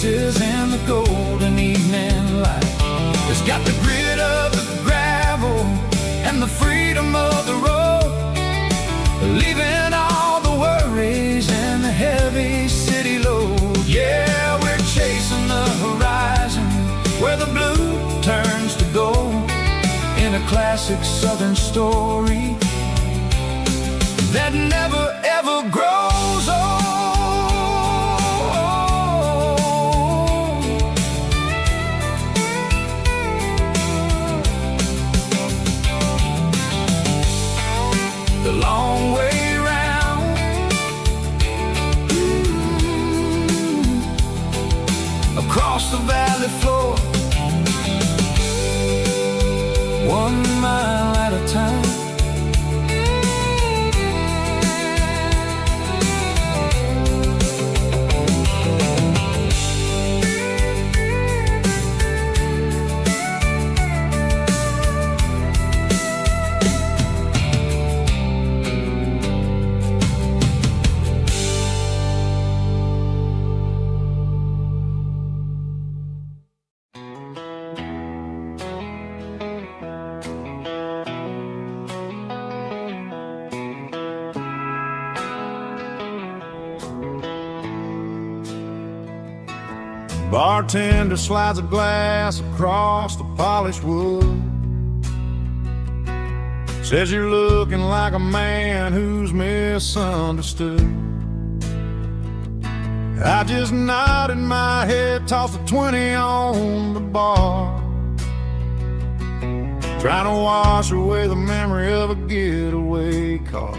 faces in the golden evening light. It's got the grit of the gravel and the freedom of the road, leaving all the worries and the heavy city load. Yeah, we're chasing the horizon where the blue turns to gold, in a classic southern story that never ever grows old. The long way round, across the valley floor, 1 mile at a time. Bartender slides a glass across the polished wood, says you're looking like a man who's misunderstood. I just nodded my head, tossed a 20 on the bar, trying to wash away the memory of a getaway car.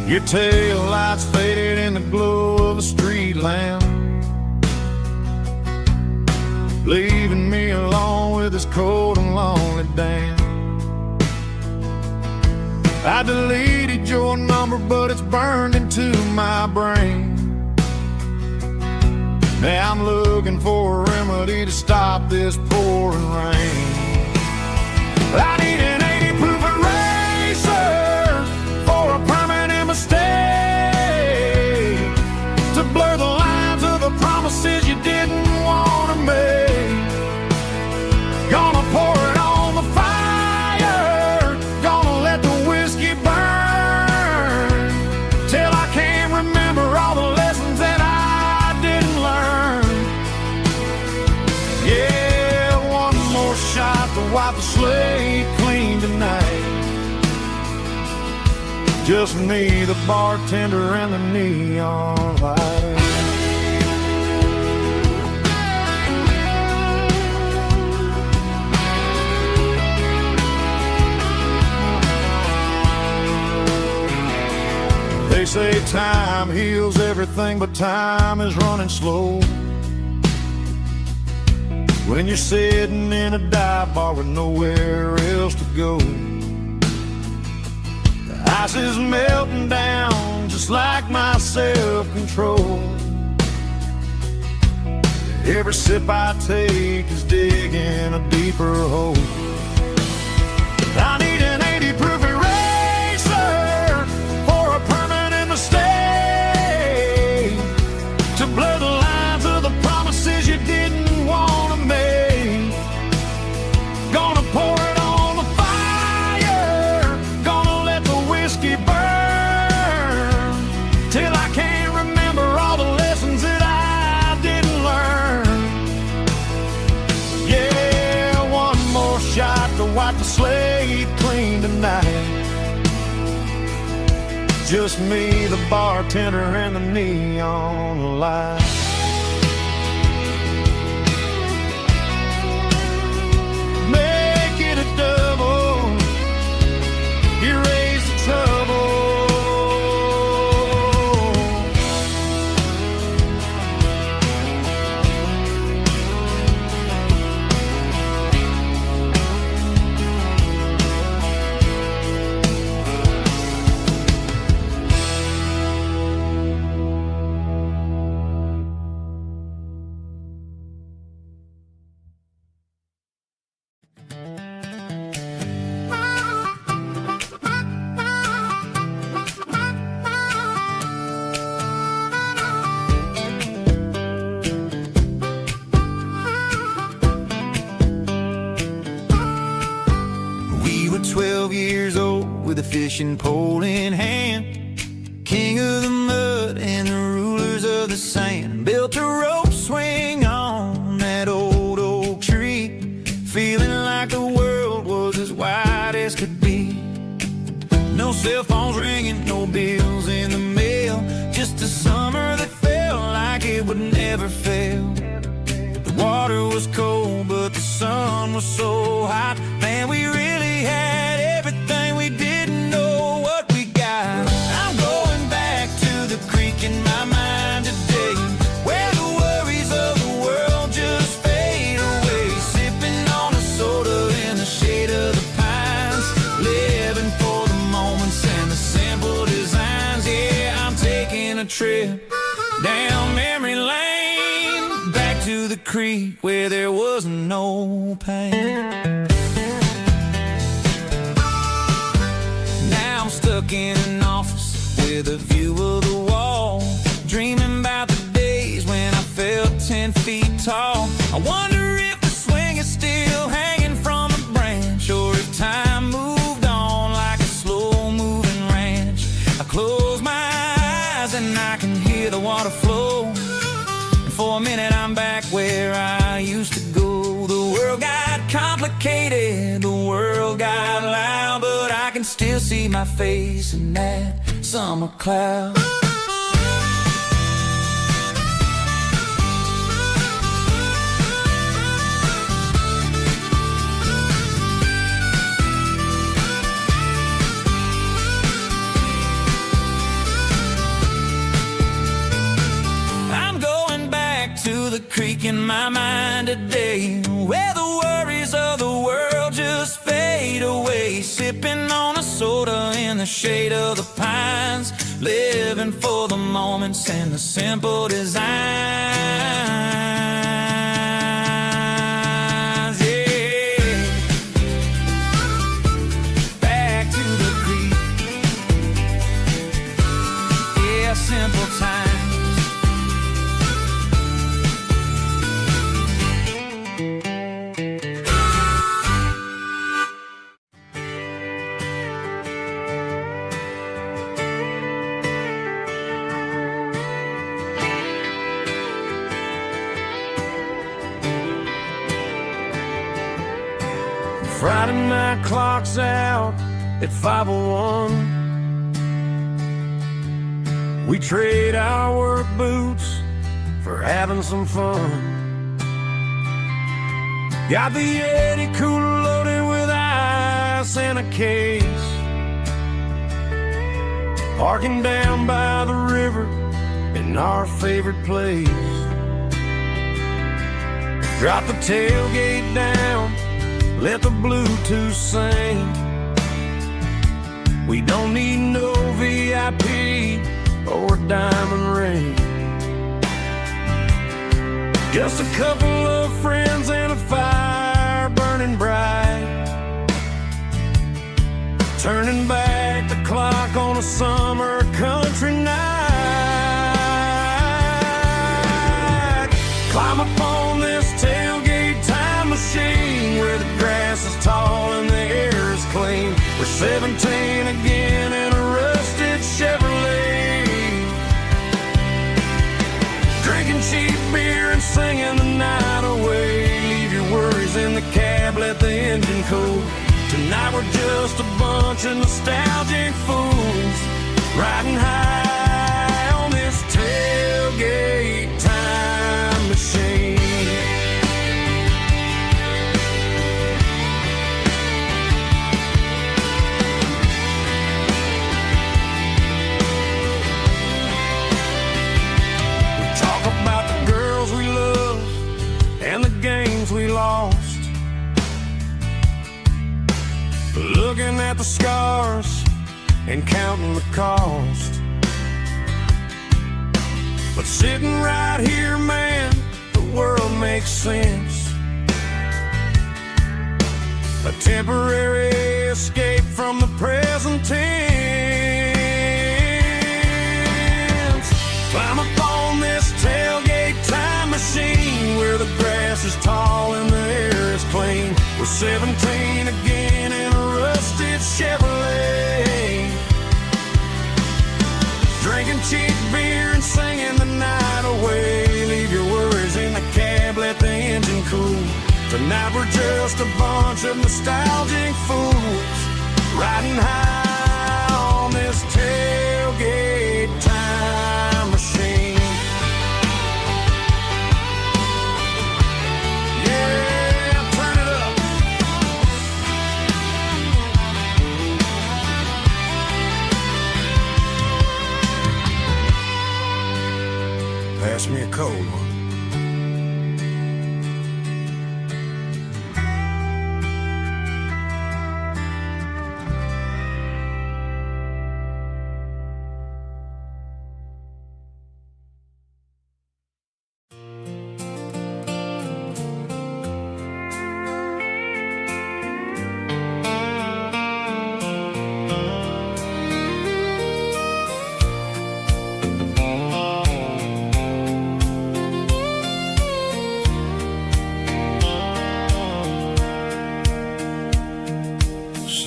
Your tail lights faded in the glow of a street lamp, leaving me alone with this cold and lonely damn. I deleted your number, but it's burned into my brain. Now I'm looking for a remedy to stop this pouring rain. I need an 80 proof eraser for a permanent mistake, to blur the lines of the promises you didn't want to make. Gonna pour it on the fire, gonna let the whiskey burn, till I can't remember all the lessons that I didn't learn. Yeah, one more shot to wipe the slate clean tonight. Just me, the bartender, and the neon light. They say time heals everything, but time is running slow when you're sitting in a dive bar with nowhere else to go. Ice is melting down just like my self-control. Every sip I take is digging a deeper hole. I need an 80 proof eraser for a permanent mistake, to blur the lines of the promises you didn't want to make. Gonna pour it on the fire, gonna let the whiskey burn, till I can't remember all the lessons that I didn't learn. Yeah, one more shot to wipe the slate clean tonight. Just me, the bartender, and the neon light. Make it a double, erase the trouble. fishing pole in hand, king of the mud and the rulers of the sand. Built a rope swing on that old oak tree, feeling like the world was as wide as could be. No cell phones ringing, no bills in the mail, just a summer that felt like it would never fail. The water was cold, but the sun was so hot. Man, we really had everything, we didn't know what we got. I'm going back to the creek in my mind today, where the worries of the world just fade away. Sipping on a soda in the shade of the pines, living for the moments and the simple designs. Yeah, I'm taking a trip down memory lane, back to the creek where there was no pain. Now I'm stuck in an office with a view of the wall, dreaming about the days when I felt 10 feet tall. I wonder if the swing is still hanging from a branch, or if time moved on like a slow-moving ranch. I close my eyes and I can hear the water flow, and for a minute I'm back where I used to go. The world got complicated, the world got loud, but I can still see my face in that summer cloud. To the creek in my mind today, where the worries of the world just fade away. Sipping on a soda in the shade of the pines, living for the moments and the simple designs. Yeah, back to the creek. Yeah, simple times. Friday night clock's out at 5:01. We trade our work boots for having some fun. Got the Yeti cooler loaded with ice and a case, parking down by the river in our favorite place. Drop the tailgate down, let the Bluetooth sing. We don't need no VIP or a diamond ring, just a couple of friends and a fire burning bright, turning back the clock on a summer country night. Climb up on this tailgate time machine, where the grass is tall and the air is clean. We're 17 again in a rusted Chevrolet, drinking cheap beer and singing the night away. Leave your worries in the cab, let the engine cool. Tonight we're just a bunch of nostalgic fools, riding high on this tailgate time machine. And the games we lost, looking at the scars and counting the cost. But sitting right here, man, the world makes sense. A temporary escape from the present tense. Climb up on this tailgate time machine, where the grass is tall and the air is clean. We're 17 again in a rusted Chevrolet, cheap beer and singing the night away. Leave your worries in the cab, let the engine cool. Tonight we're just a bunch of nostalgic fools riding high on this tailgate time machine. Yeah, turn it up. Pass me a cold one.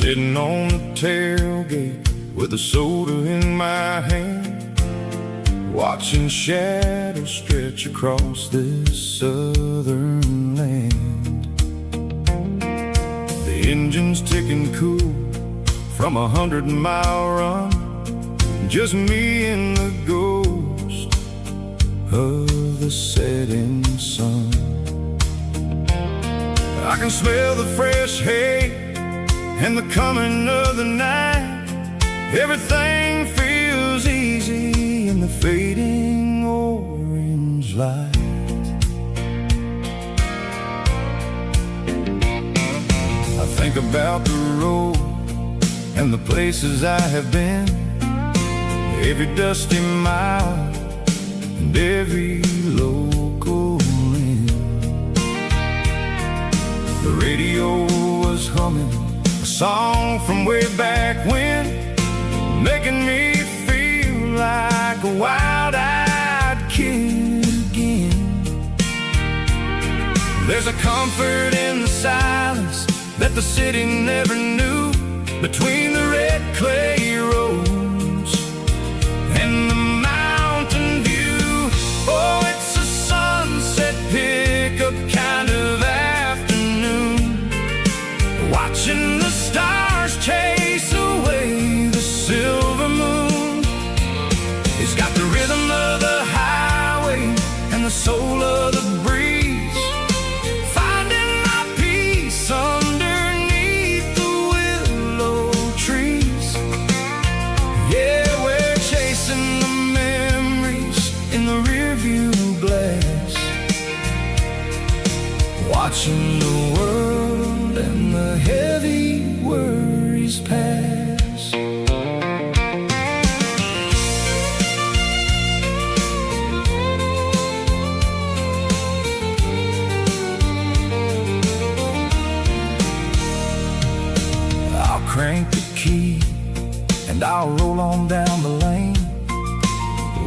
Sitting on the tailgate with a soda in my hand, watching shadows stretch across this southern land. The engine's ticking cool from a 100-mile run, just me and the ghost of the setting sun. I can smell the fresh hay and the coming of the night. Everything feels easy in the fading orange light. I think about the road and the places I have been, every dusty mile and every local inn. The radio was humming a song from way back when, making me feel like a wild-eyed kid again. There's a comfort in the silence that the city never knew, between the red clay roads and the mountain view. Oh, it's a sunset pickup kind of afternoon, watching the stars chase away the silver moon. It's got the rhythm of the highway and the soul of the breeze, finding my peace underneath the willow trees. Yeah, we're chasing the memories in the rearview glass, watching the world and the heavy worries pass. I'll crank the key and I'll roll on down the lane,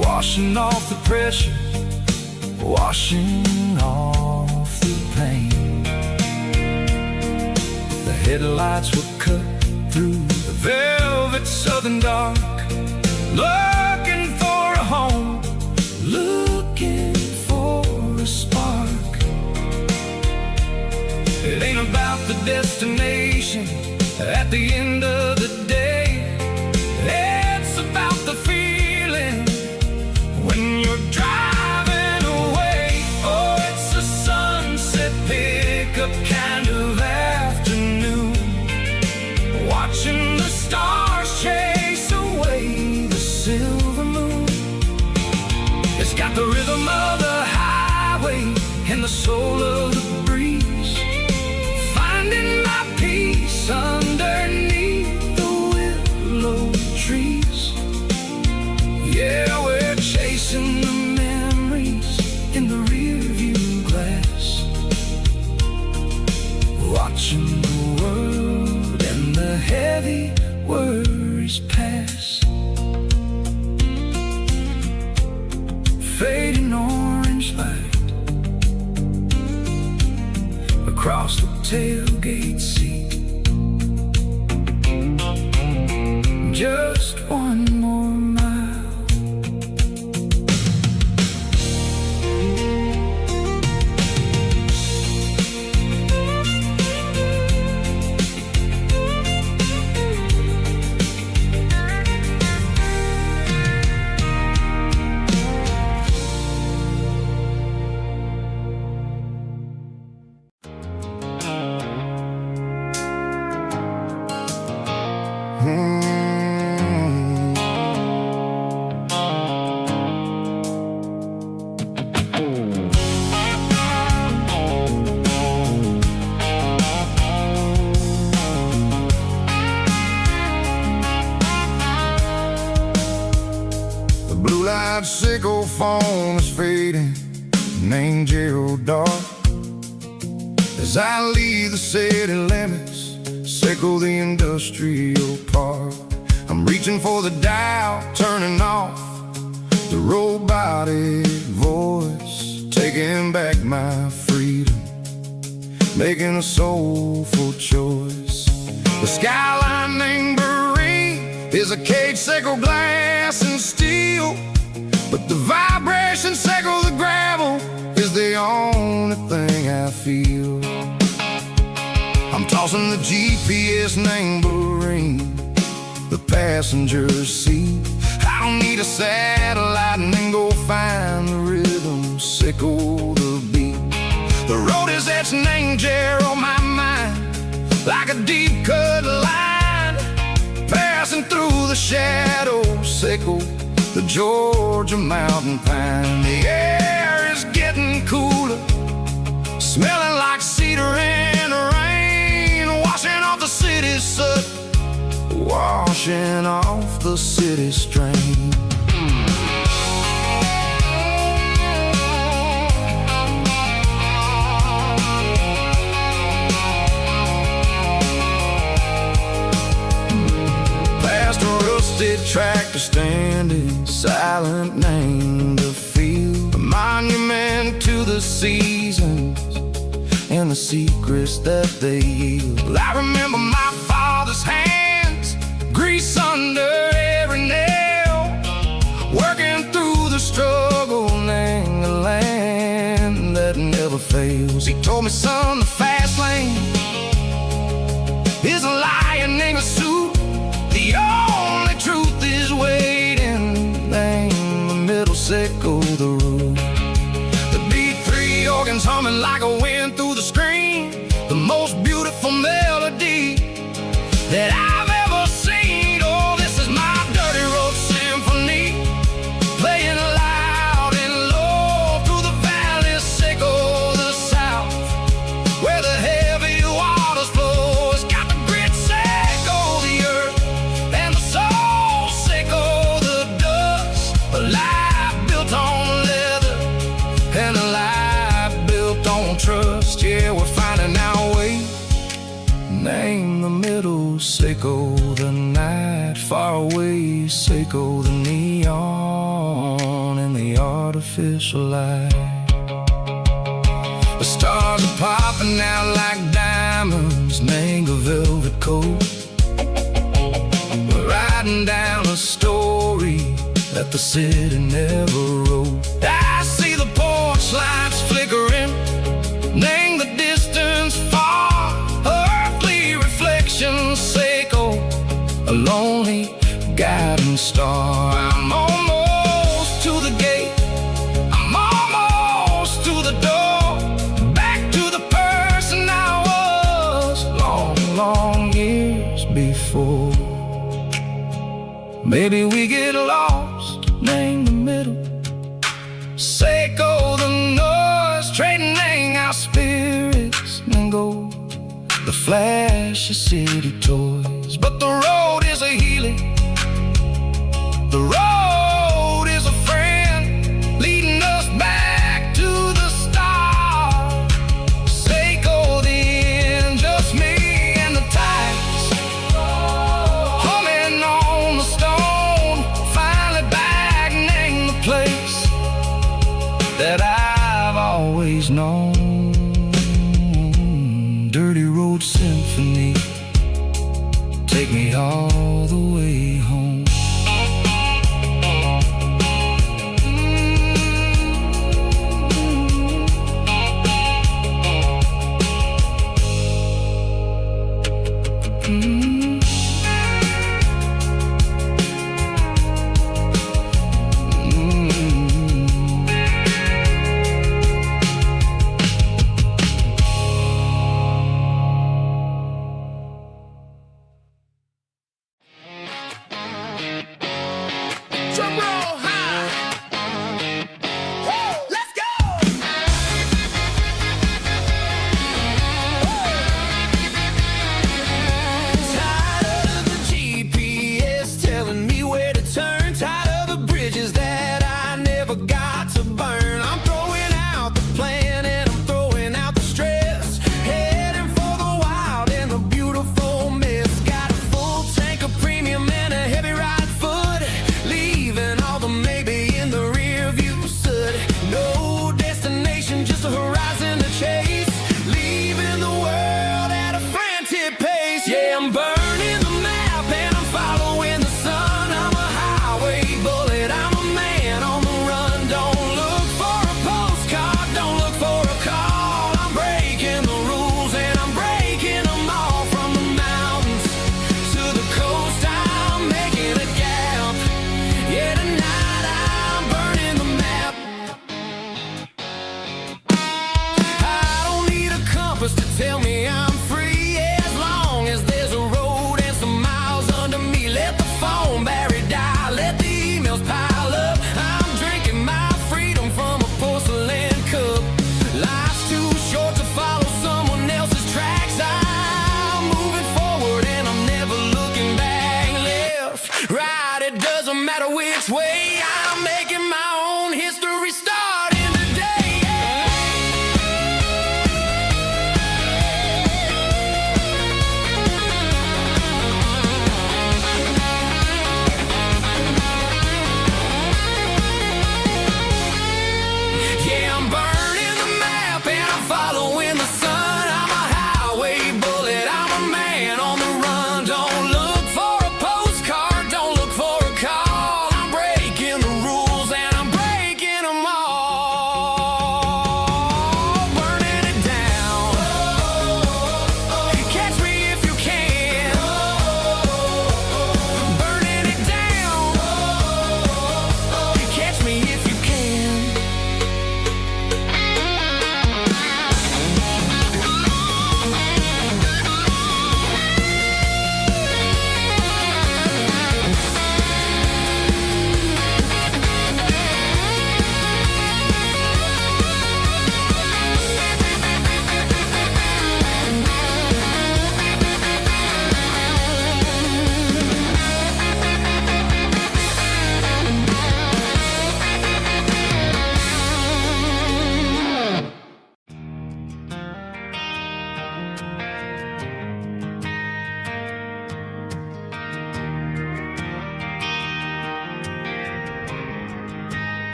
washing off the pressure, washing off the pain. The headlights will cut through the velvet southern dark, looking for a home, looking for a spark. It ain't about the destination at the end of the day, it's about the feeling when you're driving away. Oh, it's a sunset pickup kind of afternoon, watching the stars chase away the silver moon. It's got the rhythm of the highway and the soul of the breeze, finding my peace underneath the willow trees. Yeah, we're chasing the memories in the rearview glass, watching the world and the heavy worries pass. Fading orange light across the tailgate seat. Just one more mile sickle phone is fading, named Gerald Dark. As I leave the city limits, sickle the industrial park. I'm reaching for the dial, turning off the robotic voice, taking back my freedom, making a soulful choice. The skyline named Marine is a cage, sickle glass and steel, but the vibration sickle the gravel is the only thing I feel. I'm tossing the GPS named Marine, the passenger seat. I don't need a satellite and then go find the rhythm, sickle the beat. The road is etched named Gerald, my mind, like a deep cut line, passing through the shadows, sickle the Georgia mountain pine. The air is getting cooler, smelling like cedar in the rain, washing off the city's soot, washing off the city strain. Past a rusted tractor standing silent, named the field, a monument to the seasons and the secrets that they yield. I remember my father's hands, grease under every nail, working through the struggle, named the land that never fails. He told me, son, the fast lane is a lion named a suit. The only truth is waiting, named the middle, sickle the root. The B3 organs humming like a wind through the screen, the most beautiful melody that I've ever seen. Oh, this is my dirty road symphony, playing loud and low through the valleys, sickle the south, where the heavy waters flow. It's got the grit, sickle the earth, and the soul, sickle the dust. A life built on leather and a life built on trust. Yeah, we're finding our way, name the middle, sickle the night, far away, sickle the neon and the artificial light. The stars are popping out like diamonds, name a velvet coat. We're riding down a story that the city never wrote. I see the porch lights flickering, name the distance far, earthly reflections, sickle a lonely guiding star. I'm almost to the gate, I'm almost to the door, back to the person I was long, long years before. Maybe we get lost, name the middle, sickle the noise, trading our spirits and go the flash of city toys. But the road is a healing, the road is a friend, leading us back to the start. Sickle the end, just me and the tides, humming on the stone, finally back, name the place that I've always known. Dirty road symphony, take me all the way home.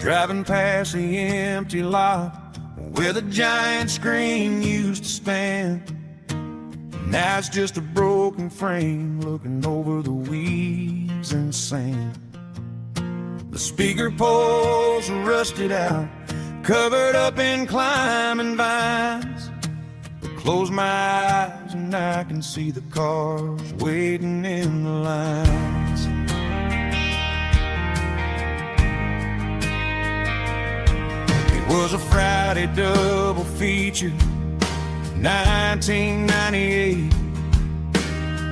driving past the empty lot where the giant screen used to stand. Now it's just a broken frame looking over the weeds and sand. The speaker poles are rusted out, covered up in climbing vines. I close my eyes and I can see the cars waiting in the lines. It was a Friday double feature, 1998.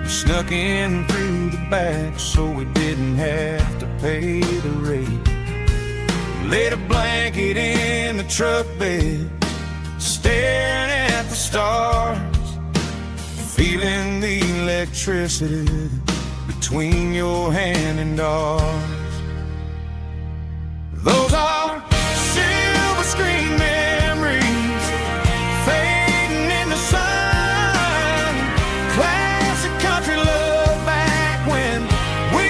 We snuck in through the back so we didn't have to pay the rate. Laid a blanket in the truck bed, staring at the stars, feeling the electricity between your hand and ours. Those are silver screen memories fading in the sun. Classic country love back when we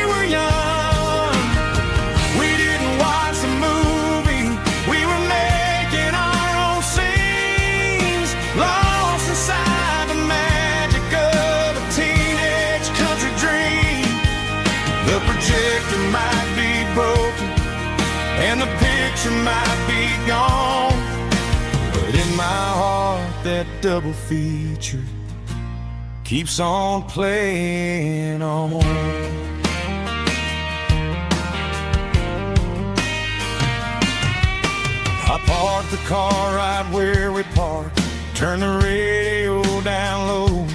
were young. We didn't watch the movie, we were making our own scenes, lost inside the magic of a teenage country dream. The projector might be broken and the picture might be gone, but in my heart that double feature keeps on playing on. I parked the car right where we parked, turned the radio down low,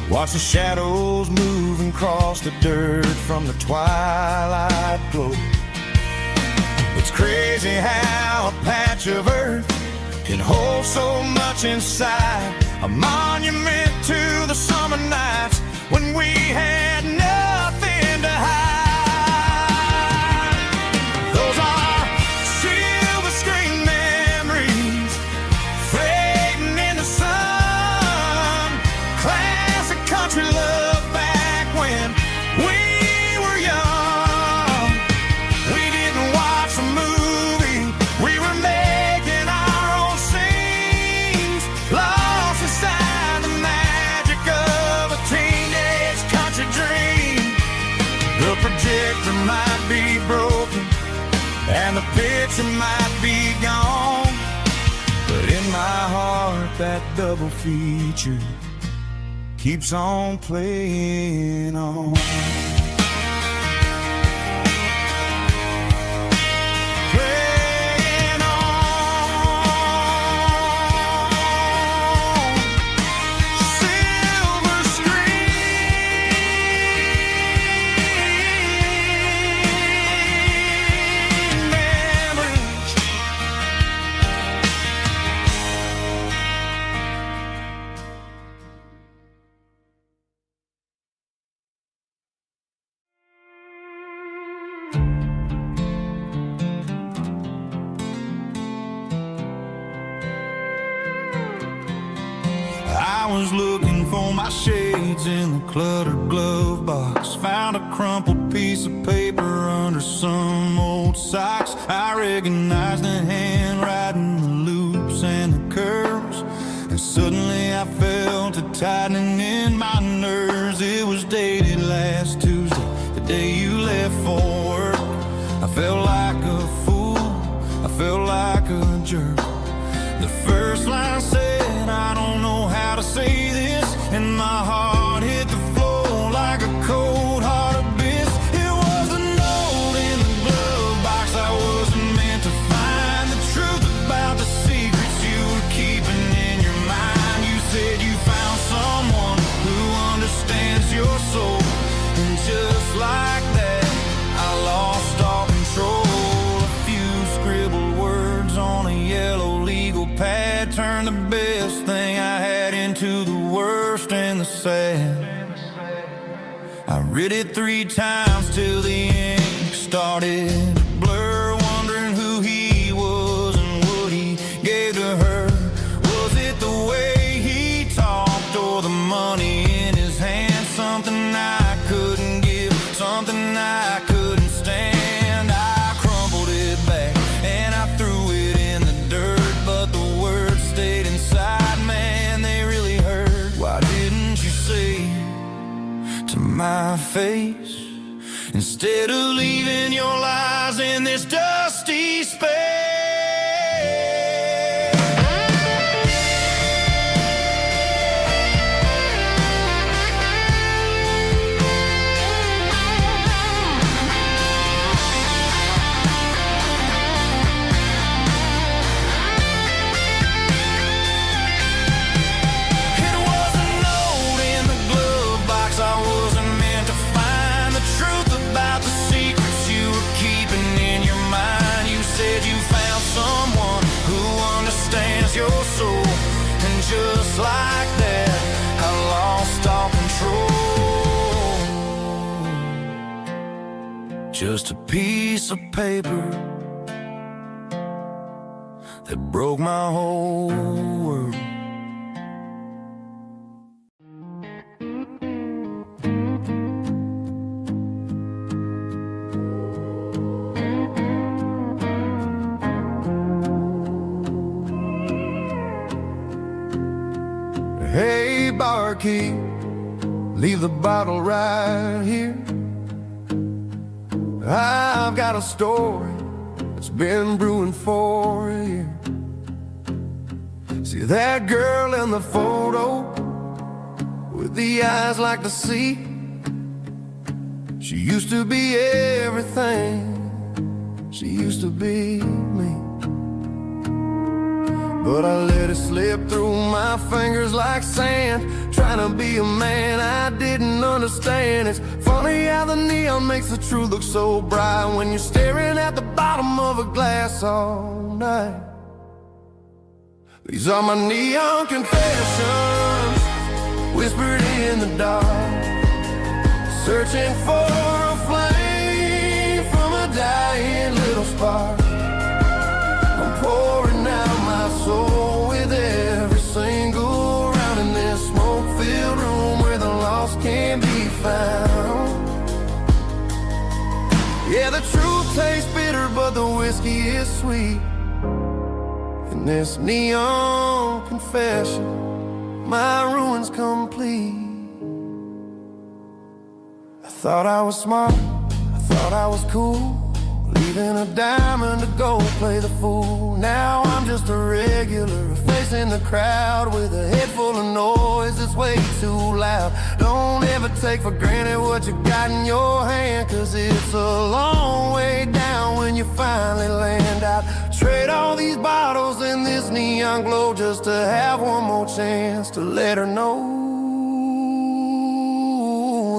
watched the shadows moving across the dirt from the twilight glow. It's crazy how a patch of earth can hold so much inside, a monument to the summer nights when we had nothing to hide. Those are silver screen memories fading in the sun. Classic country love back when we were young. We didn't watch the movie, we were making our own scenes, lost inside the magic of a teenage country dream. The projector might be broken and the picture might be gone, but in my heart that double feature keeps on playing on. Playing on. Silver screen memories. I was looking for my shades in the cluttered glove box, found a crumpled piece of paper under some old socks. I recognized the handwriting, the loops and the curves, and suddenly I felt a tightening in my nerves. It was dated last Tuesday, the day you left for work. I felt like a fool, I felt like a jerk. The first line said, I don't know how to say this, and my heart hit the floor like a cold heart abyss. It was a note in the glove box I wasn't meant to find, the truth about the secrets you were keeping in your mind. You said you found someone who understands your soul, and just like that I lost all control. A few scribbled words on a yellow legal pad turned the best thing I had into the worst and the sad. I read it 3 times till the ink started to blur, wondering who he was and what he gave to her. Was it the way he talked or the money in his hand? Something I couldn't give, something I couldn't stand. I crumpled it my face, instead of leaving your lies in this dusty space. Your soul, and just like that, I lost all control. Just a piece of paper that broke my whole world. Hey, barkeep, leave the bottle right here. I've got a story that's been brewing for a year. See that girl in the photo with the eyes like the sea? She used to be everything, she used to be me. But I let it slip through my fingers like sand, trying to be a man I didn't understand. It's funny how the neon makes the truth look so bright when you're staring at the bottom of a glass all night. These are my neon confessions, whispered in the dark, searching for a flame from a dying little spark. I'm pouring out my soul with every single round in this smoke-filled room where the lost can be found. Yeah, the truth tastes bitter, but the whiskey is sweet. In this neon confession, my ruin's complete. I thought I was smart, I thought I was cool, leaving a diamond to go play the fool. Now I'm just a regular, facing the crowd with a head full of noise that's way too loud. Don't ever take for granted what you got in your hand, cause it's a long way down when you finally land out. Trade all these bottles and this neon glow just to have one more chance to let her know.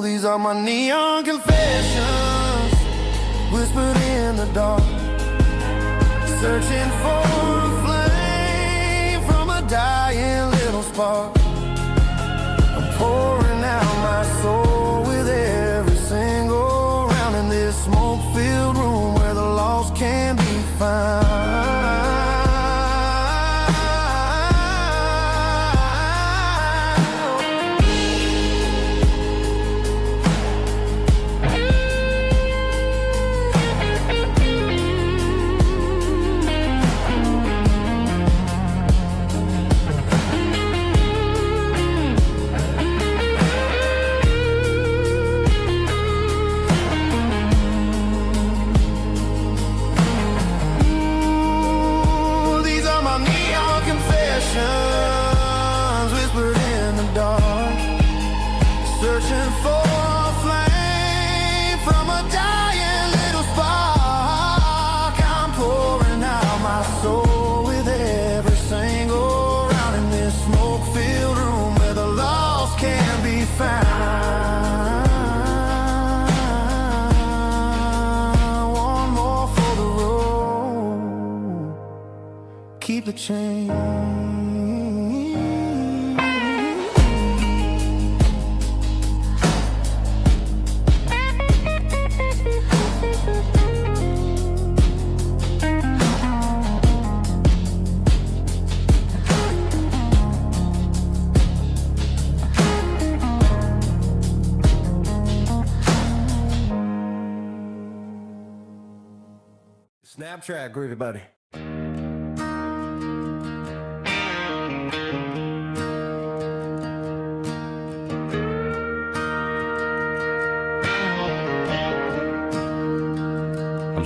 These are my neon confessions, whispered in the dark, searching for a flame from a dying little spark. I'm pouring out my soul with every single round in this smoke-filled room where the lost can be found. Whispered in the dark, searching for a flame from a dying little spark. I'm pouring out my soul with every single round in this smoke-filled room where the lost can be found. One more for the road, keep the change. Snap track, groovy buddy.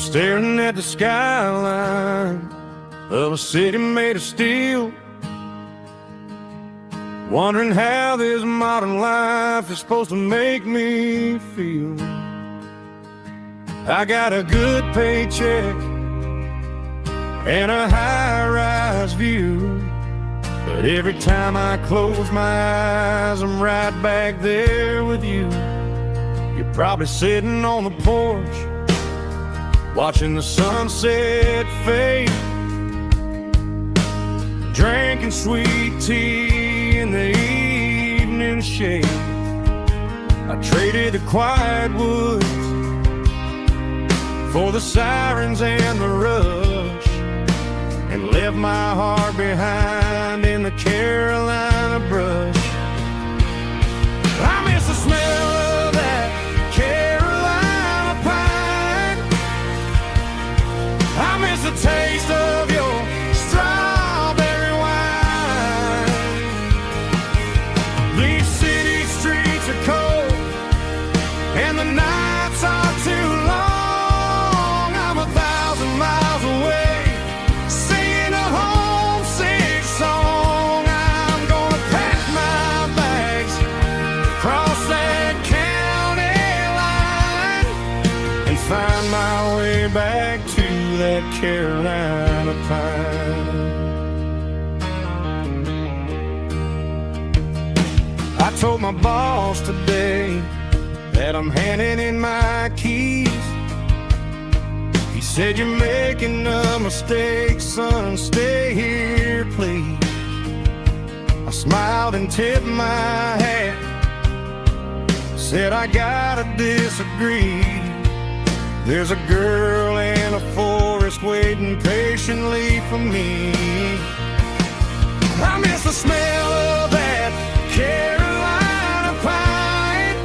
staring at the skyline of a city made of steel, wondering how this modern life is supposed to make me feel. I got a good paycheck and a high-rise view, but every time I close my eyes, I'm right back there with you. You're probably sitting on the porch, watching the sunset fade, drinking sweet tea in the evening shade. I traded the quiet woods for the sirens and the rush, and left my heart behind in the Carolina brush. I miss the smell of that Carolina pine. I miss the taste of your strawberry wine. These city streets are cold and the nights are too long. I'm 1,000 miles away, singing a homesick song. I'm gonna pack my bags, cross that county line, and find my way back to that Carolina pine. I told my boss today that I'm handing in my keys. He said, "You're making a mistake, son, stay here, please." I smiled and tipped my hat, said, "I gotta disagree. There's a girl in a forest waiting patiently for me." I miss the smell of that Carolina pine.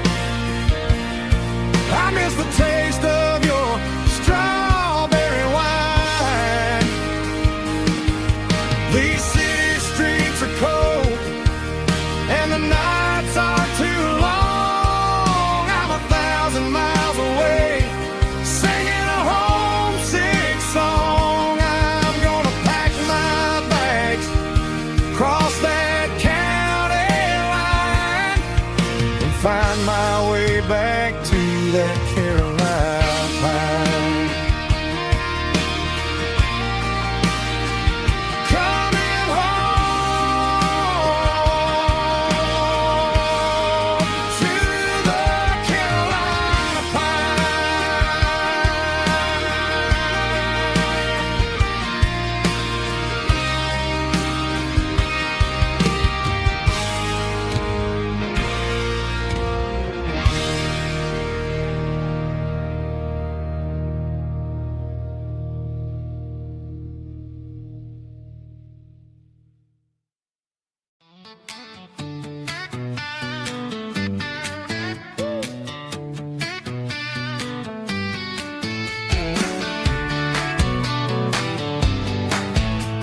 I miss the taste of your strawberry wine. These city streets are cold and the nights are too long. I'm 1,000 miles away, singing a homesick song. I'm gonna pack my bags, cross that county line, and find my way back to that Carolina pine. Coming home to the Carolina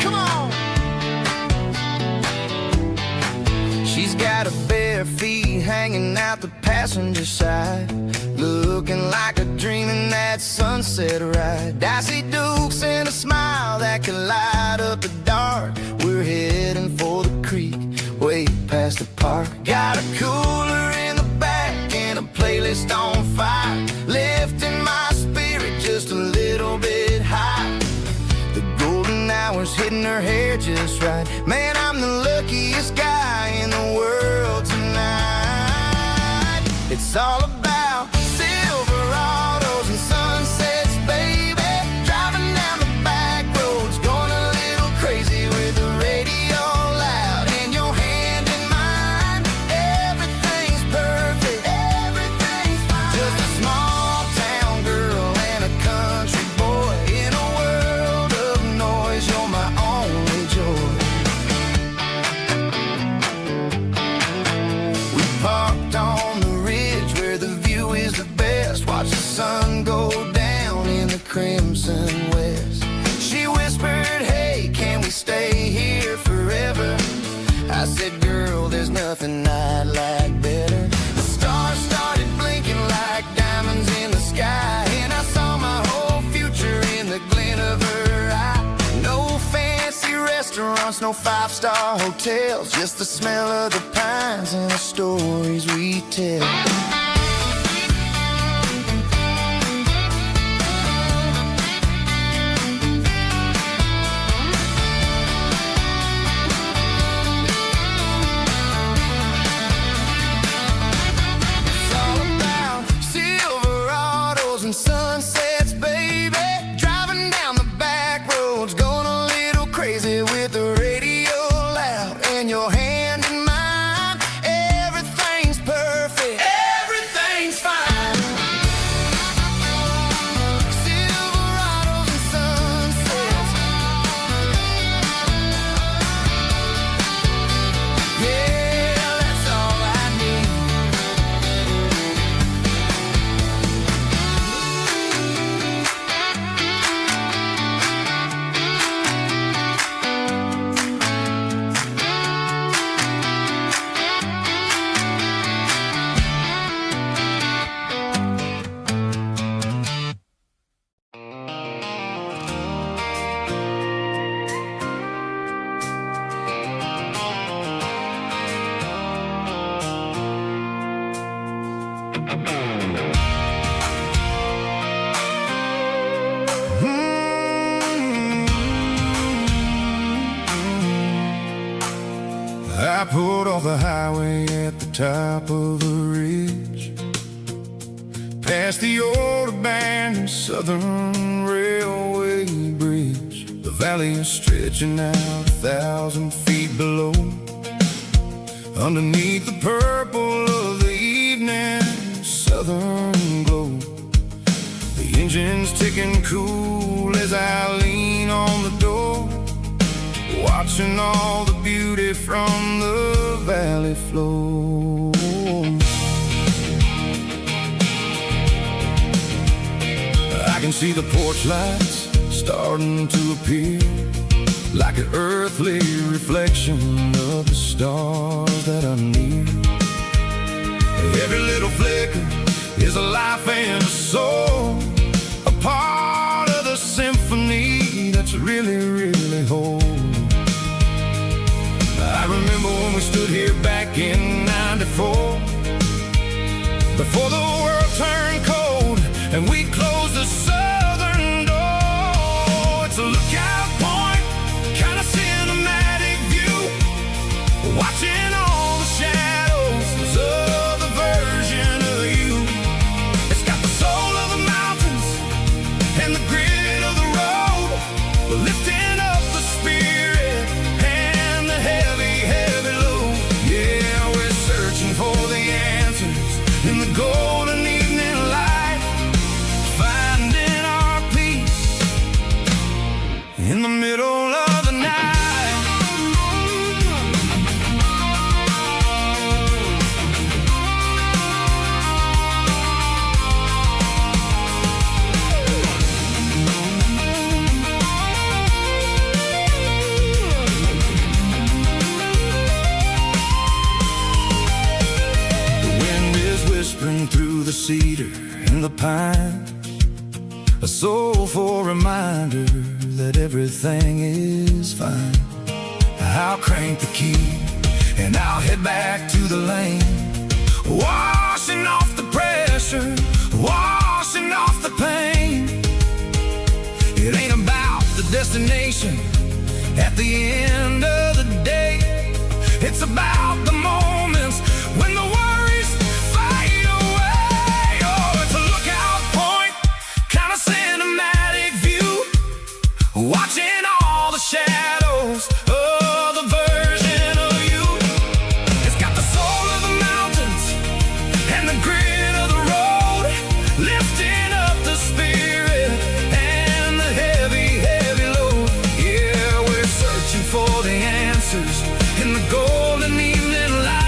Come on. She's got her bare feet hanging out the passenger side, looking like a dream in that sunset ride. I see Dukes and a smile that can light up the dark. We're heading for the creek, way past the park. Got a cooler in the back and a playlist on fire, lifting my spirit just a little bit high. The golden hours hitting her hair just right. Man, I'm the luckiest guy in the world tonight. It's all about Silverados and sunsets, baby. Driving down the back roads, going a little crazy with the radio loud and your hand in mine. Everything's perfect, everything's fine. Just a small town girl and a country boy in a world of noise. You're my only joy. We parked on the ridge where the restaurants, no five-star hotels, just the smell of the pines and the stories we tell. Sunsets, baby, driving down the back roads, going a little crazy with the radio loud, and your hand in mine. Everything's perfect, everything's fine. Silverados and sunsets, yeah, that's all I need. I pulled off the highway at the top of the ridge, past the old abandoned Southern Railway bridge. The valley is stretching out 1,000 feet below, underneath the purple of the evening southern glow. The engine's ticking cool as I lean on the door, watching all the beauty from the valley flow. I can see the porch lights starting to appear, like an earthly reflection of the stars that are near. Every little flicker is a life and a soul, a part of the symphony that's really, really whole. I remember when we stood here back in '94, before the world turned cold and we closed the southern door. It's a lookout point, kind of cinematic view, watching all the shadows of the version of you. It's got the soul of the mountains and the grit of the road, lifting up the spirit and the heavy, heavy load. Yeah, we're searching for the answers in the golden evening light, finding our peace in the middle of the night. Through the cedar and the pine, a soulful reminder that everything is fine. I'll crank the key and I'll head back to the lane, washing off the pressure, washing off the pain. It ain't about the destination at the end of the day, it's about the moments when the worries fade away. Oh, it's a lookout point, kind of cinematic view, watching all the shadows of the version of you. It's got the soul of the mountains and the grit of the road, lifting up the spirit and the heavy, heavy load. Yeah, we're searching for the answers in the golden evening light.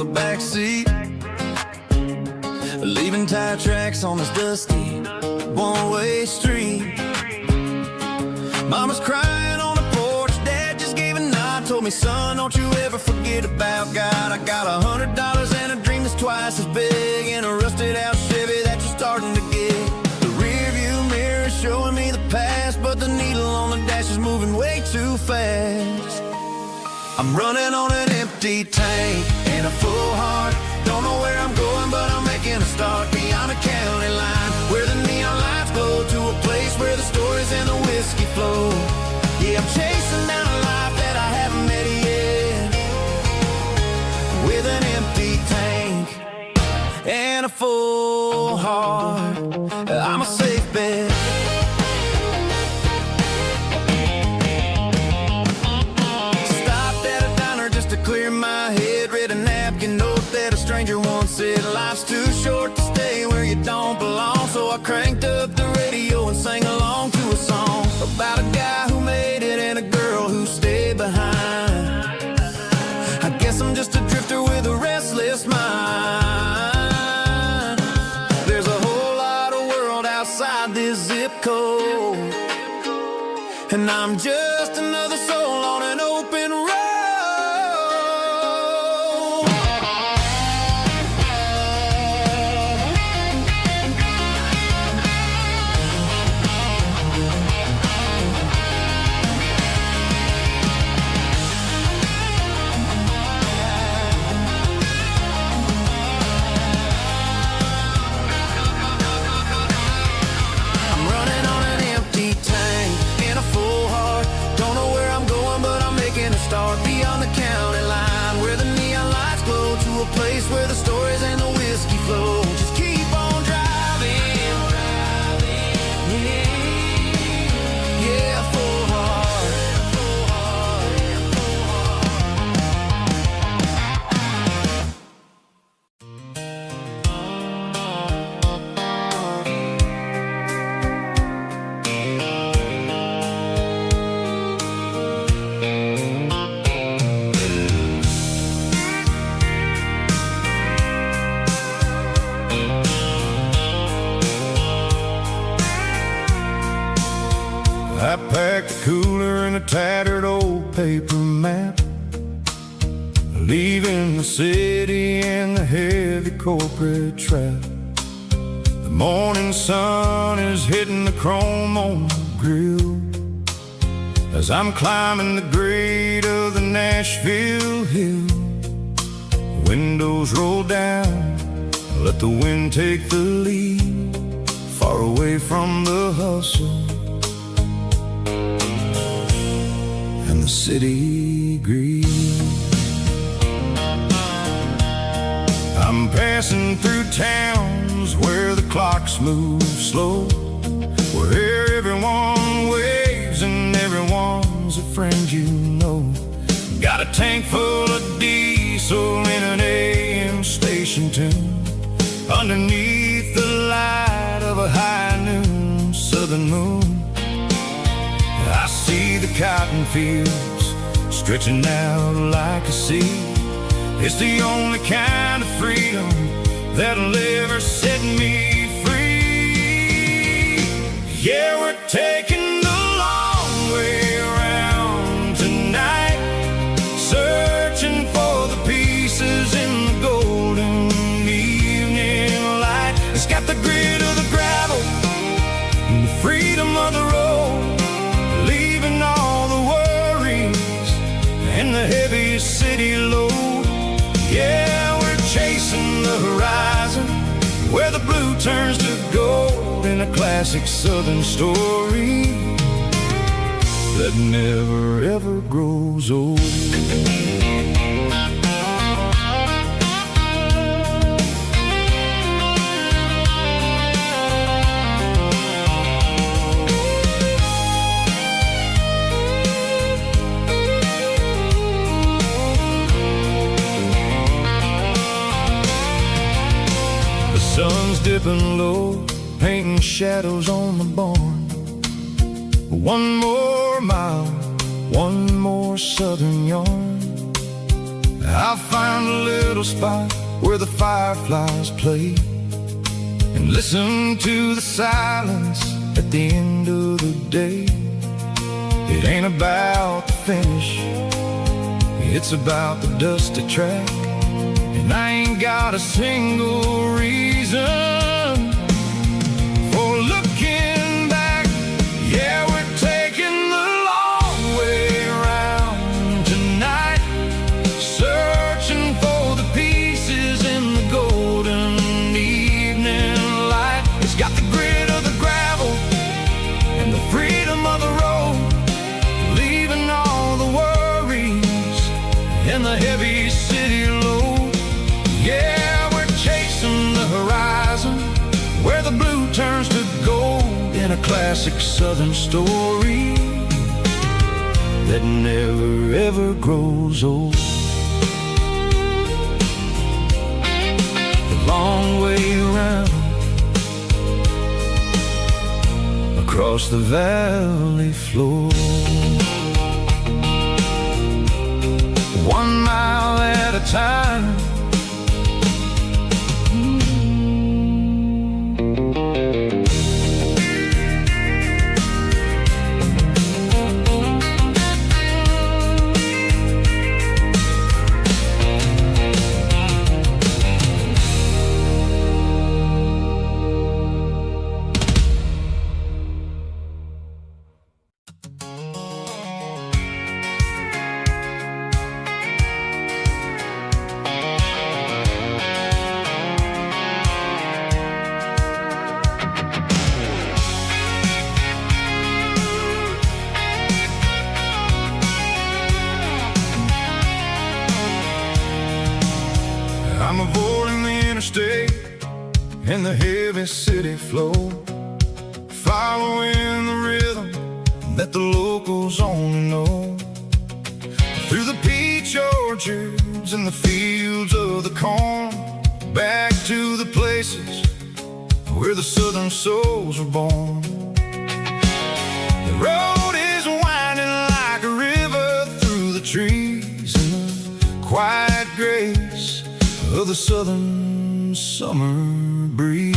the back seat, leaving tire tracks on this dusty one-way street. Mama's crying on the porch, Dad just gave a nod, told me, son, don't you ever forget about God. I got $100 and a dream that's twice as big, and a rusted out Chevy that you're starting to get. The rear view mirror is showing me the past, but the needle on the dash is moving way too fast. I'm running on an empty tank and a full heart. Don't know where I'm going, but I'm making a start beyond the county line, where the neon lights glow, to a place where the stories and the whiskey flow. Yeah, I'm chasing down a life that I haven't met yet, with an empty tank and a full heart. I'm a safe bet. Clear my head, read a napkin note that a stranger once said, life's too short to stay where you don't belong. So I cranked up the radio and sang along to a song about a guy who made it and a girl who stayed behind. I guess I'm just a drifter with a restless mind. There's a whole lot of world outside this zip code, and I'm just another soul on an open road. Start beyond the county line, where the neon lights glow, to a place where the stories and the whiskey flow. Just keep on driving, yeah, full heart, full heart, full I packed a cooler and a tattered old paper map, leaving the city and the heavy corporate trap. The morning sun is hitting the chrome on the grill as I'm climbing the grade of the Nashville hill. Windows roll down, let the wind take the lead, far away from the hustle and the city greed. I'm passing through towns where the clocks move slow, where everyone waves and everyone's a friend you know. Got a tank full of diesel in an AM station tune, underneath the light of a high noon southern moon. I see the cotton fields stretching out like a sea. It's the only kind of freedom that'll ever set me free. Yeah, we're taking the long way around tonight, searching for the pieces in the golden evening light. It's got the grit of the gravel and the freedom of the road, leaving all the worries and the heavy city load. Yeah, we're chasing the horizon, where the blue turns to gold, in a classic southern story that never ever grows old. Sun's dipping low, painting shadows on the barn. One more mile, one more southern yarn, I'll find a little spot where the fireflies play and listen to the silence at the end of the day. It ain't about the finish, it's about the dusty track. And I ain't got a single reason for looking back. Yeah, we're taking the long way around tonight, searching for the pieces in the golden evening light. It's got the grit of the gravel and the freedom of the road, leaving all the worries and the heavy city load. Yeah, we're chasing the horizon where the blue turns to gold in a classic southern story that never ever grows old. The long way around across the valley floor, 1 mile at a time. I'm avoiding the interstate and the heavy city flow, following the rhythm that the locals only know. Through the peach orchards and the fields of the corn, back to the places where the southern souls were born. The road is winding like a river through the trees in the quiet grace of the southern summer breeze.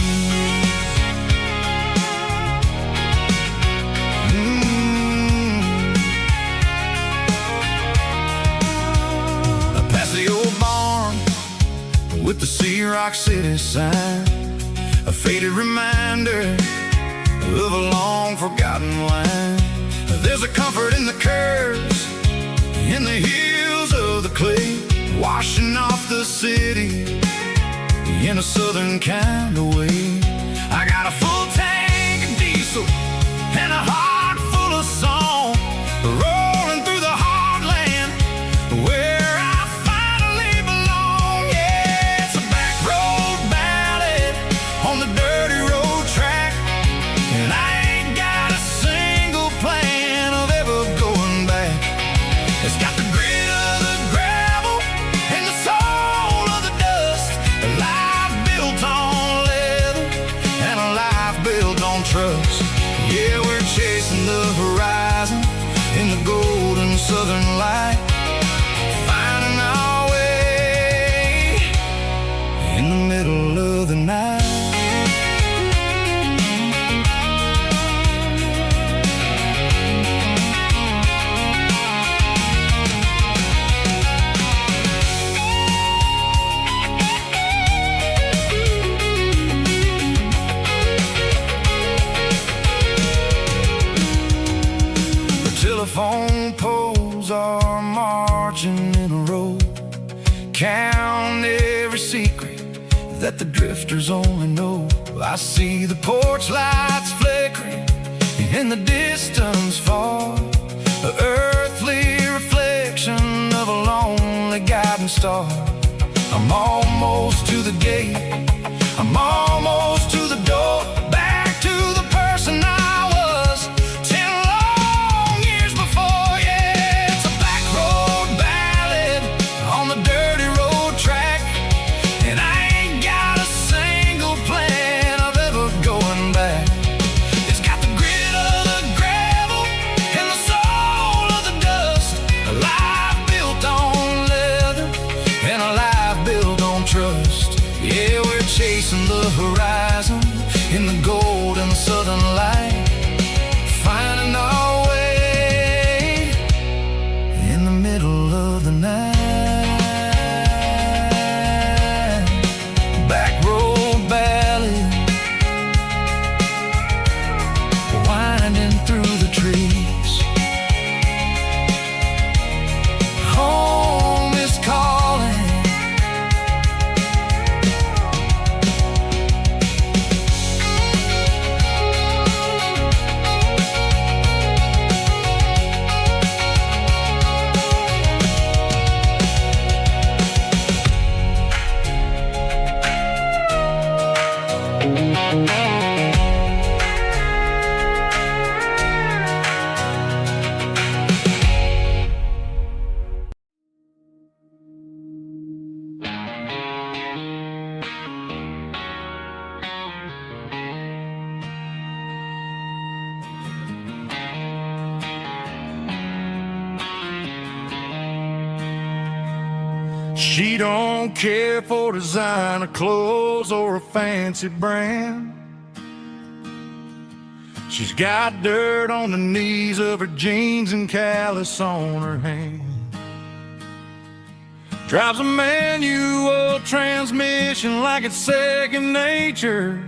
Past the old barn with the Sea Rock City sign, a faded reminder of a long forgotten line. There's a comfort in the curves, in the hills of the clay, washing off the city in a southern kind of way. I got a full tank of diesel and a heart full of song, rolling through the heartland where I finally belong. Yeah, it's a back road ballad on the dirty road track, and I ain't got a single plan of ever going back. It's got the grit of the gravel and the soul of the dust, a life built on leather and a life built on trust. Yeah, we're chasing the horizon in the golden southern light, finding our way in the middle of the night. Telephone poles are marching in a row, count every secret that the drifters only know. I see the porch lights flickering in the distance far, an earthly reflection of a lonely guiding star. I'm almost to the gate, I'm almost to the door, back to the person I was 10 long years before. Yeah, it's a back road ballad on the dirty road track, and I ain't got a single plan of ever going back. It's got the grit of the gravel and the soul of the dust, a life built on leather chasm in the golden southern light, finding our way in the middle of the night. Back road ballad, winding through the trees. Home is calling. She don't care for designer clothes or a fancy brand. She's got dirt on the knees of her jeans and callus on her hand. Drives a manual transmission like it's second nature.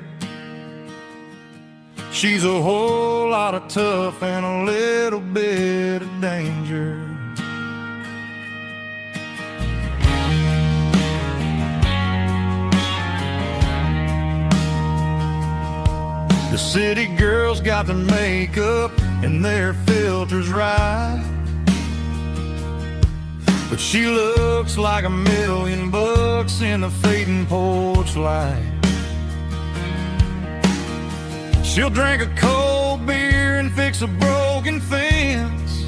She's a whole lot of tough and a little bit of danger. The city girls got their makeup and their filters right, but she looks like $1,000,000 in the fading porch light. She'll drink a cold beer and fix a broken fence.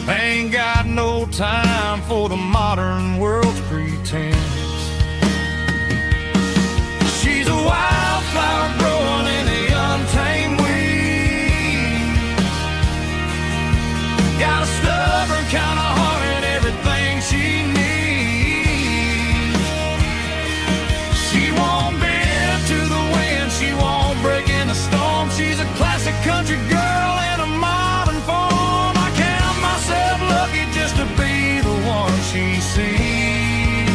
Ain't got no time for the modern world's pretense. She's a wildflower growing in the untamed weeds. Got a stubborn kind of heart and everything she needs. She won't bend to the wind, she won't break in the storm. She's a classic country girl in a modern form. I count myself lucky just to be the one she sees.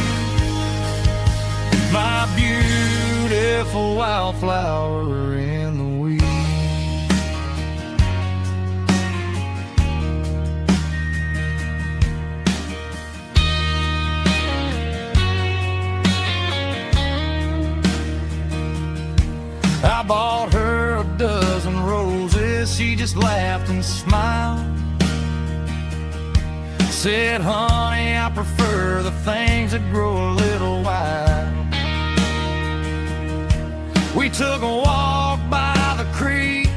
My beautiful wildflower in the weeds. I bought her a dozen roses, she just laughed and smiled. Said, honey, I prefer the things that grow a little wild. We took a walk by the creek,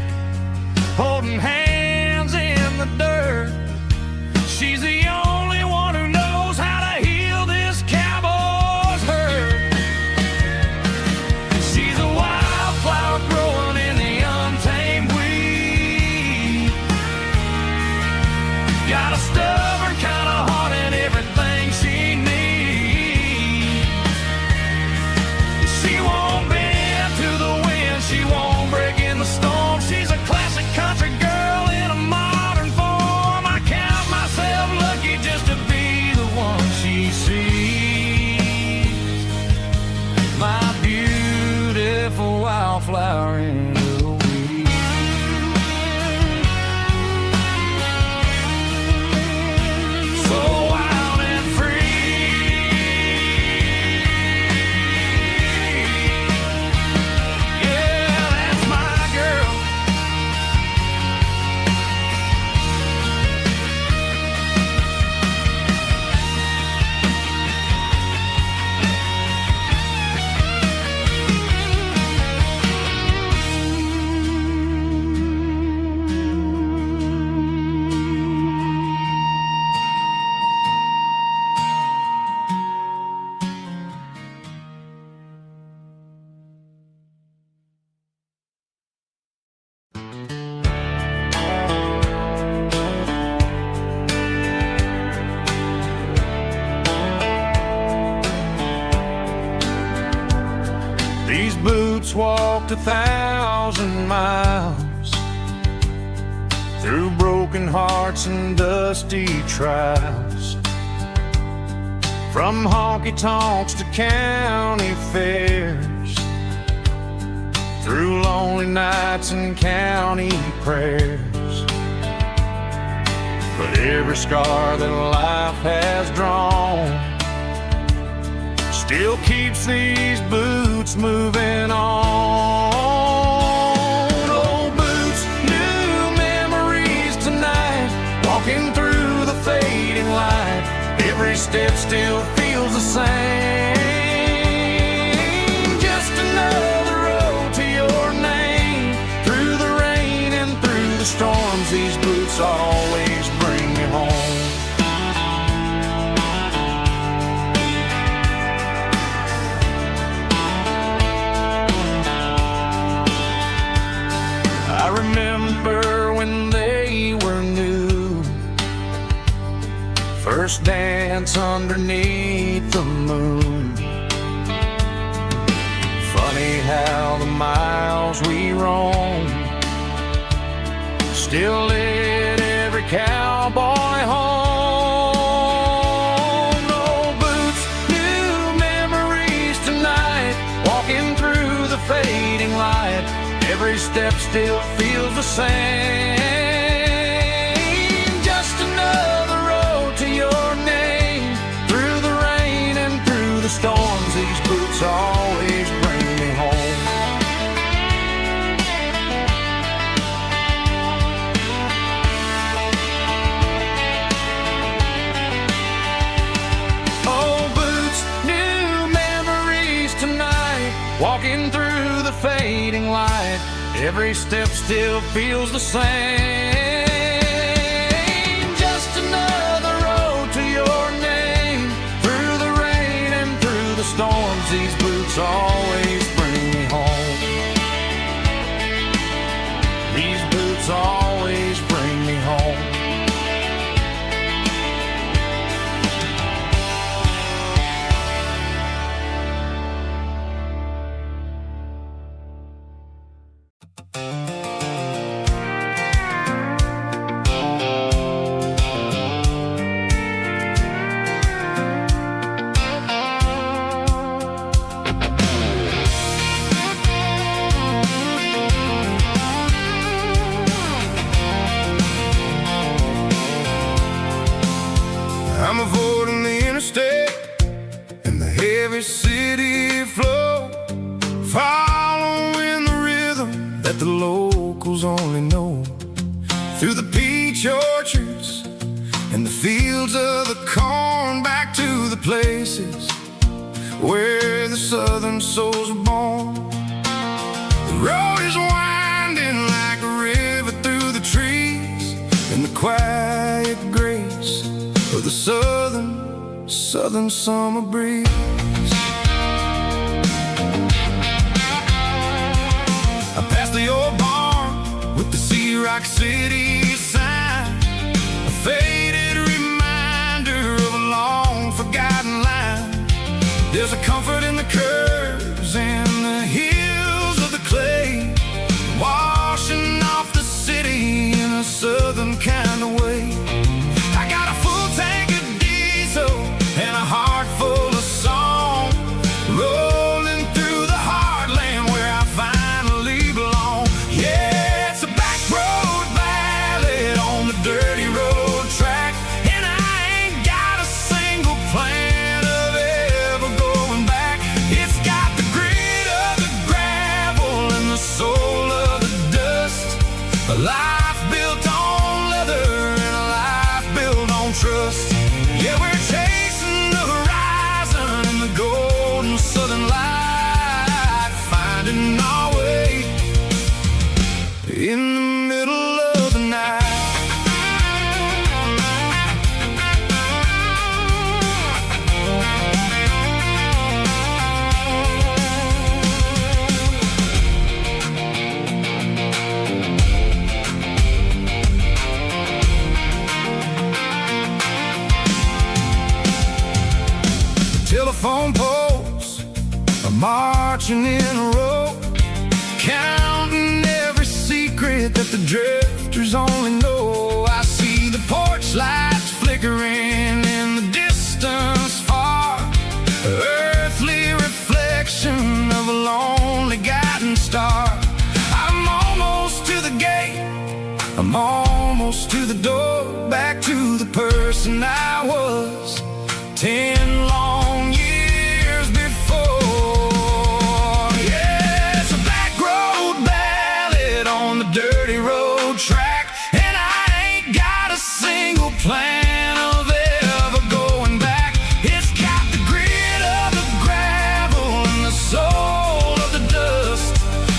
holding hands in the dirt. She's the only one who knows how to heal this cowboy's hurt. She's a wildflower growing in the untamed weed. Got a stubborn kind of heart and everything she needs. She won't bend to the wind, she These boots walked 1,000 miles through broken hearts and dusty trials, from honky-tonks to county fairs, through lonely nights and county prayers. But every scar that life has drawn still keeps these boots moving on. Old boots, new memories tonight, walking through the fading light. Every step still feels the same. Just another road to your name. Through the rain and through the storms, these boots always bring me home. I remember when they were new, first dance underneath the moon. Funny how the miles we roam still lit every cowboy home. No boots, new memories tonight, walking through the fading light. Every step still feels the same. Just another road to your name. Through the rain and through the storms, these boots always bring me home. Oh, boots, new memories tonight, walking through the fading light. Every step still feels the same. Just another road to your name. Through the rain and through the storms, these boots always bring me home. These boots always bring me home. I'm avoiding the interstate and the heavy city flow, following the rhythm that the locals only know. Through the peach orchards and the fields of the corn, back to the places where the southern souls were born. The road is winding like a river through the trees, in the quiet grace of the southern summer breeze. I passed the old barn with the Sea Rock City sign, a faded reminder of a long forgotten line. There's a comfort in the curves and the hills of the clay, washing off the city in a southern kind of way. I got a full tank of diesel and a heart full of song, rolling through the heartland where I finally belong. Yeah, it's a back road ballad on the dirty road track, and I ain't got a single plan of ever going back. It's got the grit of the gravel and the soul of the dust, a life built on leather and a life built on trust. Yeah, we're chasing the horizon in the golden southern light, finding our way in the middle of the night. Telephone poles are marching in a of a lonely guiding star. I'm almost to the gate, I'm almost to the door, back to the person I was 10 long years before. Yeah, it's a back road ballad on the dirty road track, and I ain't got a single plan of ever going back. It's got the grit of the gravel and the soul of the dust,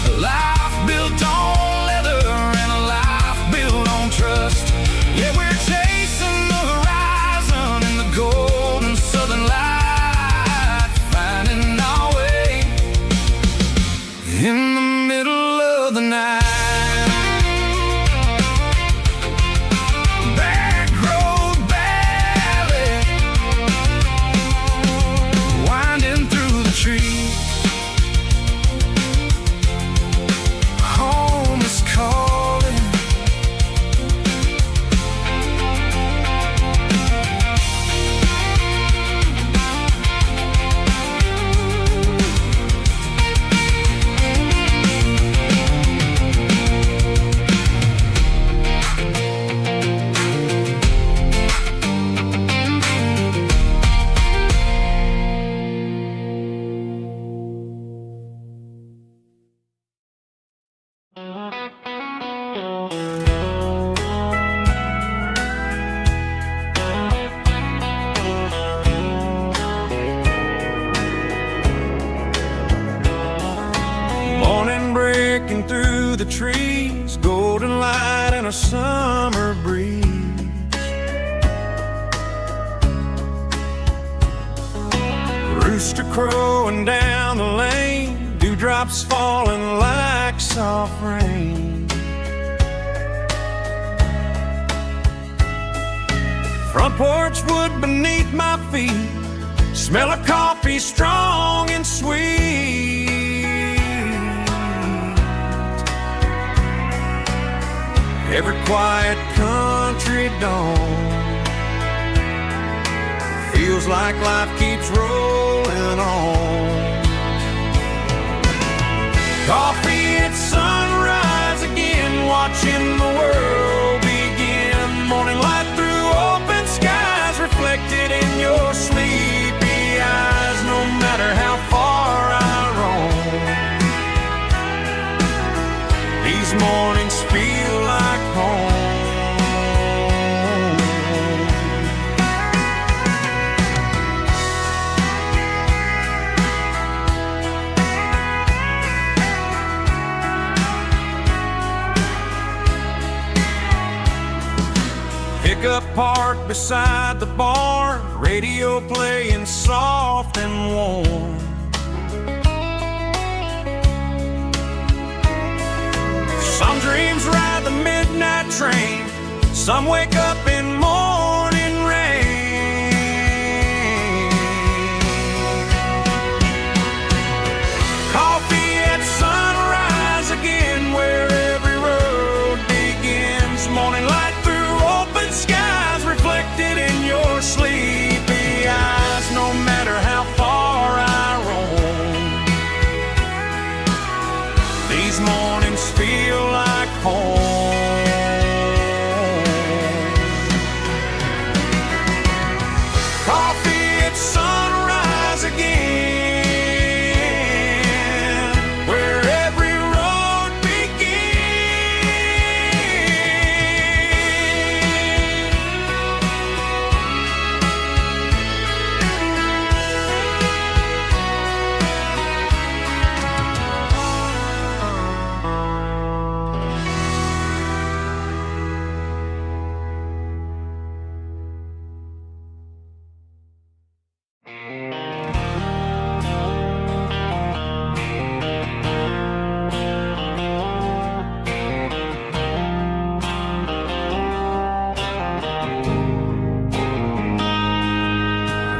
a life built on leather and a life built on trust. Yeah, we're chasing the horizon in the golden southern light, finding our way in the middle of the night. Back road ballad, winding through the trees. Home is calling. Morning breaking through the trees, golden light and a summer breeze. Rooster crowing down the lane, dewdrops falling like soft rain. Front porch wood beneath my feet, smell of coffee strong and sweet. Every quiet country dawn feels like life keeps rolling on. Coffee at sunrise again, watching the world begin. Morning light through open skies, reflected in your sleepy eyes. No matter how far I roam, these mornings feel like home. Pickup parked beside the barn, radio playing soft and warm. Some dreams ride the midnight train, some wake up in morning rain. Coffee at sunrise again, where every road begins. Morning light through open skies, reflected in your sleepy eyes. No matter how far I roam, these mornings feel like home. Coffee at sunrise again, where every road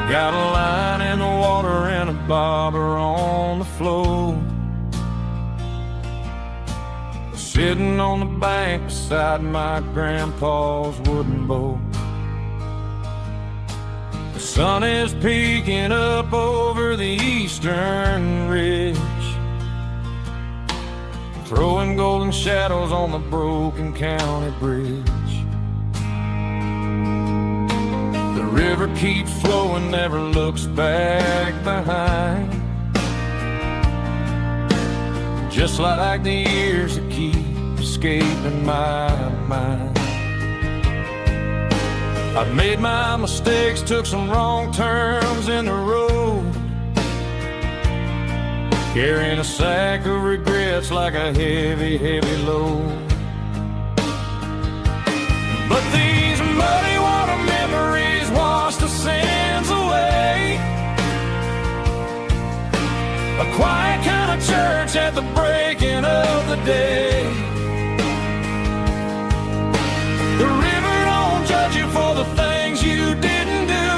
got a line in the water and a bobber on the floor, sitting on the bank beside my grandpa's wooden boat. The sun is peeking up over the eastern ridge, shadows on the broken county bridge. The river keeps flowing, never looks back behind. Just like the years that keep escaping my mind. I've made my mistakes, took some wrong turns in the road, carrying a sack of regrets like a heavy, heavy load. But these muddy water memories wash the sins away. A quiet kind of church at the breaking of the day. The river don't judge you for the things you didn't do.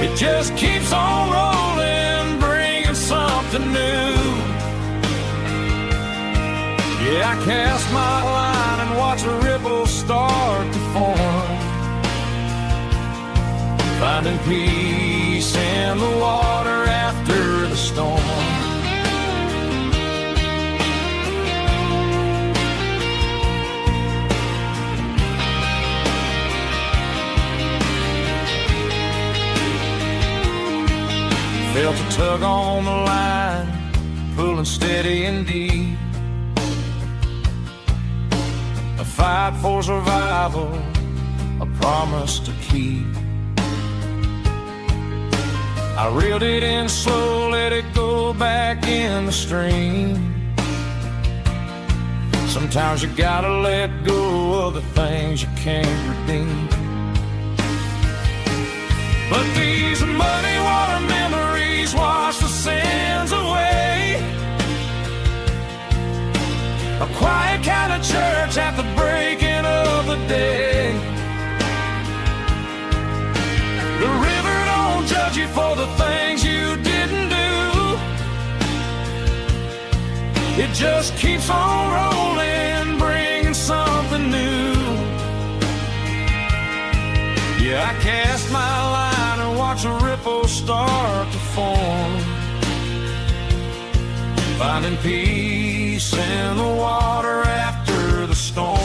It just keeps on rolling, bringing something new. Yeah, I cast my line and watch the ripples start to form, finding peace in the water after the storm. Felt a tug on the line, pulling steady and deep. A fight for survival, a promise to keep. I reeled it in slow, let it go back in the stream. Sometimes you gotta let go of the things you can't redeem. But these muddy water memories wash the sins away. A quiet kind of church at the breaking of the day. The river don't judge you for the things you didn't do. It just keeps on rolling, bringing something new. Yeah, I cast my line and watch a ripple start to form, finding peace in the water after the storm.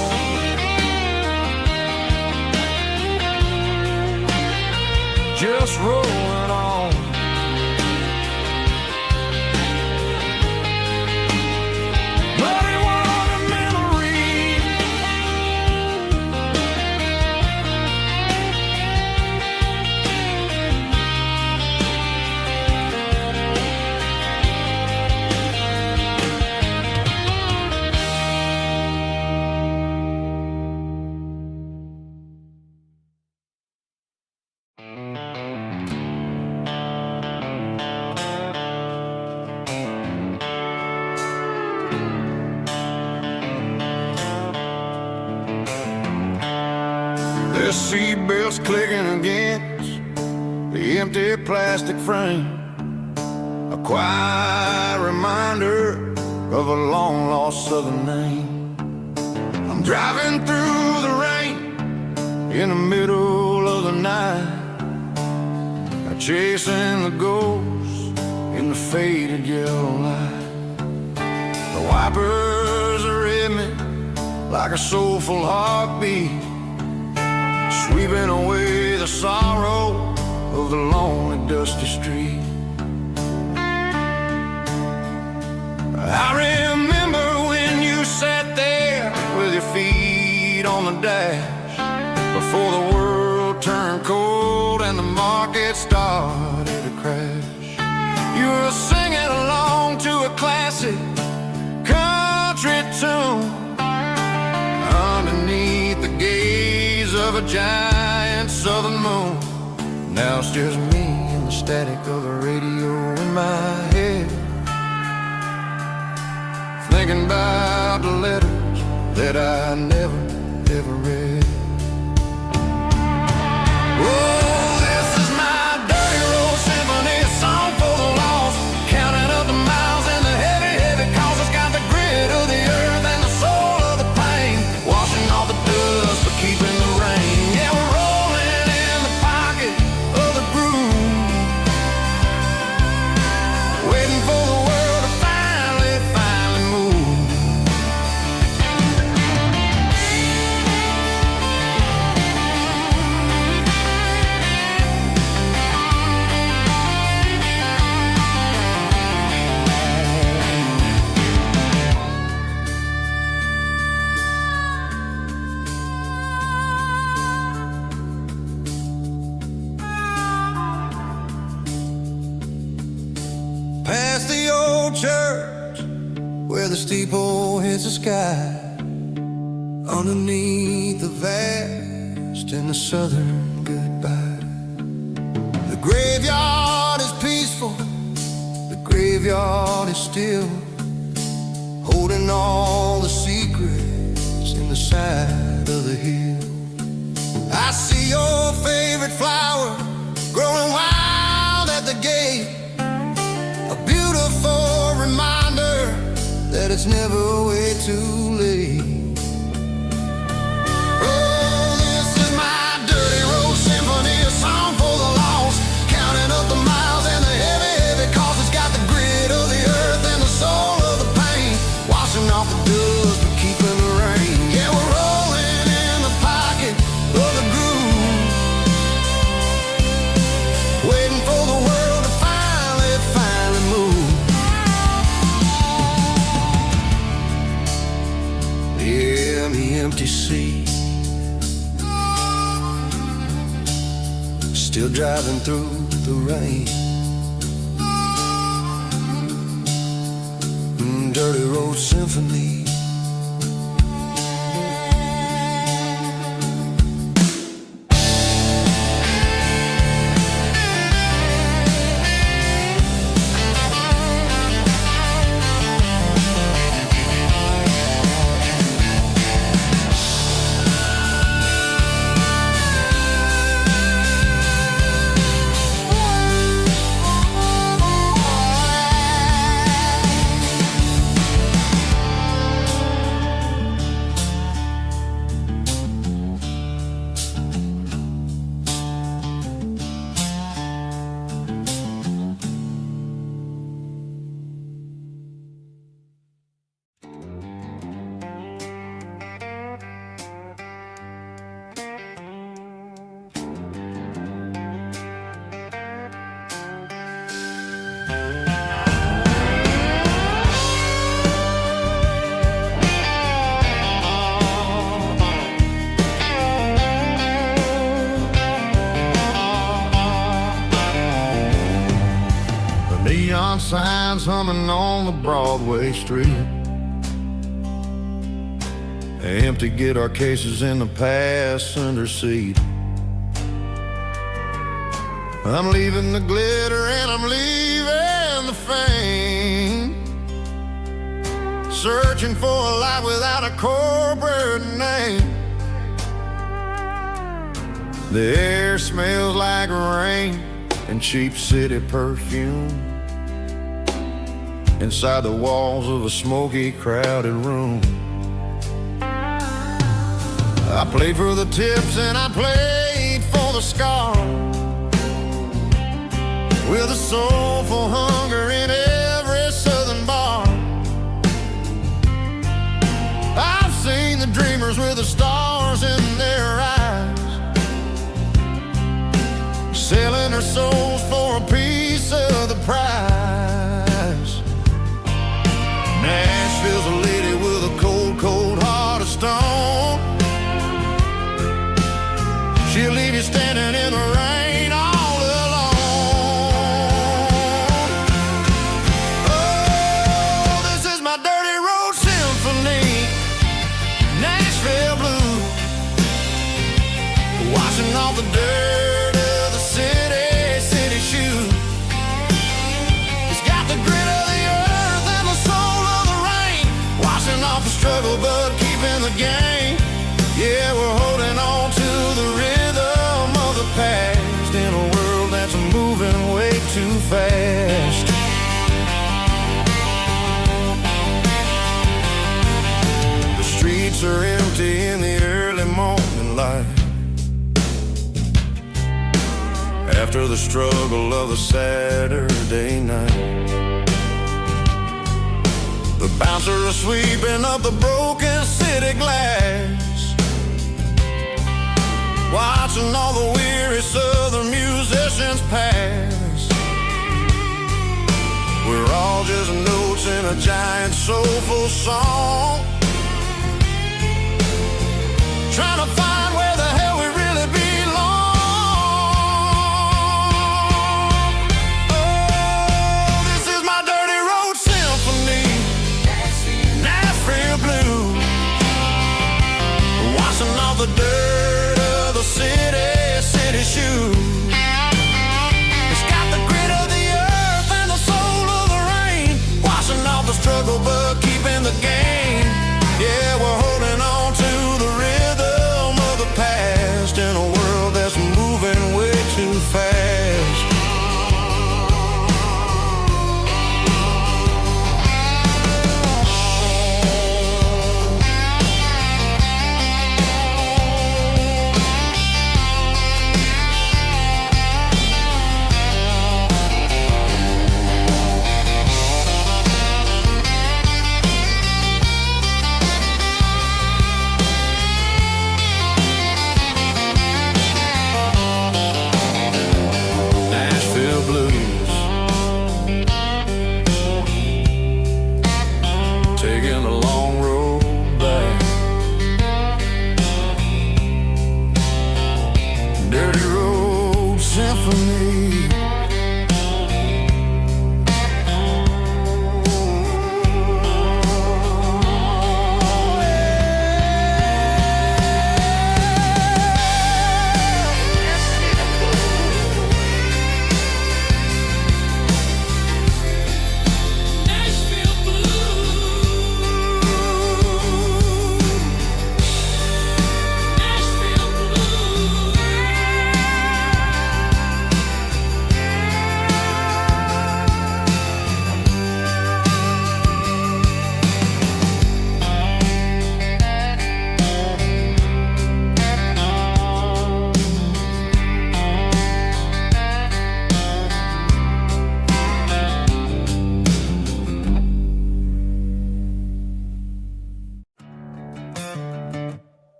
Just rolling on. Muddy water memory. The seatbelt's clicking against the empty plastic frame, a quiet reminder of a long-lost southern name. I'm driving through the rain in the middle of the night, chasing the ghosts in the faded yellow light. The wipers are in me like a soulful heartbeat, sweeping away the sorrow of the lonely, dusty street. I remember when you sat there with your feet on the dash, before the world turned cold and the market started to crash. You were singing along to a classic country tune underneath the gaze of a giant southern moon. Now it's just me and the static of the radio in my head, thinking about the letters that I never, ever read. Oh, this is my dirty road symphony, song for the lost, counting up the miles and the heavy, heavy calls. It's got the grit of the earth and the soul of the pain, washing off the dust but keeping the rain. Yeah, we're rolling in the pocket of the groove, waiting for the world to finally church where the steeple hits the sky, underneath the vast and the southern goodbye. The graveyard is peaceful, the graveyard is still, holding all the secrets in the side of the hill. I see your favorite flower growing wild at the gate, a beautiful reminder that it's never way too late. Oh, this is my dirty road symphony, a song for the lost, counting up the miles and the heavy, heavy cost. It's got the grit of the earth and the soul of the pain, washing off the dust but keeping the rain. Yeah, we're rolling in the pocket of the groove, waiting for the world to finally move. Yeah, the empty sea, still driving through the rain. Dirty road symphony. Neon signs humming on the Broadway street, empty guitar cases in the passenger seat. I'm leaving the glitter and I'm leaving the fame, searching for a life without a corporate name. The air smells like rain and cheap city perfume inside the walls of a smoky, crowded room. I played for the tips and I played for the scars, with a soulful hunger in every southern bar. I've seen the dreamers with the stars in their eyes, selling their souls for a piece of the prize. Nashville's a lady with a cold, cold heart of stone. She'll leave you standing in the rain all alone. Oh, this is my dirty road symphony, Nashville blues, washing off the dirt of the city shoes. It's got the grit of the earth and the soul of the rain, washing off the struggle but keeping the game. Yeah, we're holding on to the rhythm of the past in a world that's moving way too fast. The streets are empty in the early morning light, after the struggle of the Saturday night. The bouncer is sweeping up the broken city glass, watching all the weary southern musicians pass. We're all just notes in a giant soulful song, trying to find where the hell we really belong. Oh, this is my dirty road symphony. struggle but keeping the game. Yeah, we're holding on to the rhythm of the past in a world that's moving way too fast.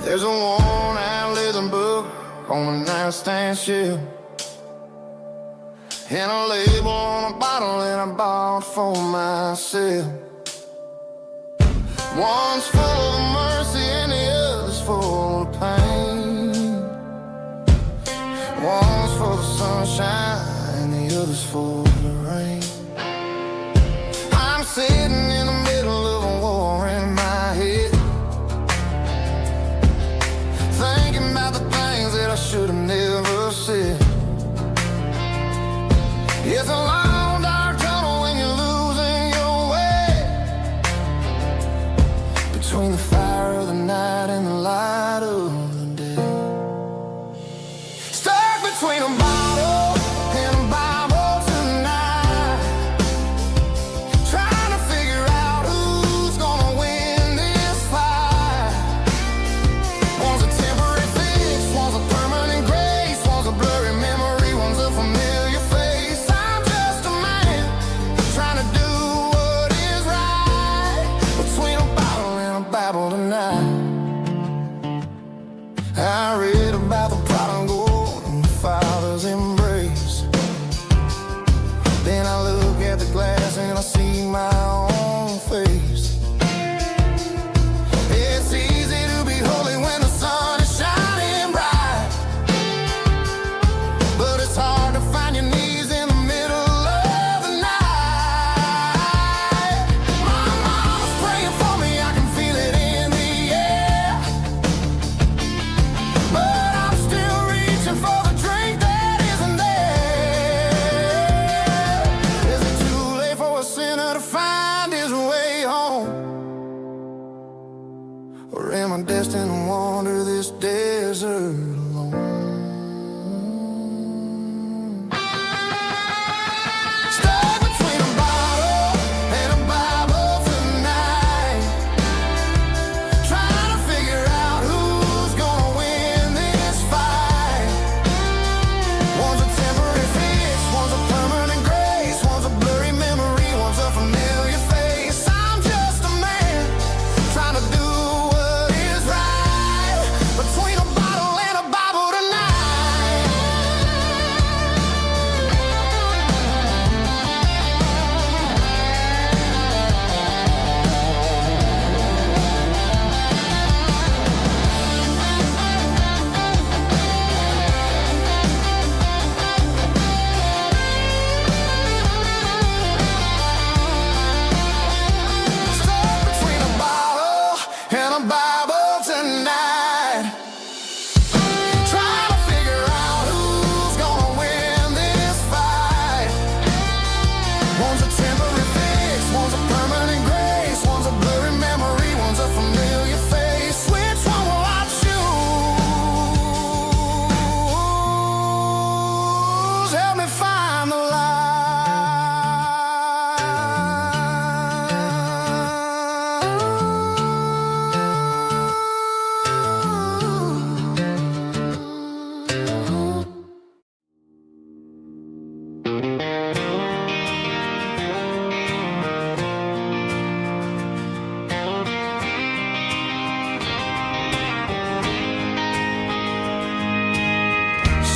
There's a worn-out leather book on the nightstand shelf, and a label on a bottle that I bought for myself. One's full of mercy and the other's full of pain. One's for the sunshine and the other's for the rain. I'm sitting in the middle of a war in my head, thinking about the things that I should have never said. It's a long dark tunnel when you're losing your way, between the fire of the night and the light of the day. Stuck between a bottle and a Bible tonight, trying to figure out who's gonna win this fight. One's a temporary fix, one's a permanent grave.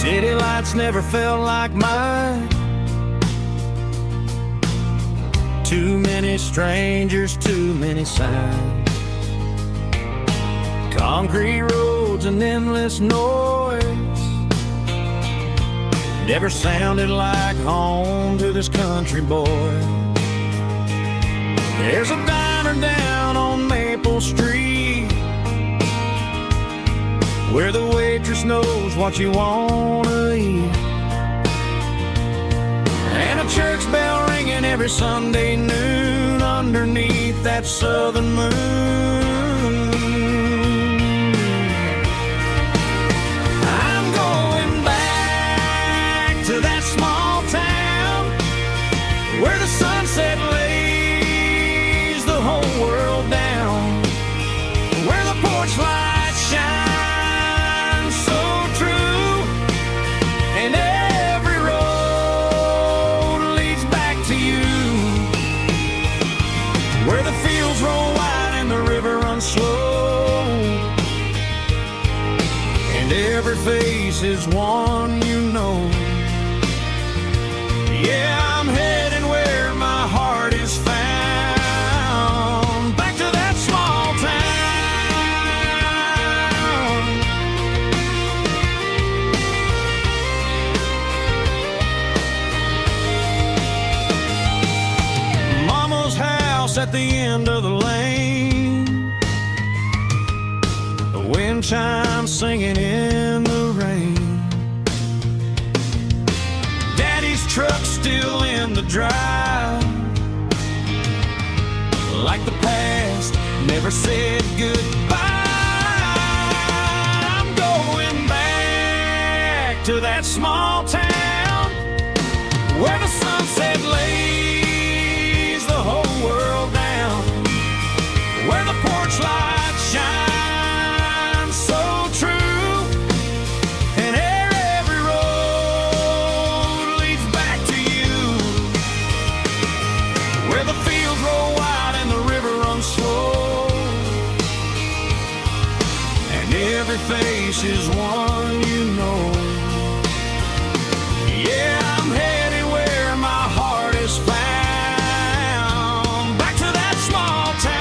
City lights never felt like mine. Too many strangers, too many signs. Concrete roads and endless noise never sounded like home to this country boy. There's a diner down on Maple Street where the waitress knows what you wanna eat, and a church bell ringing every Sunday noon underneath that southern moon. I'm going back to that small town where the sunset lays the whole world down, where the porch lights shine so true, and every road leads back to you, where the fields roll wide and the river runs slow, and every face is one you know. Yeah, I'm heading where my heart is found, back to that small town. Mama's house at the end of the lane, the wind chimes singing in the rain, Daddy's truck still in the drive, like the past never said goodbye. I'm going back to that small town where the sunset lays the whole world down, where the porch lights shine so true, and every road leads back to you, where the fields roll wide and the river runs slow, and every face is one you know. Yeah, I'm headed where my heart is found, back to that small town.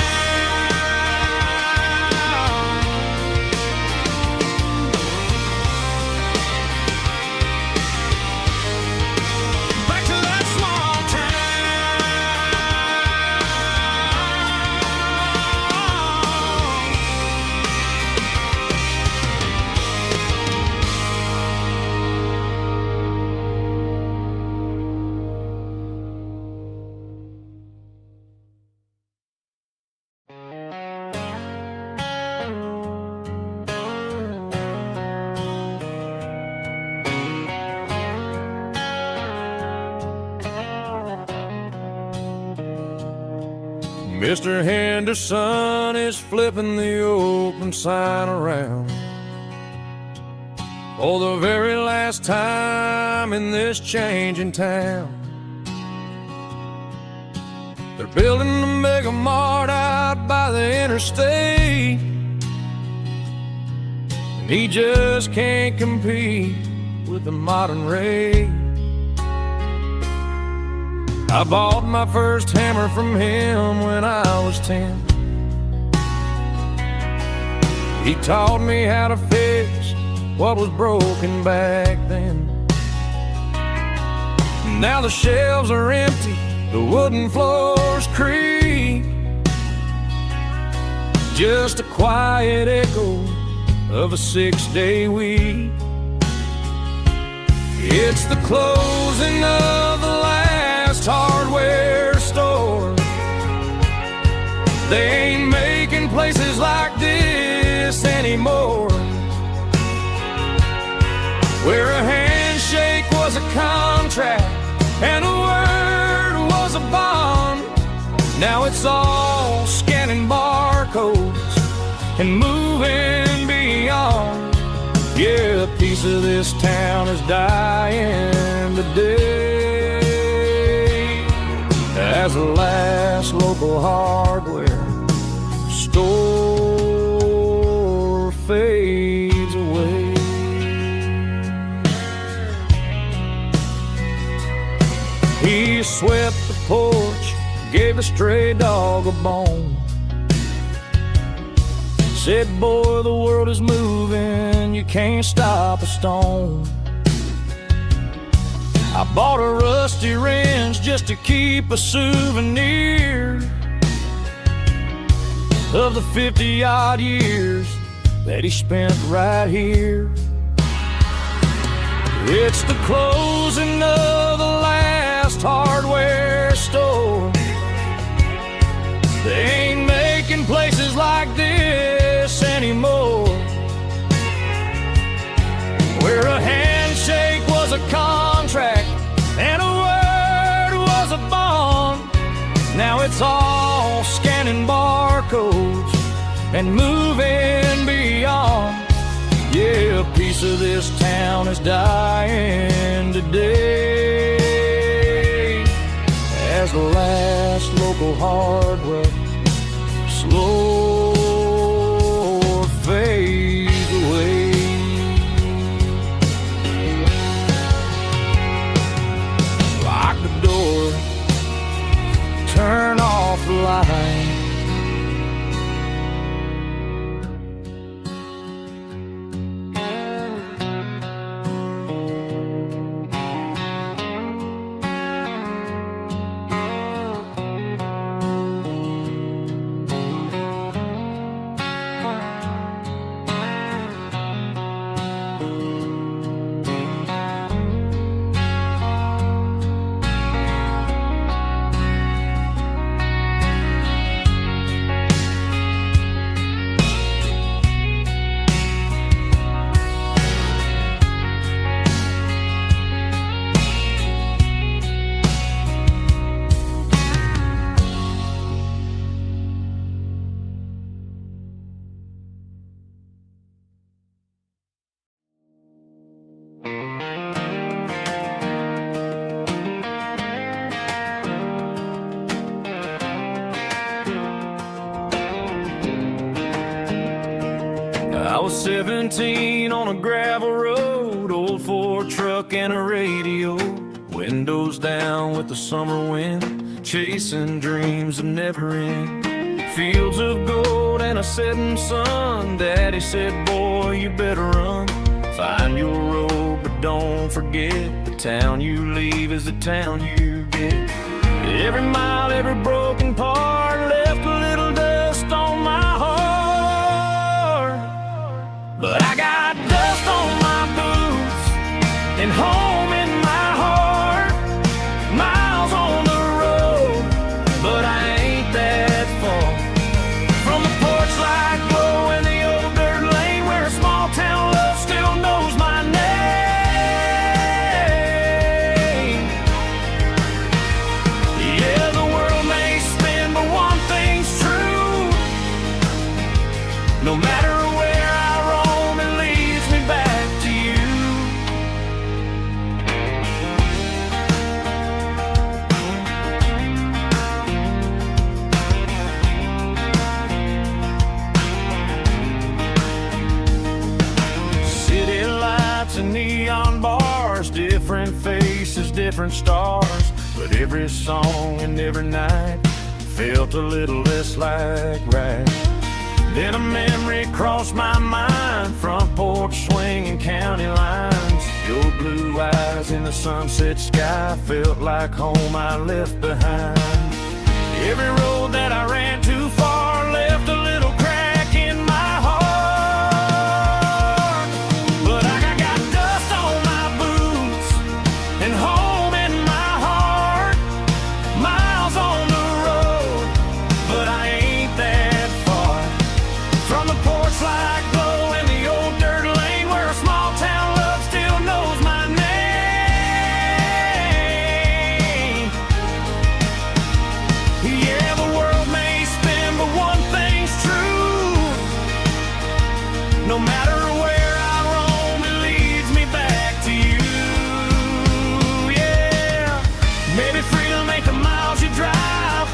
Back to that small Mr. Henderson is flipping the open sign around for the very last time in this changing town. They're building a mega mart out by the interstate, and he just can't compete with the modern rate. I bought my first hammer from him when I was 10. He taught me how to fix what was broken back then. Now the shelves are empty, the wooden floors creak, just a quiet echo of a 6-day week. It's the closing of the last hardware store. They ain't making places like this anymore, where a handshake was a contract and a word was a bond. Now it's all scanning barcodes and moving beyond. Yeah, a piece of this town is dying today as the last local hardware store fades away. swept the porch, gave the stray dog a bone. Said, boy, the world is moving, you can't stop a stone. I bought a rusty wrench just to keep a souvenir of the 50-odd years that he spent right here. It's the closing of the last hardware store. They ain't making places like this anymore, where a handshake was a contract and a word was a bond. Now it's all scanning barcodes and moving beyond. Yeah, a piece of this town is dying today as the last local hardware slow fades away. Lock the door, turn off the light. I was 17 on a gravel road, old Ford truck and a radio, windows down with the summer wind, chasing dreams of never end. Fields of gold and a setting sun. Daddy said, boy, you better run. Find your road, but don't forget, the town you leave is the town you get. Every mile, every broken part left a little dust on my heart. But I got dust on my boots and home in my heart. Miles on the road, but I ain't that far from the porch light glow and the old dirt lane where a small town love still knows my name. Yeah, the world may spin, but one thing's true. No matter where I roam, it leads me back to you. City lights and neon bars, different faces, different stars, but every song and every night felt a little less like right. Then a memory crossed my mind, front porch swinging county lines. Your blue eyes in the sunset sky felt like home I left behind. Every road that I ran too far left a little crack in my heart. But I got dust on my boots and home in my heart. Miles on the road, but I ain't that far from the porch light glow and the old dirt lane where a small town love still knows my name. Yeah, the world may spin, but one thing's true. No matter where I roam, it leads me back to you. Yeah, maybe freedom ain't the miles you drive.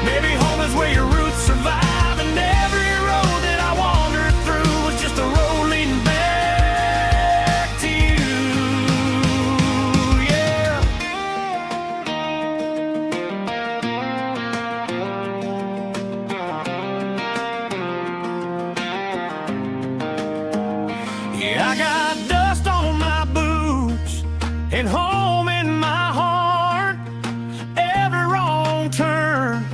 Maybe home is where your roots survive. And every road that I wandered through was just a road leading back to you. Yeah. Yeah, I got dust on my boots and home in my heart. Every wrong turn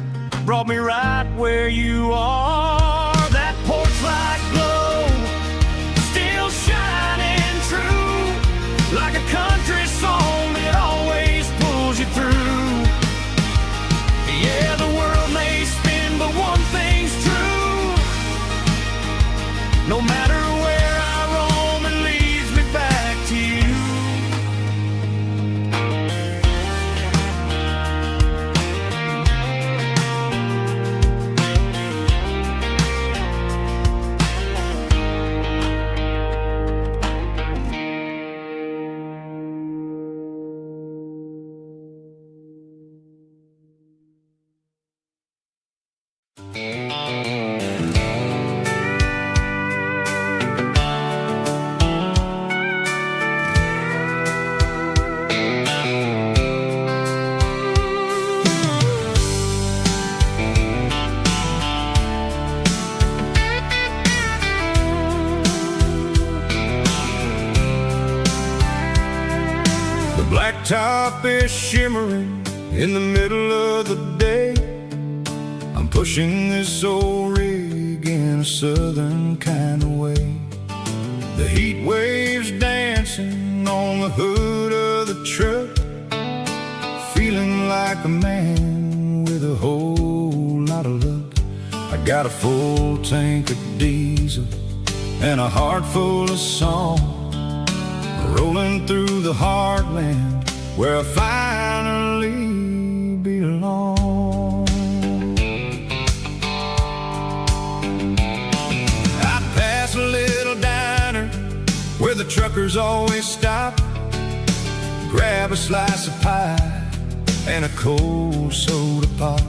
brought me right where you are. That porch light glow still shining true, like a country song that always pulls you through. Yeah, the world may spin, but one thing's true. No matter where I roam, it leads me back to you. The blacktop is shimmering in the middle of the day. I'm pushing this old rig in a southern kind of way. The heat waves dancing on the hood of the truck, feeling like a man with a whole lot of luck. I got a full tank of diesel and a heart full of song, rolling through the heartland where I finally belong. I pass a little diner where the truckers always stop, grab a slice of pie and a cold soda pop.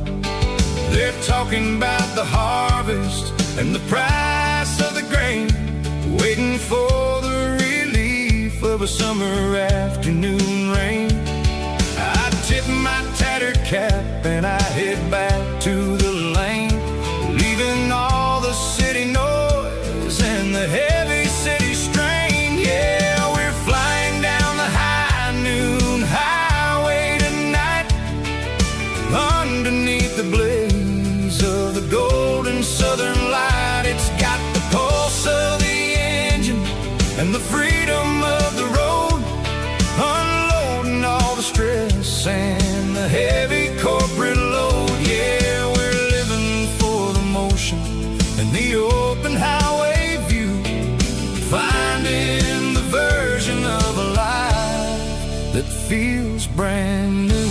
They're talking about the harvest and the price of the grain, waiting for the relief of a summer afternoon rain. I tip my tattered cap and I head back to the lane, leaving all the city noise and the heavy city strain. Yeah, we're flying down the high noon highway tonight, underneath the blaze of the golden southern light. It's got the pulse of the engine and the freedom of the road, unloading all the stress and the heavy corporate load. Yeah, we're living for the motion and the open highway view, finding the version of a life that feels brand new.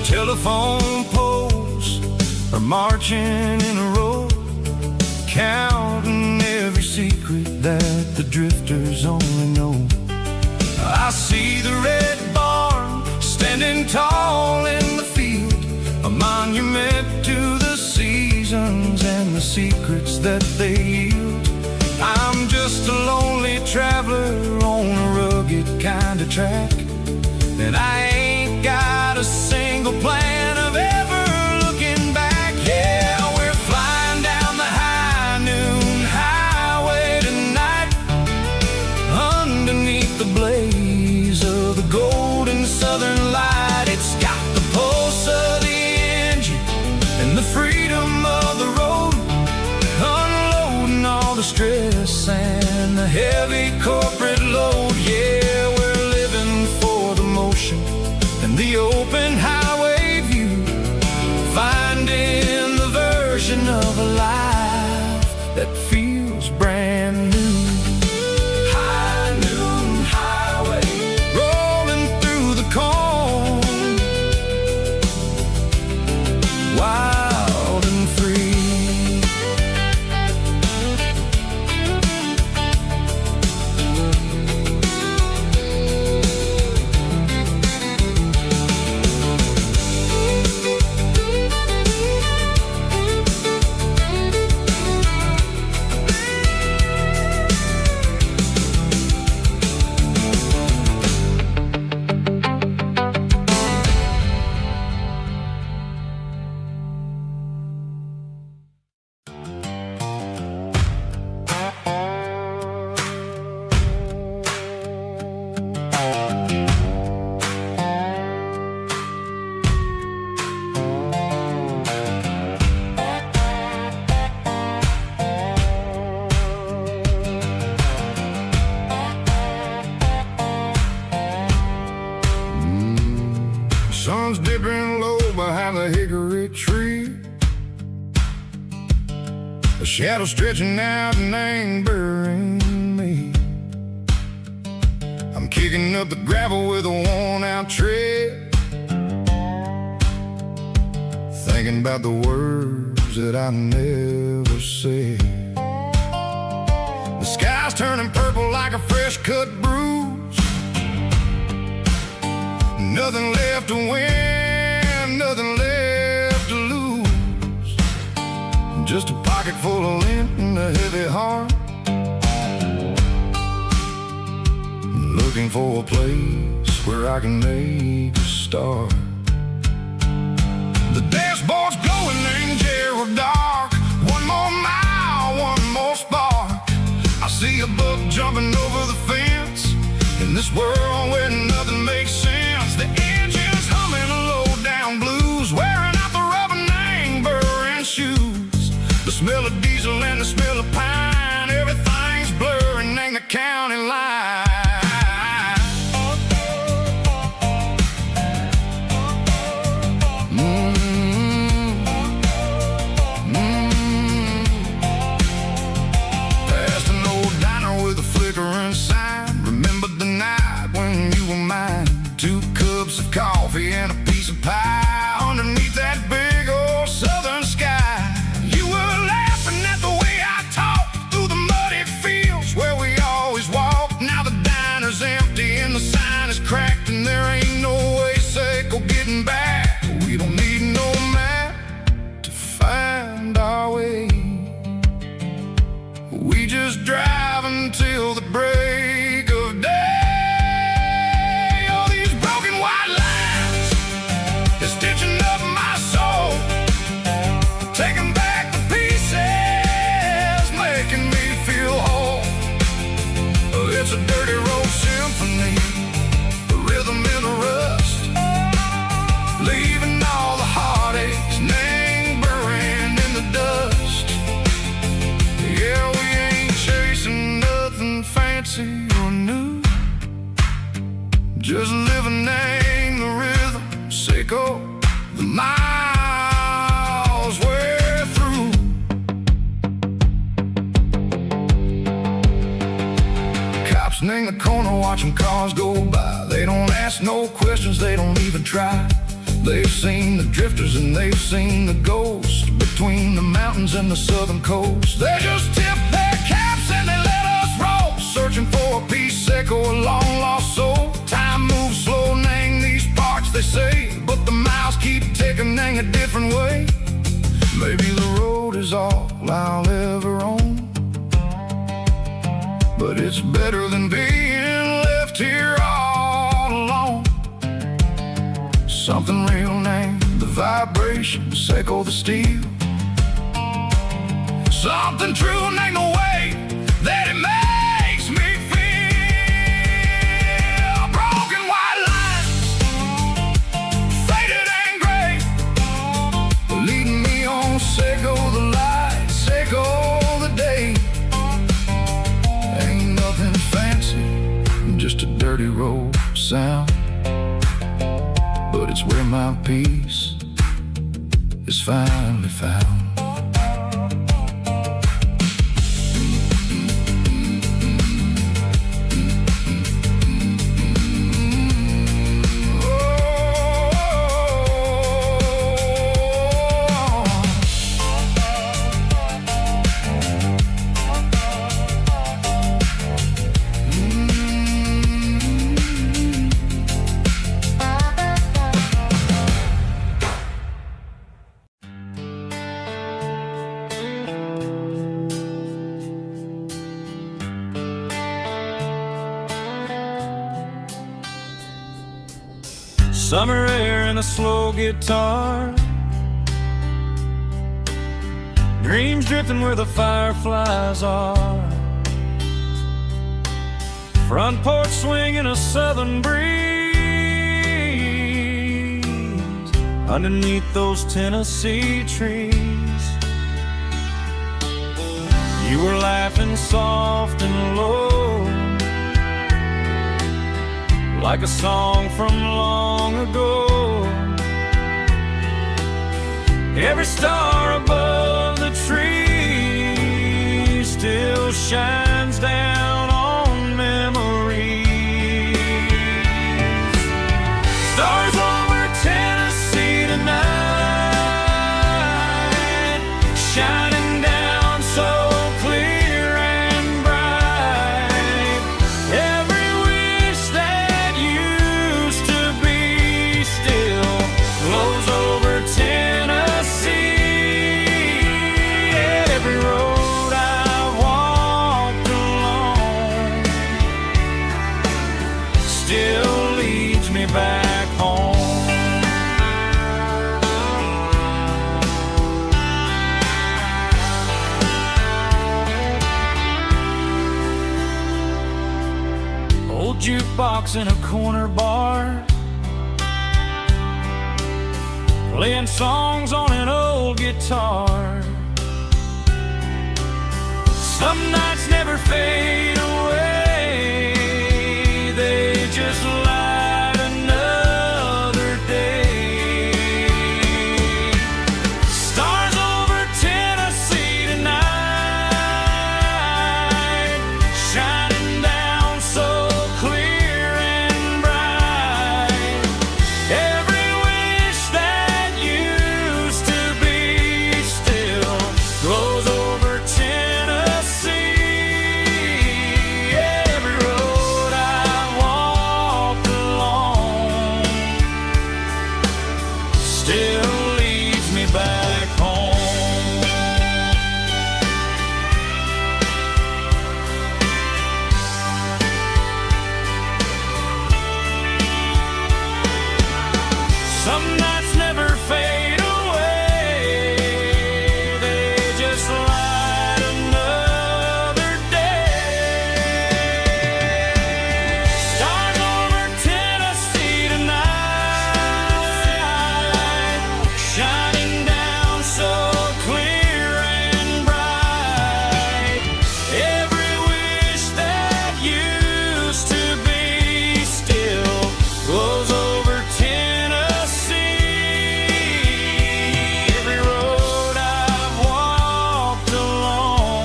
Telephone poles are marching in a row, counting every secret that the drifters only know. I see the red barn standing tall in the field, a monument to the seasons and the secrets that they yield. I'm just a lonely traveler on a rugged kind of track, and I ain't got a single plan of ever looking back. Yeah, we're flying down the high noon highway tonight, underneath the blaze of the golden southern light. It's got the pulse of the engine and the freedom of the road, unloading all the stress and the heavy corporate load. Yeah, we're living for the motion and the open highway view, finding the version of a life that feels brand new. High noon highway, rolling through the corn, wild and free. a shadow stretching out and angering me. I'm kicking up the gravel with a worn-out tread, thinking about the words that I never said. The sky's turning purple like a fresh-cut bruise. Nothing left to win, nothing left to lose. Just a pocket full of lint and a heavy heart, looking for a place where I can make a start. The dashboard's glowing in Gerald dark. One more mile, one more spark. I see a buck jumping over the fence in this world where nothing makes sense. The engine's humming a low-down blues, wearing out the rubber-name burring shoes. The smell of diesel and the smell of pine, everything's blurring in the county line. Coffee and a piece of pie underneath that big old southern sky. You were laughing at the way I talked through the muddy fields where we always walked. Now the diner's empty and the sign is cracked, and there ain't no way safe or getting back. We don't need no map to find our way. We just drive until the break of day. Stitching up my soul, taking back the pieces, making me feel whole. It's a dirty road symphony, a rhythm in the rust, leaving all the heartaches, name buried in the dust. Yeah, we ain't chasing nothing fancy or new, just living in the rhythm, sicko. The miles we're through. Cops in the corner watching cars go by. They don't ask no questions, they don't even try. They've seen the drifters and they've seen the ghosts between the mountains and the southern coast. They just tip their caps and they let us roll, searching for a piece or a long lost soul. Time moves slow, nang these parts they say, but the miles keep ticking in a different way. Maybe the road is all I'll ever own, but it's better than being left here all alone. Something real named the vibration, echo the steel. Something true named the way that it makes me feel. Broken white lines, faded and gray, leading me on, Seco the light, Seco the day. Ain't nothing fancy, just a dirty road sound, but it's where my peace is finally found. Summer air and a slow guitar, dreams drifting where the fireflies are. Front porch swinging a southern breeze underneath those Tennessee trees. You were laughing soft and low, like a song from long ago. Every star above the trees still shines down on memories. Stars over Tennessee tonight, shining down so clear and bright. Every wish that used to be still flows over Tennessee. Every road I've walked along still leads me back home. Old jukebox in a corner bar, playing songs on an old guitar. Some nights never fade away, they just light another day. Stars over Tennessee tonight, shining down so clear and bright. Every wish that used to be still glows over Tennessee. Every road I walked along still leads me back home. Some nights never fade away, they just light another day. Stars over Tennessee tonight, shining down so clear and bright. Every wish that used to be still glows over Tennessee. Every road I've walked along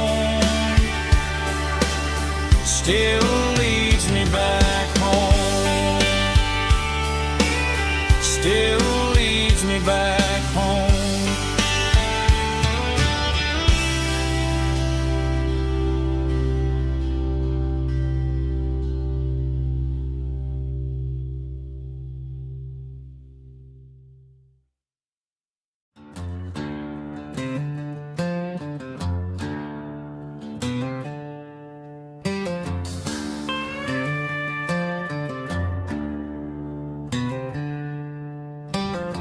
still leads me back home. Still leads me back home.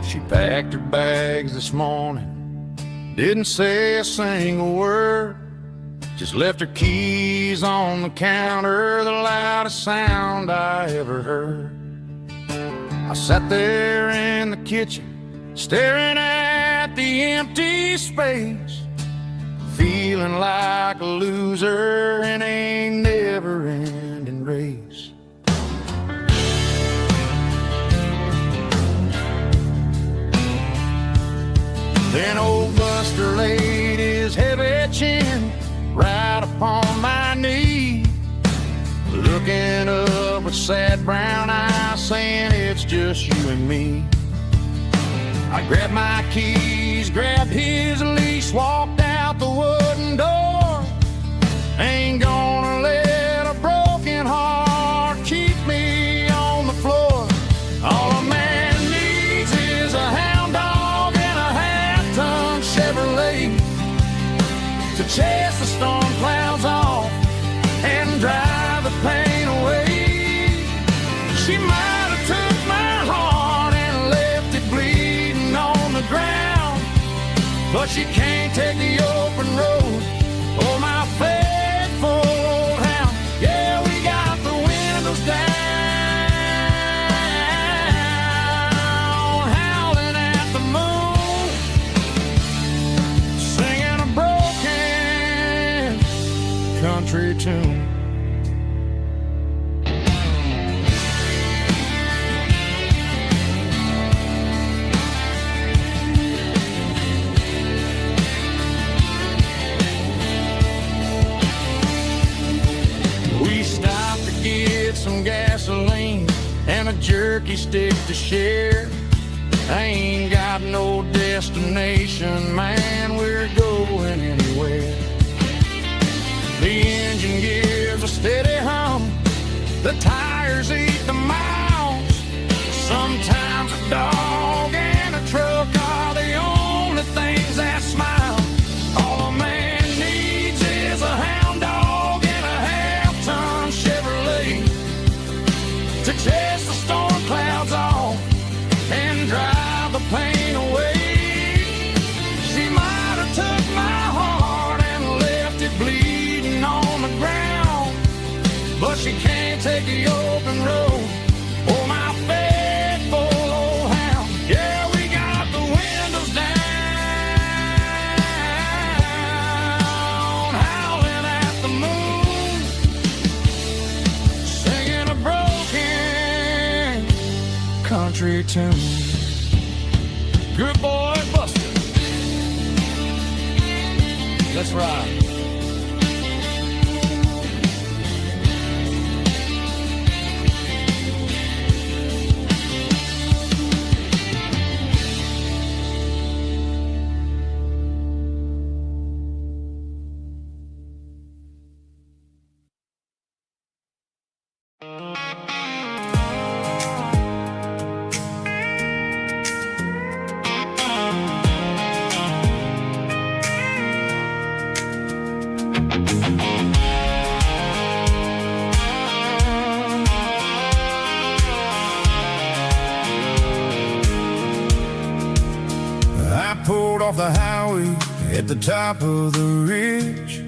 She packed her bags this morning, didn't say a single word, just left her keys on the counter, the loudest sound I ever heard. I sat there in the kitchen, staring at the empty space, feeling like a loser in a never-ending race. Then old Buster laid his heavy chin right upon my knee, looking up with sad brown eyes, saying it's just you and me. I grabbed my keys, grabbed his leash, walked out the wooden door. Ain't gonna let a broken heart keep me on the floor. All a man needs is a hound dog and a half-ton Chevrolet to chase the storm clouds off and drive the pain away. She might have took my heart and left it bleeding on the ground, but she can't take the open road or my faithful old hound. Yeah, we got the windows down, howling at the moon, singing a broken country tune. turkey stick to share. I ain't got no destination, man, we're going anywhere. The engine gives a steady hum, the tires eat the miles. Sometimes a dog and a truck are the only things that smile. All a man needs is a hound dog and a half-ton Chevrolet to chase the storm clouds off and drive the pain away. She might have took my heart and left it bleeding on the ground, but she can't take the open road or my faithful old hound. Yeah, we got the windows down, howling at the moon, singing a broken country tune. Good boy, Buster. Let's ride. Off the highway at the top of the ridge,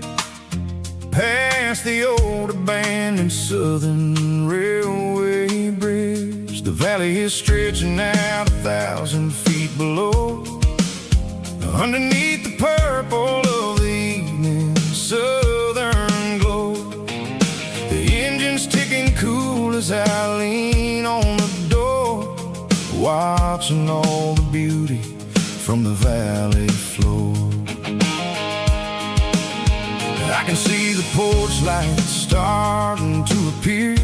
past the old abandoned Southern Railway bridge. The valley is stretching out 1,000 feet below, underneath the purple of the evening southern glow. The engine's ticking cool as I lean on the door, watching all the beauty from the valley floor. I can see the porch lights starting to appear,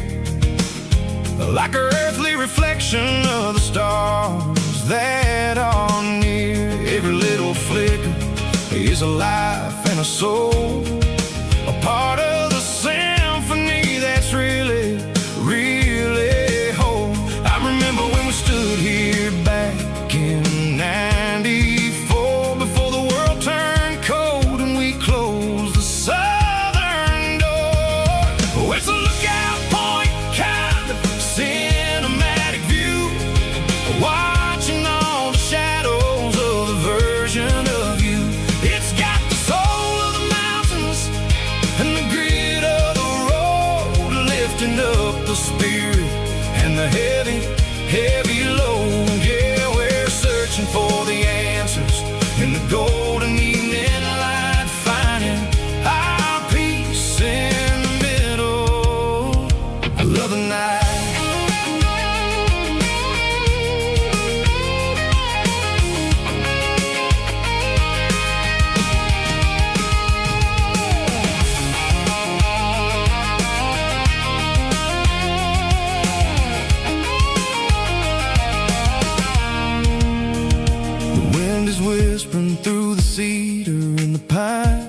like an earthly reflection of the stars that are near. Every little flicker is a life and a soul, a part of the symphony that's really, really whole. I remember when we stood here back in '94, before the world turned cold and we closed the southern door. Oh, it's a lookout point, kind of cinematic view, watching all the shadows of the version of you. It's got the soul of the mountains and the grit of the road, lifting up the spirit and the heavy, heavy load. Yeah, we're searching for the answers in the golden evening light, finding our peace in the middle of the night. Whispering through the cedar and the pine,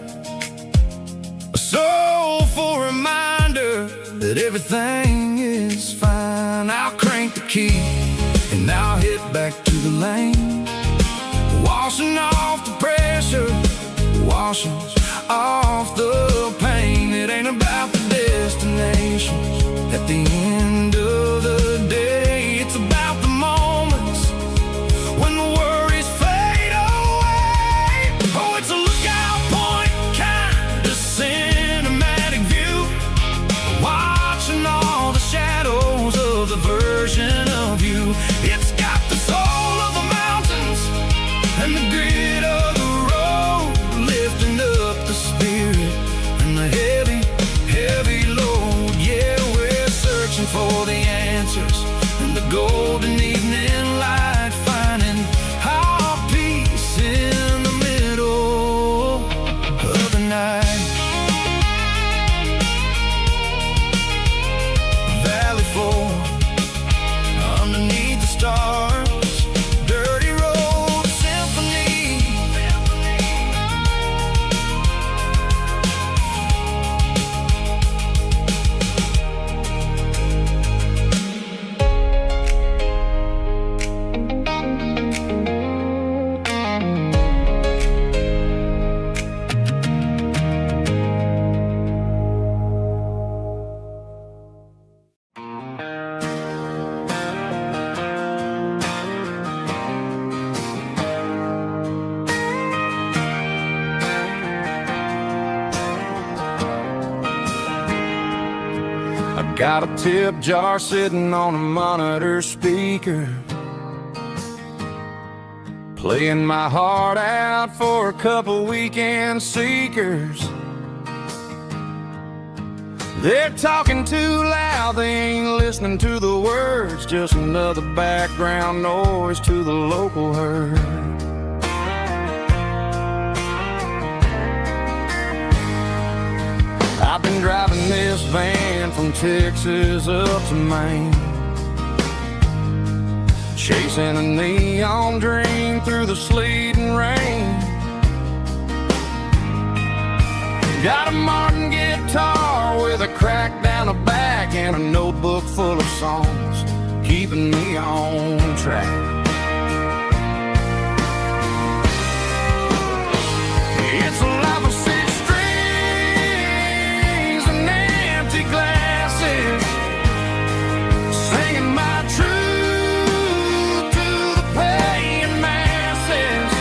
a soulful reminder that everything is fine. I'll crank the key and I'll head back to the lane, washing off the pressure, washing off the pain. It ain't about the destinations at the end of the day, it's about the moments when the worries fade away. Oh, it's a lookout point, kind of cinematic view, watching all the shadows of the version of you. It's got the soul of the mountains and the grit of the road, lifting up the spirit and the heavy, heavy load. Yeah, we're searching for the Got a tip jar sitting on a monitor speaker, playing my heart out for a couple weekend seekers. They're talking too loud, they ain't listening to the words, just another background noise to the local herd. I've been driving this van from Texas up to Maine, chasing a neon dream through the sleet and rain. Got a Martin guitar with a crack down the back and a notebook full of songs, keeping me on track. It's a life of six strings and empty glasses, singing my truth to the paying masses.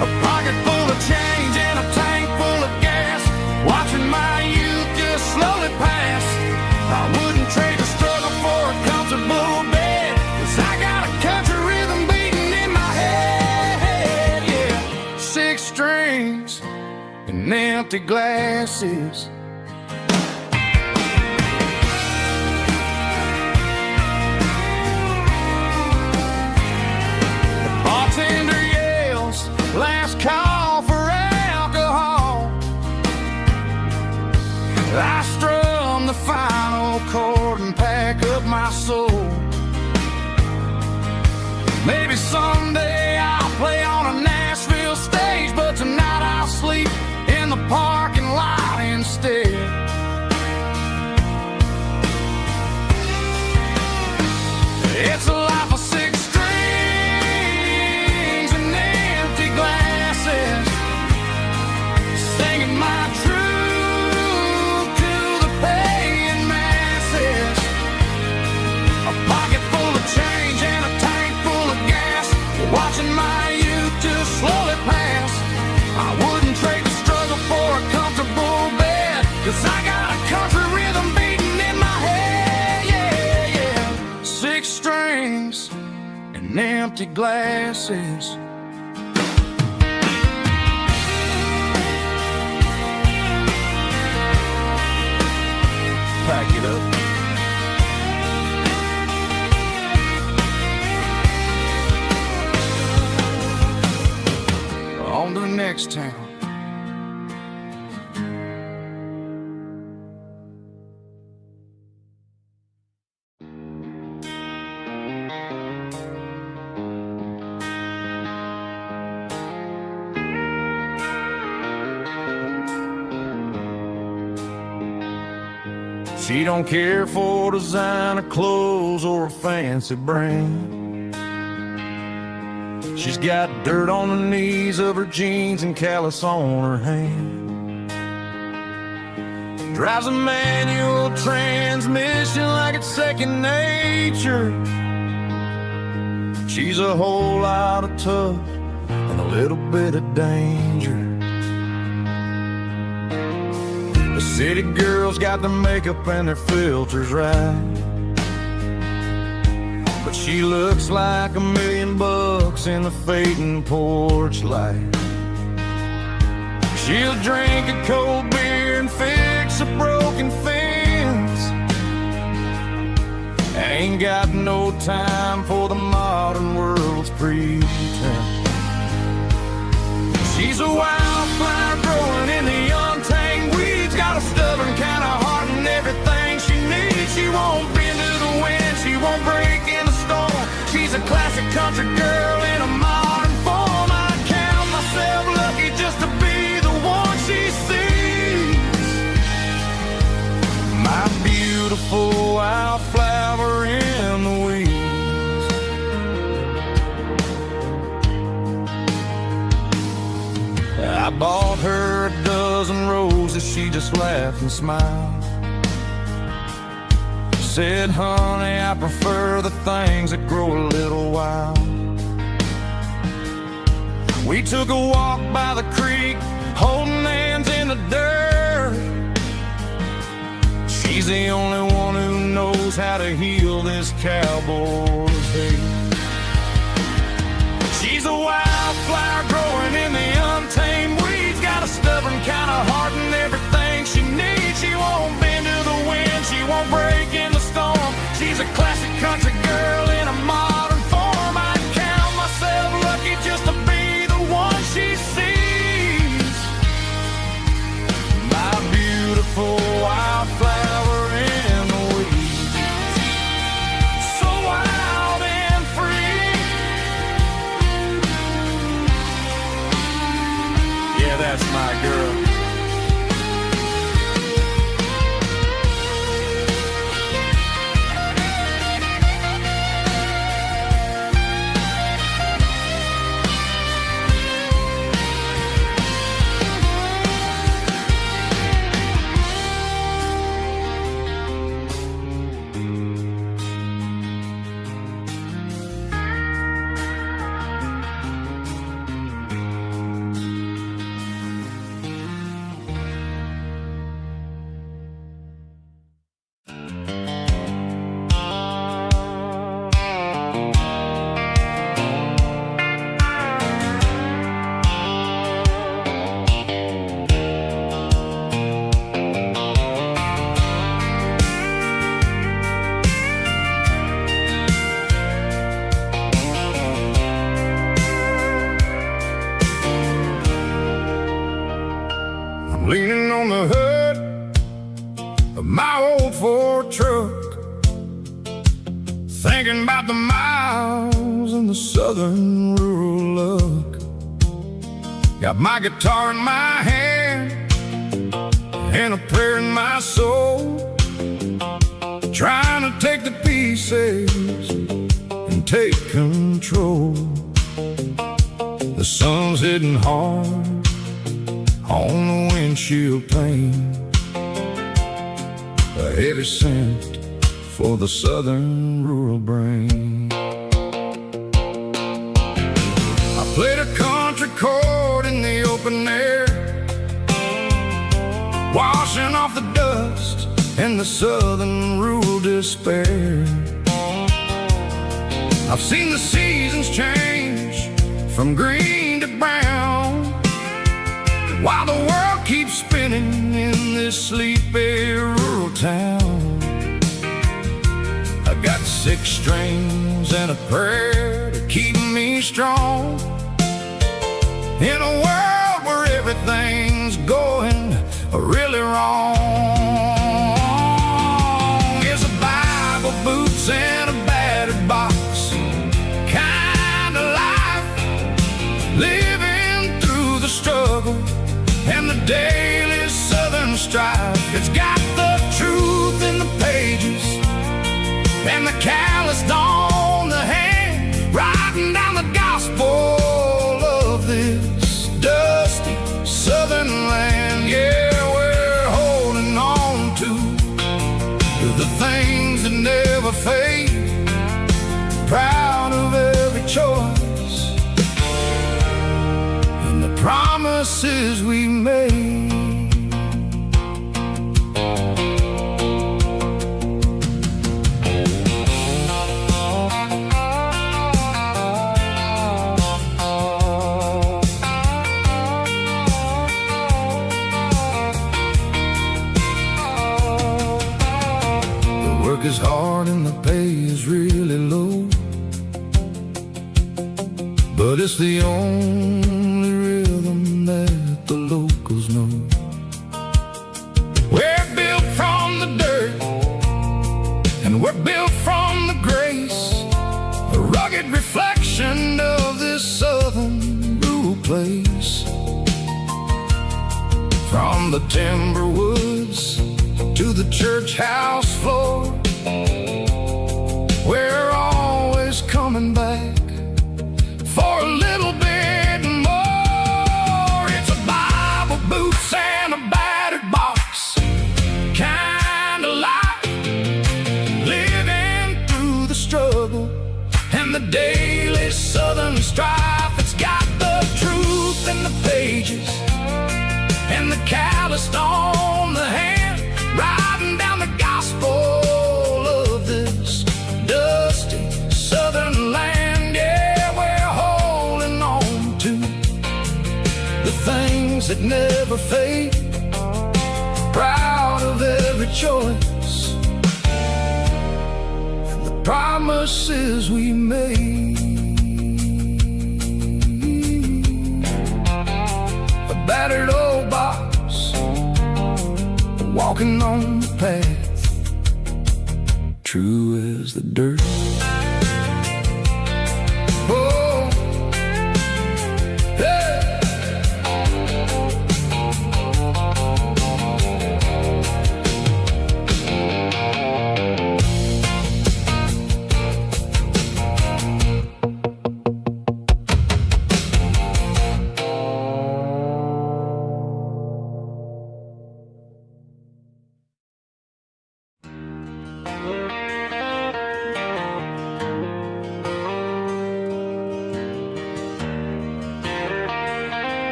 A pocket full of change and a tank full of gas, watching my youth just slowly pass. I wouldn't trade the struggle for a comfortable bed, 'cause I got a country rhythm beating in my head, yeah. Six strings and empty glasses. The bartender yells, last call for alcohol. I strum the final chord and pack up my soul. Maybe someday I'll play on a Nashville stage, but tonight I'll sleep in the parking lot instead. It's a life of six strings and empty glasses, singing my truth to the paying masses. A pocket full of change and a tank full of gas, watching my youth just slowly pass. I wouldn't trade the struggle for a comfortable bed, 'cause I got a country rhythm beating in my head, yeah, yeah. Six strings and empty glasses. Pack it up. On to the next town. She don't care for designer clothes or a fancy brand. She's got dirt on the knees of her jeans and callus on her hand. Drives a manual transmission like it's second nature. She's a whole lot of tough and a little bit of danger. The city girls got their makeup and their filters right, but she looks like $1 million in the fading porch light. She'll drink a cold beer and fix a broken fence. Ain't got no time for the modern world's pretense. She's a wildflower growing in the untamed weeds, got a stubborn kind of heart and everything she needs. She won't bend to the wind, she won't break in the storm. She's a classic country girl in a modern form. I count myself lucky just to be the one she sees. My beautiful wildflower in the weeds. I bought her a dozen roses, she just laughed and smiled. Said, honey, I prefer the things that grow a little wild. We took a walk by the creek, holding hands in the dirt. She She's the only one who knows how to heal this cowboy's hate. She's a wildflower growing in the untamed weeds. Got a stubborn kind of heart and everything she needs. She won't bend to the wind, she won't break in the storm. She's a classic country girl in a modern form. I count myself lucky just to be the one she sees. My beautiful wildflower in the weeds, so wild and free. Yeah, that's my girl. Leaning on the hood of my old Ford truck, thinking about the miles and the southern rural look. Got my guitar in my hand and a prayer in my soul, trying to take the pieces and take control. The sun's hitting hard on the windshield pane, a heavy scent for the southern rural brain. I played a country chord in the open air, washing off the dust and the southern rural despair. I've seen the seasons change from green to brown, while the world keeps spinning in this sleepy rural town. I got 6 strings and a prayer to keep me strong in a world where everything's going really wrong. It's a Bible, boots, and a battered box kind of life, living through the struggle and the daily southern strife. It's got the truth in the pages and the calloused on the hand, writing down the gospel of this dusty southern land. Yeah, we're holding on to the things that never fade, proud of every choice and the promises we made. The work is hard and the pay is really low, but it's the only rhythm that the locals know. We're built from the dirt and we're built from the grace, a rugged reflection of this southern rural place. From the timber woods to the church house floor, we're always coming back for a little bit more. It's a Bible, boots, and a battered box kind of life, living through the struggle and the daily southern strife. It's got the truth in the pages and the calloused on the hand, writing down the things that never fade, proud of every choice and the promises we made. A battered old box, walking on the path, true as the dirt. Oh, hey.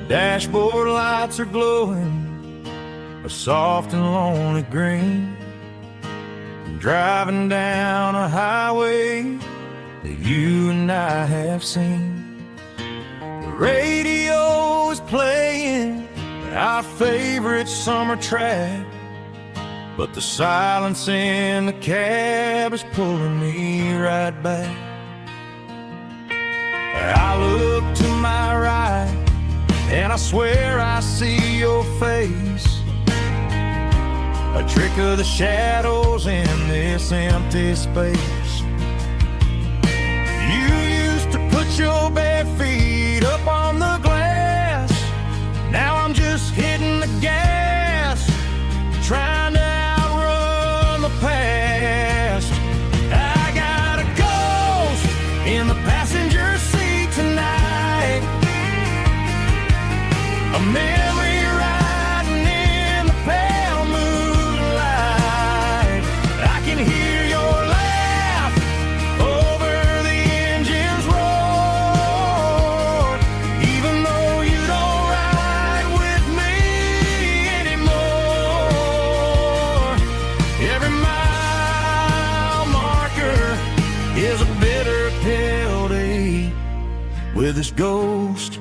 Dashboard lights are glowing a soft and lonely green. I'm driving down a highway that you and I have seen. The radio is playing our favorite summer track, but the silence in the cab is pulling me right back. I look to my right and I swear I see your face, a trick of the shadows in this empty space. You used to put your bare feet up on the glass. Now I'm just hitting the gas, trying to outrun the past. I got a ghost in the passenger seat tonight, a memory riding in the pale moonlight. I can hear your laugh over the engine's roar, even though you don't ride with me anymore. Every mile marker is a bitter pill to eat, with this ghost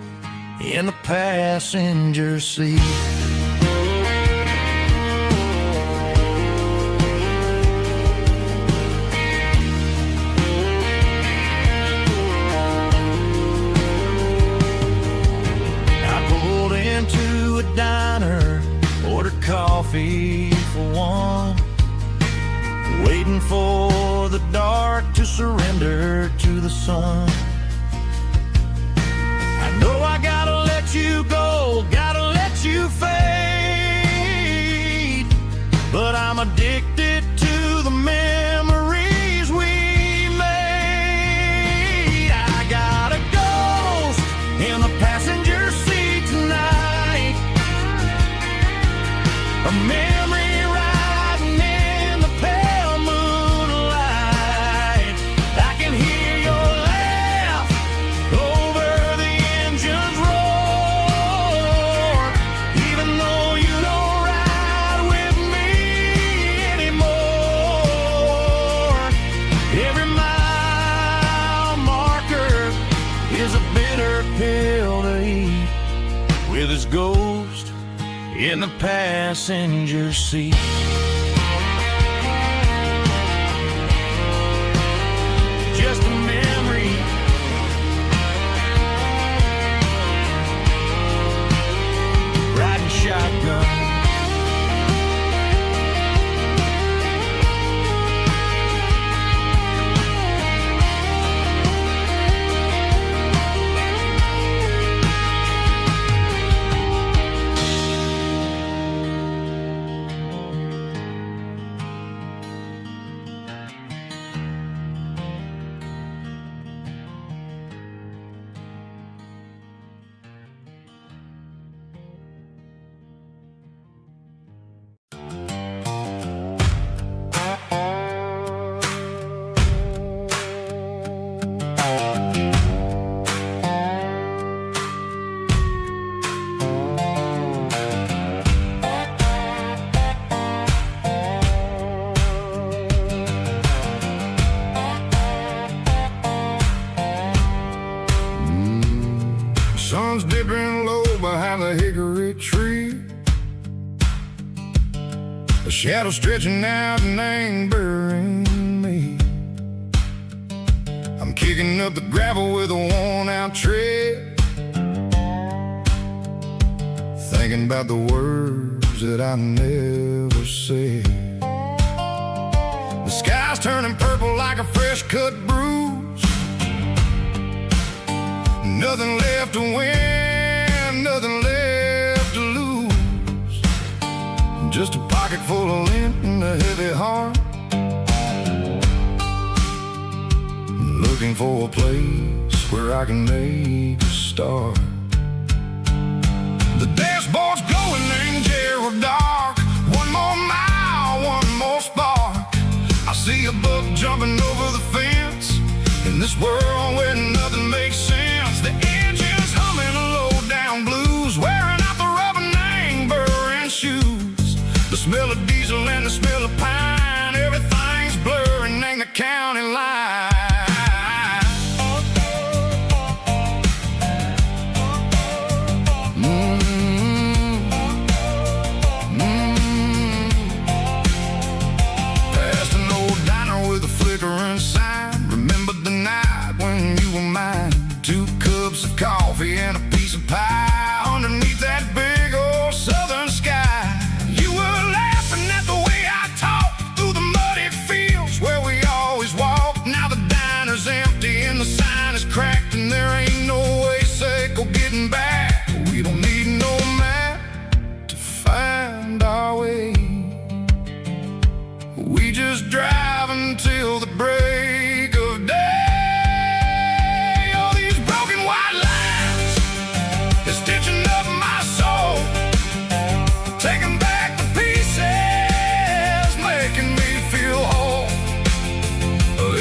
in the passenger seat. I pulled into a diner, ordered coffee for one, waiting for the dark to surrender to the sun. I know I gotta let you go, gotta let you fade, but I'm addicted to the memories we made. I got a ghost in the passenger seat tonight, a memory riding in the pale moonlight. I can hear your laugh over the engine's roar, even though you don't ride with me anymore. Every mile marker is a bitter pill to eat, with his ghost in the passenger seat. Just a memory, riding shotgun. Sun's dipping low behind the hickory tree. A shadow stretching out and angering me. I'm kicking up the gravel with a worn-out tread, thinking about the words that I never said. The sky's turning purple like a fresh-cut bruise. Nothing left to win, nothing left to lose. Just a pocket full of lint and a heavy heart, looking for a place where I can make a start. The dashboard's glowing in Gerald dark. One more mile, one more spark. I see a buck jumping over the fence in this world where nothing makes sense. The engine's humming a low-down blues, wearing out the rubber name burring shoes. The smell of diesel and the smell of pine, everything's blurring in the county line. Coffee and a piece of pie underneath that big old southern sky. You were laughing at the way I talked through the muddy fields where we always walked. Now the diner's empty and the sign is cracked, and there ain't no way safe of getting back. We don't need no map to find our way. We just drive until the break of day.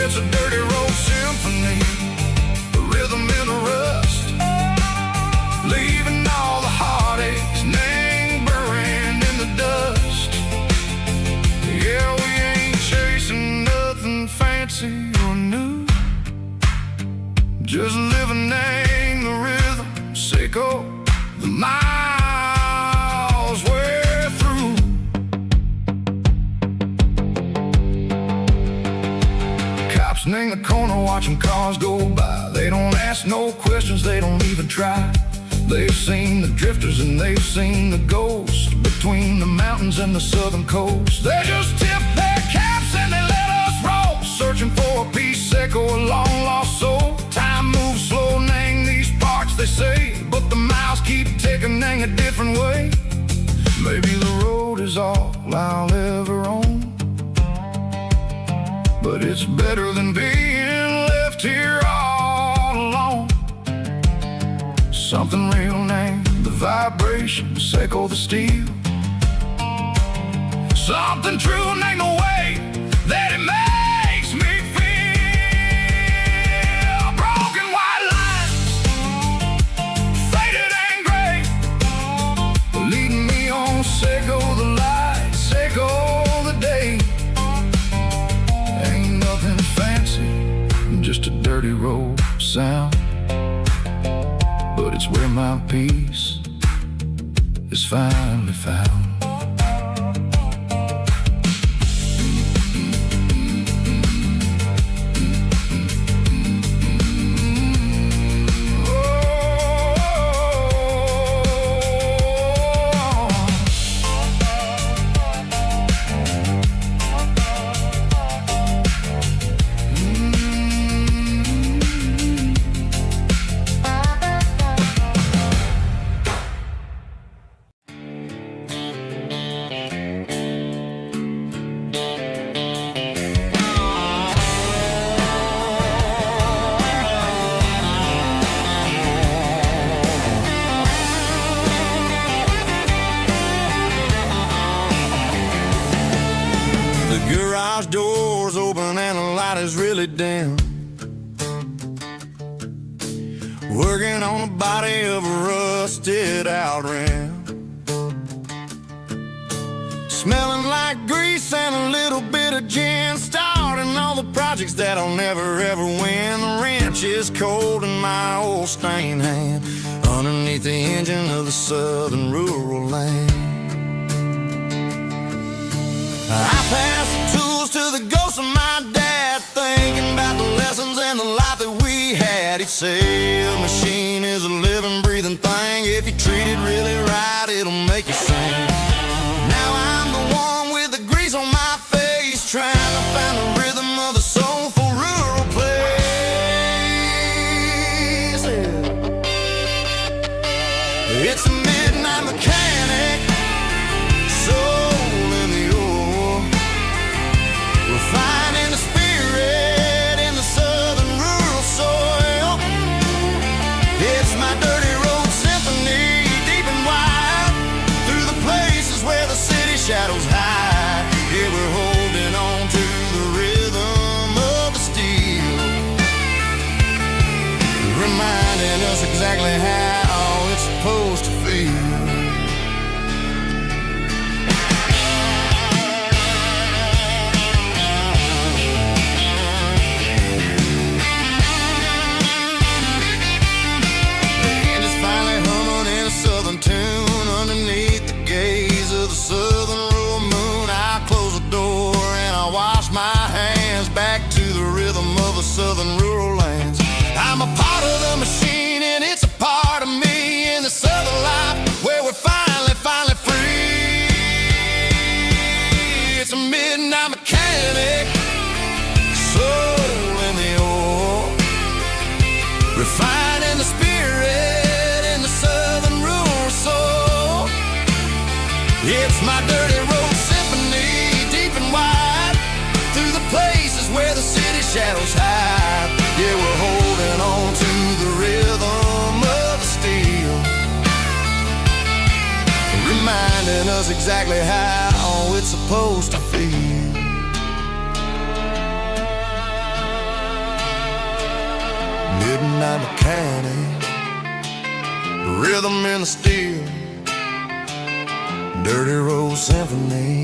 It's a dirty road symphony, a rhythm in the rust, leaving all the heartaches, name buried in the dust. Yeah, we ain't chasing nothing fancy or new, just living in the rhythm, sick of the miles we're through. In the corner watching cars go by. They don't ask no questions, they don't even try. They've seen the drifters and they've seen the ghosts between the mountains and the southern coast. They just tip their caps and they let us roll, searching for a piece echo, a long lost soul. Time moves slow in these parts, they say, but the miles keep ticking in a different way. Maybe the road is all I'll ever own, but it's better than being left here all alone. Something real named the vibrations echo the steel. Something true named the way that it makes me feel. Broken white lines, faded and gray, leading me on, Seco the light, Seco the day. Just a dirty road sound, but it's where my peace is finally found. Garage doors open and the light is really dim. Working on the body of a rusted out rim. Smelling like grease and a little bit of gin. Starting all the projects that'll never ever win. The wrench is cold in my old stained hand underneath the engine of the southern rural land. I pass the tools to the ghost of my dad, thinking about the lessons and the life that we had. He'd say a machine is a living, breathing thing. If you treat it really right, it'll make you sing. Now I'm the one with the grease on my face, trying to find the rhythm of the soulful rural place. It's a midnight mechanic, soul in the ore, refining the spirit in the southern rural soil. It's my dirty road symphony, deep and wide, through the places where the city shadows hide. Yeah, we're holding on to the rhythm of the steel, reminding us exactly how it's supposed to feel. And it's finally humming in a southern tune underneath the gaze of the southern rural moon. I close the door and I wash my hands back to the rhythm of the southern rural lands. I'm a part of the machine and it's a part of me in the southern life where we're finally free. It's a midnight mechanic, soul in the ore, refining the spirit in the southern rural soul. It's my dirty road symphony, deep and wide, through the places where the city shadows hide. Yeah, we're holding on to the rhythm of the steel, reminding us exactly how it's supposed to feel. Midnight mechanic, rhythm in the steel, dirty road symphony.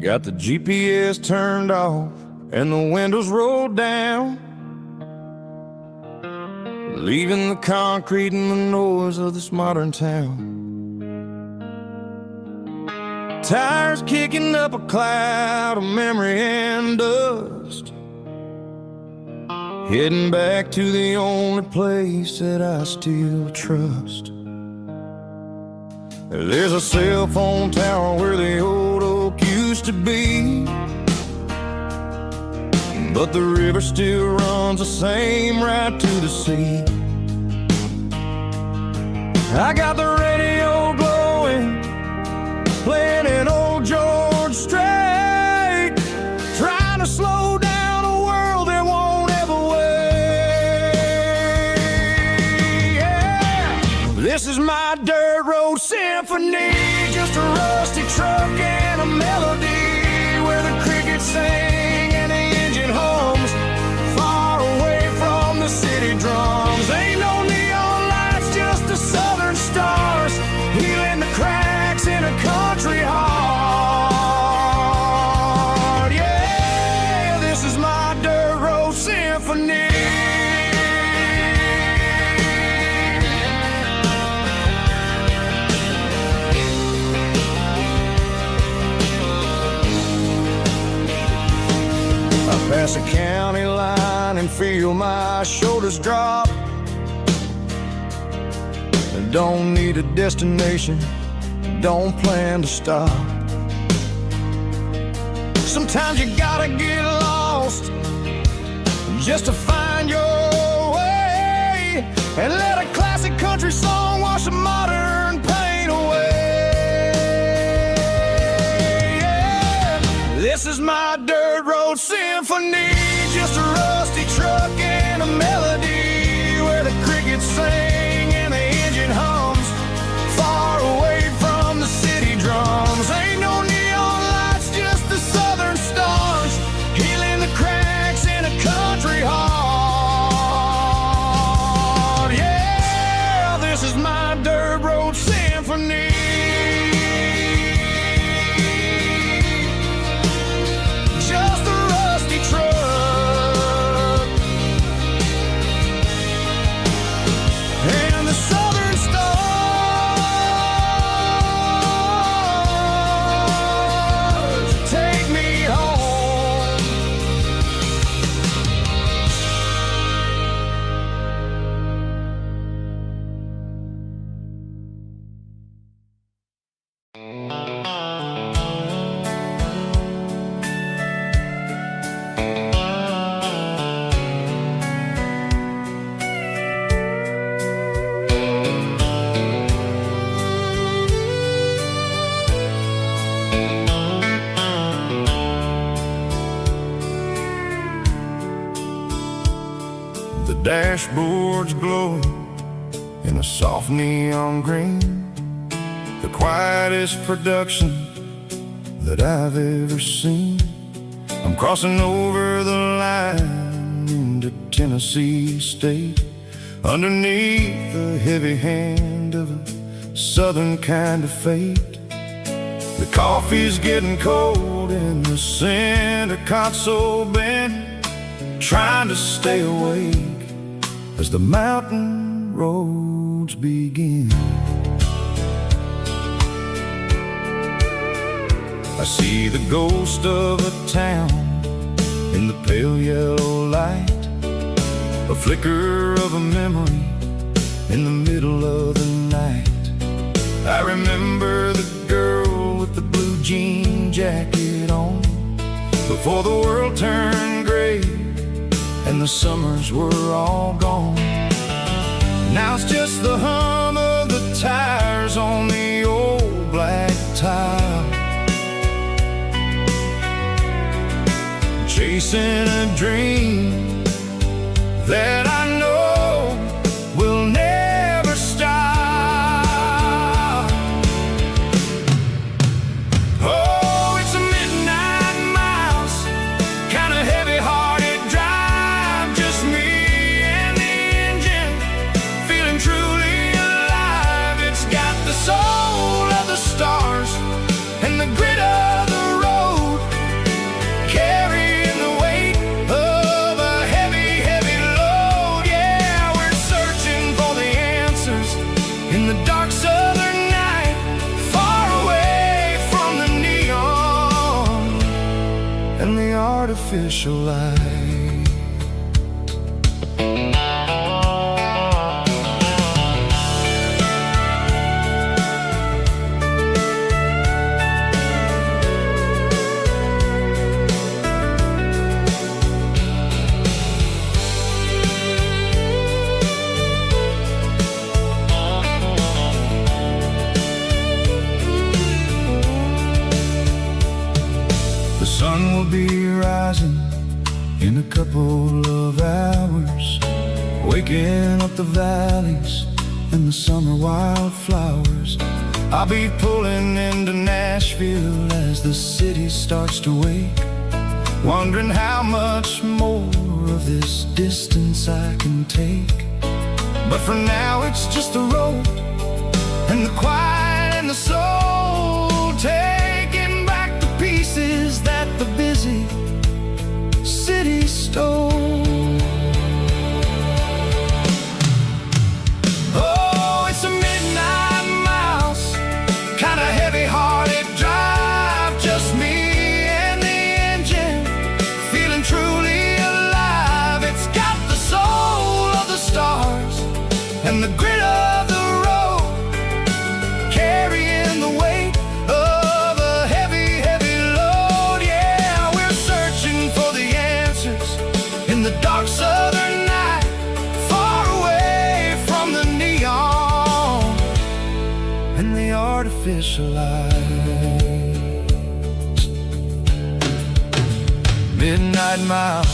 Got the GPS turned off and the windows rolled down, leaving the concrete and the noise of this modern town. Tires kicking up a cloud of memory and dust, heading back to the only place that I still trust. There's a cell phone tower where the old oak used to be, but the river still runs the same right to the sea. I got the radio glowing, playing an old George Strait, trying to slow down a world that won't ever wait. Yeah. This is my dirt road symphony, just a rusty truck and a melody where the crickets sing and the engine hums, far away from the city drums. Ain't no neon lights, just the southern stars, healing the cracks in a country heart. Yeah, this is my dirt road symphony. Pass a county line and feel my shoulders drop. Don't need a destination, don't plan to stop. Sometimes you gotta get lost just to find your way. and let a classic country song wash a modern pain away. Yeah. This is my dirt road symphony, just a rusty truck and a melody where the crickets sing and the engine hums, far away from the city drums. Ain't no neon lights, just the southern stars, healing the cracks in a country heart. Yeah, this is my dirt road symphony. Just a rusty truck and the southern stars take me home. The dashboard's glowing in a soft neon green, the quietest production that I've ever seen. I'm crossing over the line into Tennessee State, underneath the heavy hand of a southern kind of fate. The coffee's getting cold in the center console bin, trying to stay awake as the mountain roads begin. I see the ghost of a town in the pale yellow light, a flicker of a memory in the middle of the night. I remember the girl with the blue jean jacket on, before the world turned gray and the summers were all gone. Now it's just the hum of the tires on the old black tile, chasing a dream that I know will never stop. Oh, it's a midnight miles, kind of heavy-hearted drive, just me and the engine, feeling truly alive. It's got the soul of the stars and the grit of the road, carrying the weight of a heavy, heavy load. Yeah, we're searching for the answers in the dark southern night, far away from the neon and the artificial light. The sun will be rising in a couple of hours, waking up the valleys and the summer wildflowers. I'll be pulling into Nashville as the city starts to wake, wondering how much more of this distance I can take. But for now it's just the road and the quiet and the soul, taking back the pieces that the busy city stole. Oh, it's a midnight miles, kind of heavy-hearted drive, just me and the engine, feeling truly alive. It's got the soul of the stars and the grit of the road, and the artificial lights. Midnight miles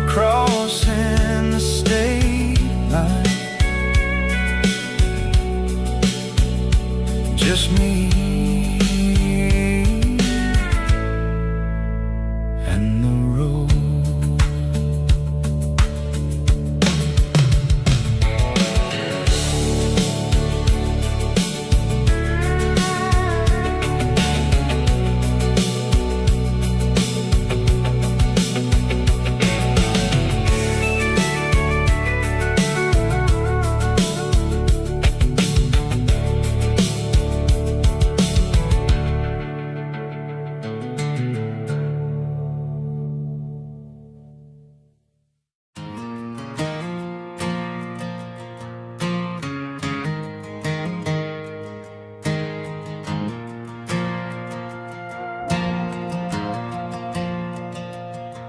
crossing the state line. Just me and the road.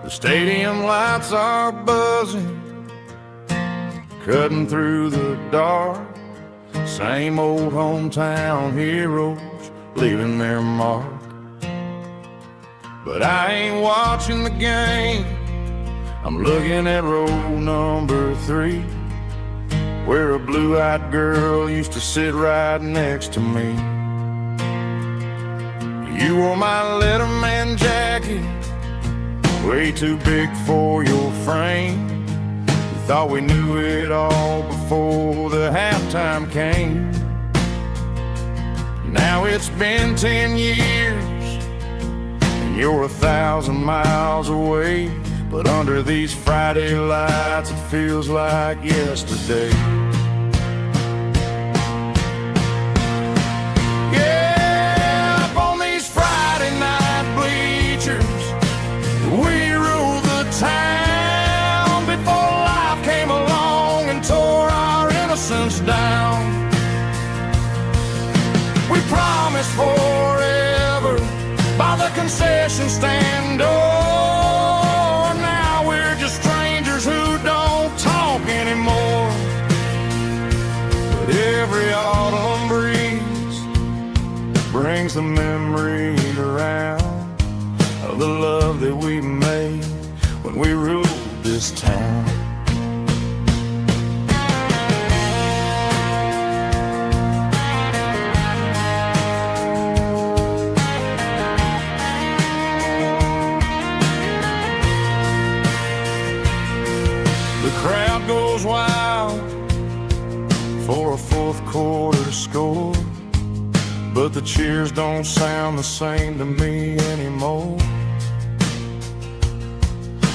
The stadium lights are buzzing, cutting through the dark. Same old hometown heroes leaving their mark. But I ain't watching the game, I'm looking at row number 3, where a blue-eyed girl used to sit right next to me. You wore my Letterman jacket, way too big for your frame. We thought we knew it all before the halftime came. Now it's been 10 years and you're 1,000 miles away, but under these Friday lights it feels like yesterday. Yeah, up on these Friday night bleachers, we ruled the town before life came along and tore our innocence down. We promised forever by the concession stand door. Now we're just strangers who don't talk anymore. But every autumn breeze brings the memory around of the love that we made when we ruled this town. The crowd goes wild for a fourth quarter score, but the cheers don't sound the same to me anymore.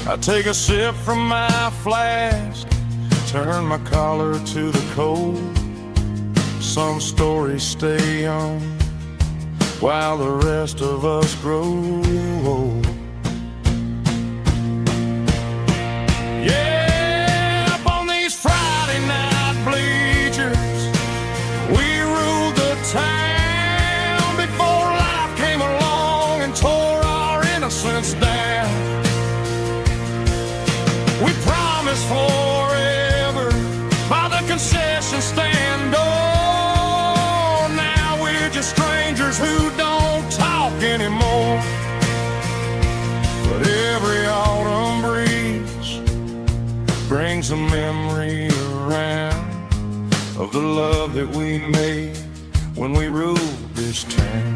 I take a sip from my flask, turn my collar to the cold. Some stories stay young while the rest of us grow old. Yeah, up on these Friday night bleachers, we ruled the town before life came along and tore our innocence down. We promised forever by the concession stand door. Now we're just strangers who don't talk anymore. But every autumn breeze brings a memory around of the love that we made when we ruled this town.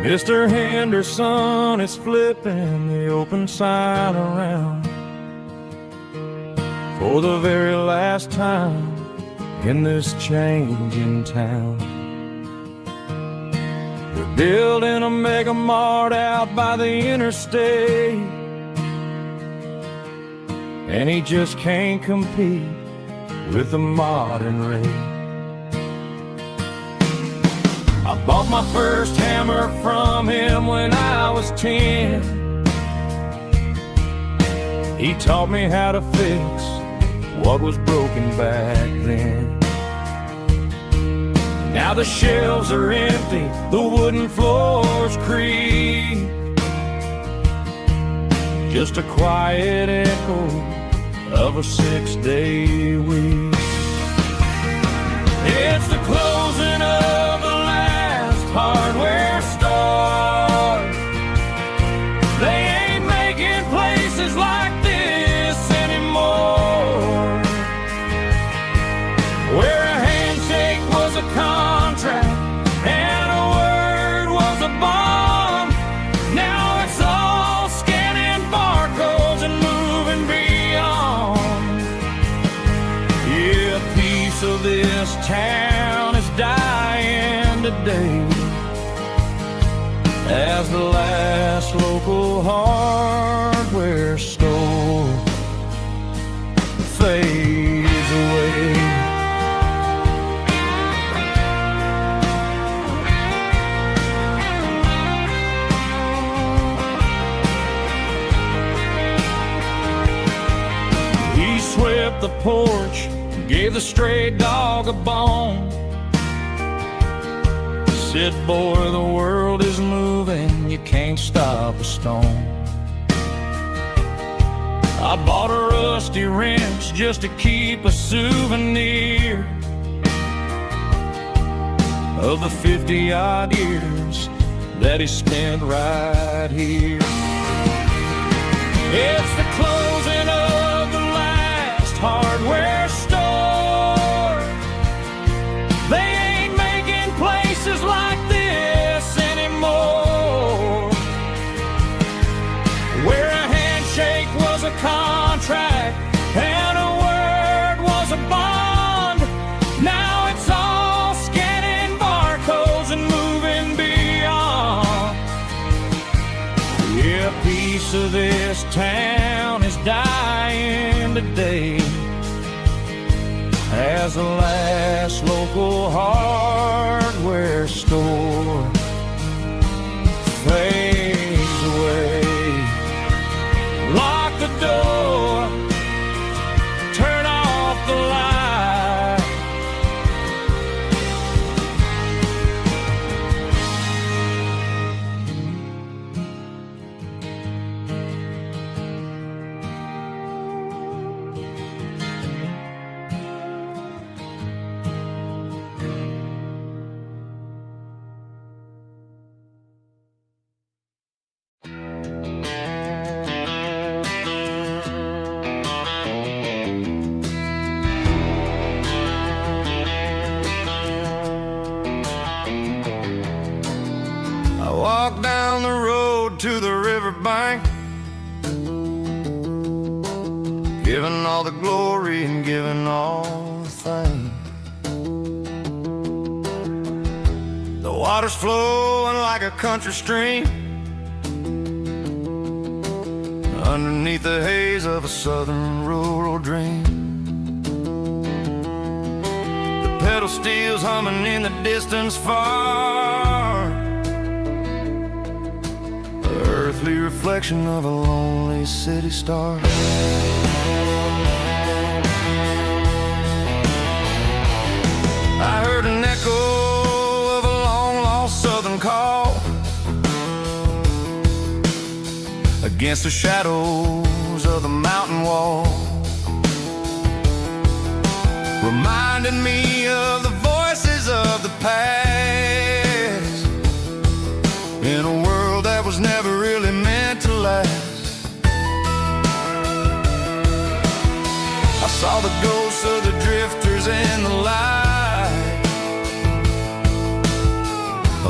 Mr. Henderson is flipping the open sign around for the very last time in this changing town. They're building a mega mart out by the interstate, and he just can't compete with the modern rate. I bought my first hammer from him when I was 10. He taught me how to fix what was broken back then. Now the shelves are empty, the wooden floors creak, just a quiet echo of a 6-day week. It's the closing of the last hardware store. They ain't making places like this anymore, where a handshake was a contract and a word was a bond. Now it's all scanning barcodes and moving beyond. Yeah, a piece of this town is dying today as the last local hardware store fades away. He swept the porch, gave the stray dog a bone, said, boy, the world is moving, you can't stop a stone. I bought a rusty wrench just to keep a souvenir of the 50-odd years that he spent right here. It's the closing of the last hardware store. They ain't making places like this anymore, where a handshake was a contract and a word was a bond. Now it's all scanning barcodes and moving beyond. Yeah, a piece of this town is dying today as the last local hardware store fades away. Lock the door, turn off the light. Walk down the road to the riverbank, giving all the glory and giving all the thanks. The water's flowing like a country stream underneath the haze of a southern rural dream. The pedal steel's humming in the distance far, earthly reflection of a lonely city star. I heard an echo of a long-lost southern call against the shadows of the mountain wall, reminding me of the voices of the past in a world that was never really meant to last. I saw the ghosts of the drifters in the light,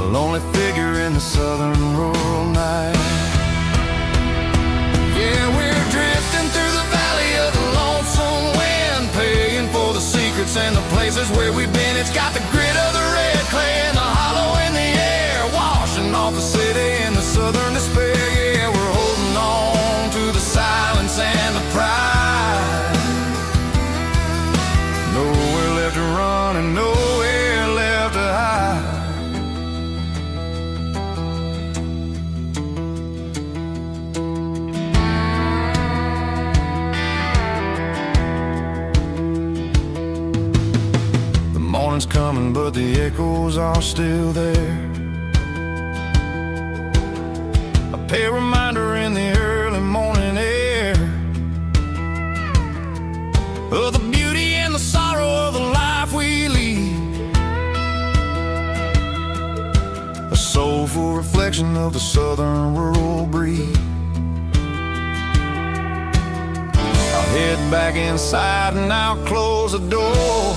lonely figure in the southern rural night. Yeah, we're drifting through the valley of the lonesome wind, paying for the secrets and the places where we've been. It's got the grit of the red clay and the hollow in the air, washing off the city and the southern despair. Yeah, we're holding on to the silence and the pride. Nowhere left to run and nowhere left to hide. Morning's coming, but the echoes are still there. A pale reminder in the early morning air of the beauty and the sorrow of the life we lead. A soulful reflection of the southern rural breed. I'll head back inside and I'll close the door,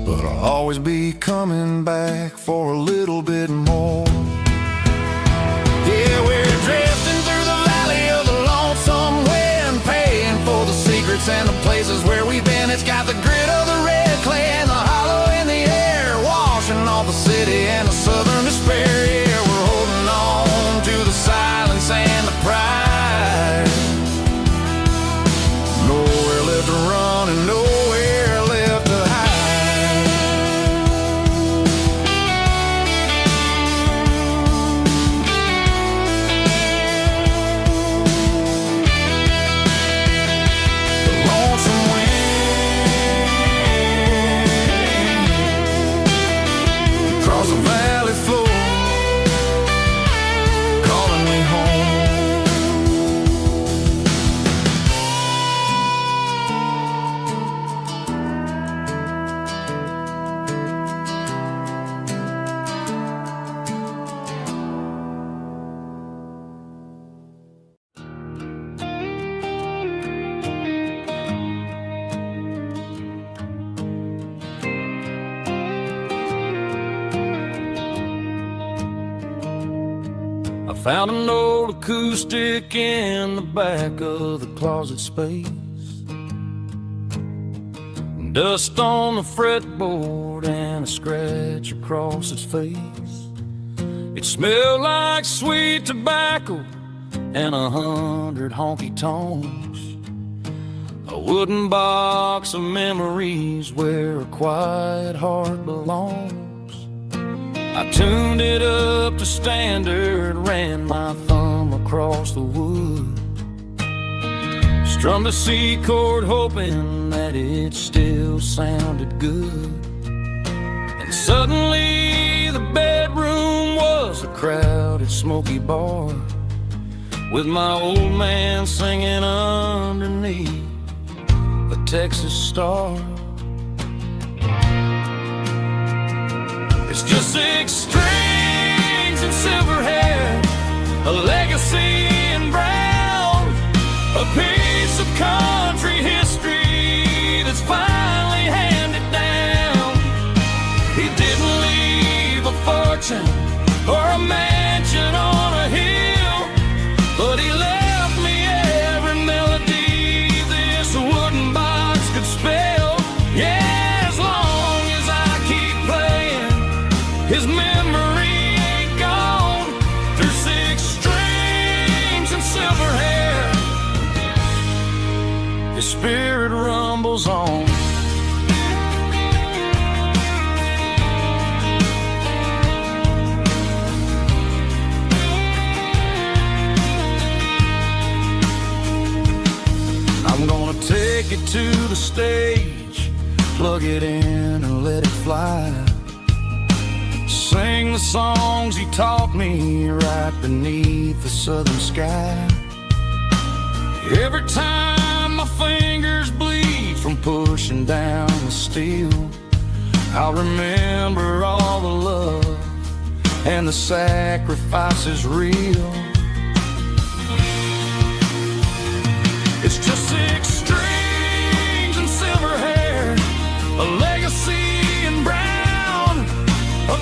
but I'll always be coming back for a little bit more. Yeah, we're drifting through the valley of the lonesome wind, paying for the secrets and the places where we've been. It's got the grit of the red clay and the hollow in the air, washing off the city and the southern despair. Yeah, we're holding on to the silence and the pride. Nowhere left to run and nowhere left to hide. Found an old acoustic in the back of the closet space. Dust on the fretboard and a scratch across its face. It smelled like sweet tobacco and 100 honky-tonks. A wooden box of memories where a quiet heart belongs. I tuned it up to standard, ran my thumb across the wood, strummed a C chord hoping that it still sounded good. And suddenly the bedroom was a crowded smoky bar, with my old man singing underneath the Texas star. It's just 6 strings and silver hair, a legacy in brown, a piece of country history that's finally handed down. He didn't leave a fortune or a mansion on a hill, but he left me every melody this wooden box could spell. Yeah, his memory ain't gone through 6 strings and silver hair. His spirit rumbles on. I'm gonna take it to the stage, plug it in and let it fly. Sing the songs he taught me right beneath the southern sky. Every time my fingers bleed from pushing down the steel, I'll remember all the love and the sacrifices real. It's just 6 strings and silver hair, a legacy in brown, a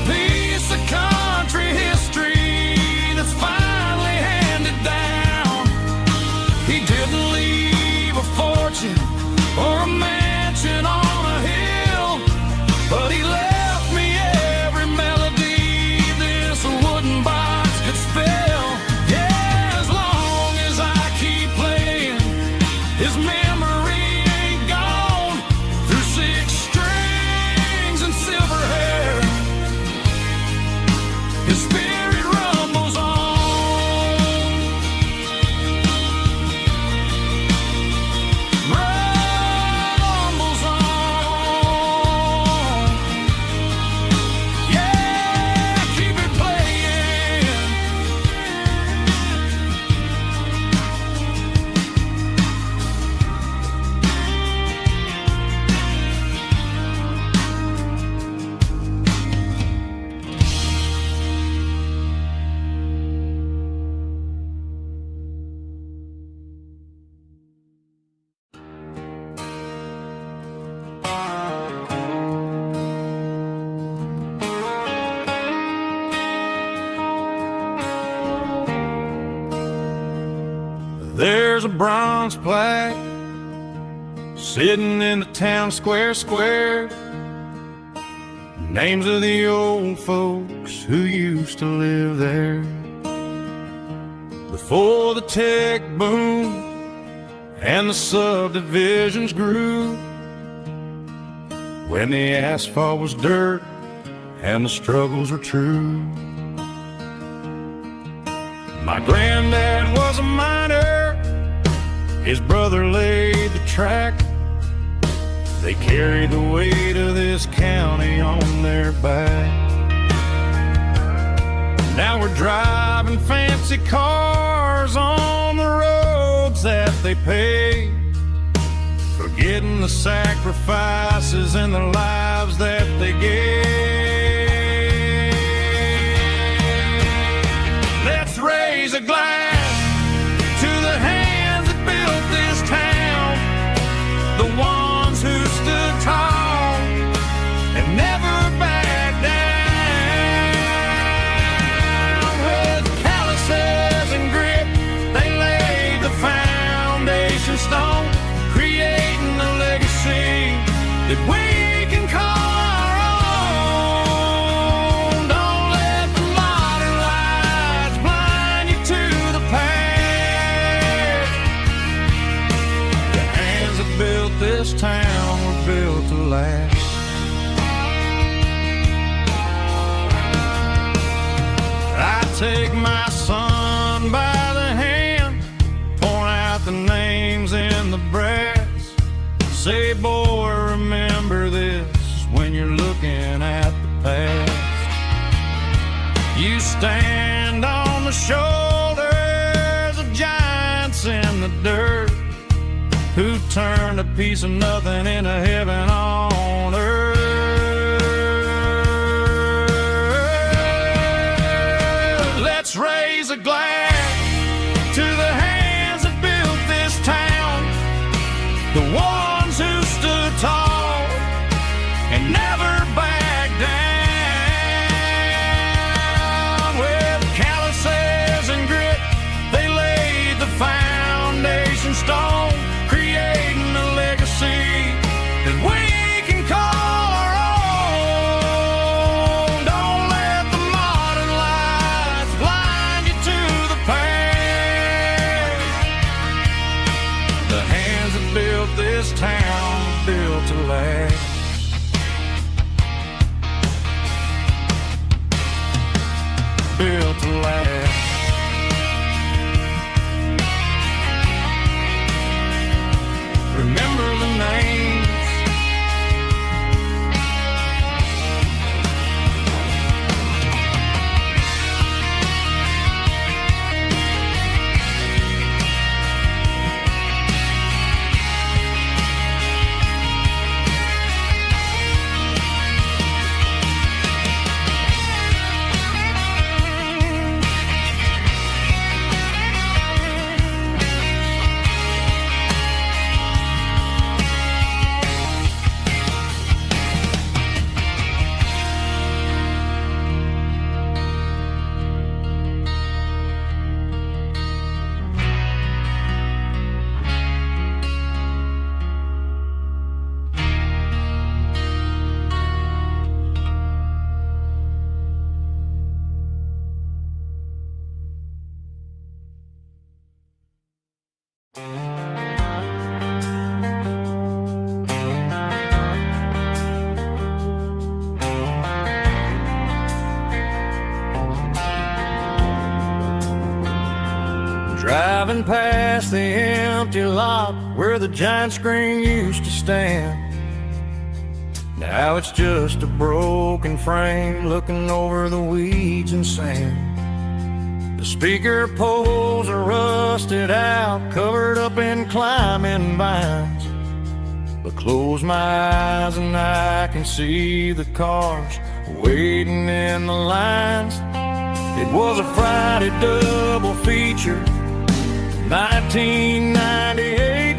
He didn't leave a fortune or a mansion on a hill, but he left me every melody this wooden box could fill. Yeah, as long as I keep playing, his memory ain't gone. Through 6 strings and silver hair, his spirit rumbles on. Rumbles on. Yeah, keep it playing. There's a bronze plaque sitting in the town square. Names of the old folks who used to live there before the tech boom and the subdivisions grew, when the asphalt was dirt and the struggles were true. My granddad was a miner, his brother laid the track. They carried the weight of this county on their back. Now we're driving fancy cars on the roads that they paved, forgetting the sacrifices and the lives that they gave. Let's raise a glass to the hands that built this town, the ones who stood tall and never backed down. With calluses and grit, they laid the foundation stone, creating a legacy that we can call our own. Don't let the modern lights blind you to the past. The hands that built this town were built to last. I take my son by the hand, point out the names in the brass. Say, boy, remember this when you're looking at the past. You stand on the shoulders of giants in the dirt, who turned a piece of nothing into heaven on earth. Let's raise a glass to the hands that built this town, the ones who stood tall and never backed down. With calluses and grit, they laid the foundation stone, creating a legacy that we can call our own. Don't let the modern lights blind you to the past. The hands that built this town built to last. Built to last. Remember the names. past the empty lot where the giant screen used to stand. Now it's just a broken frame looking over the weeds and sand. The speaker poles are rusted out, covered up in climbing vines. But close my eyes and I can see the cars waiting in the lines. It was a Friday double feature, 1998.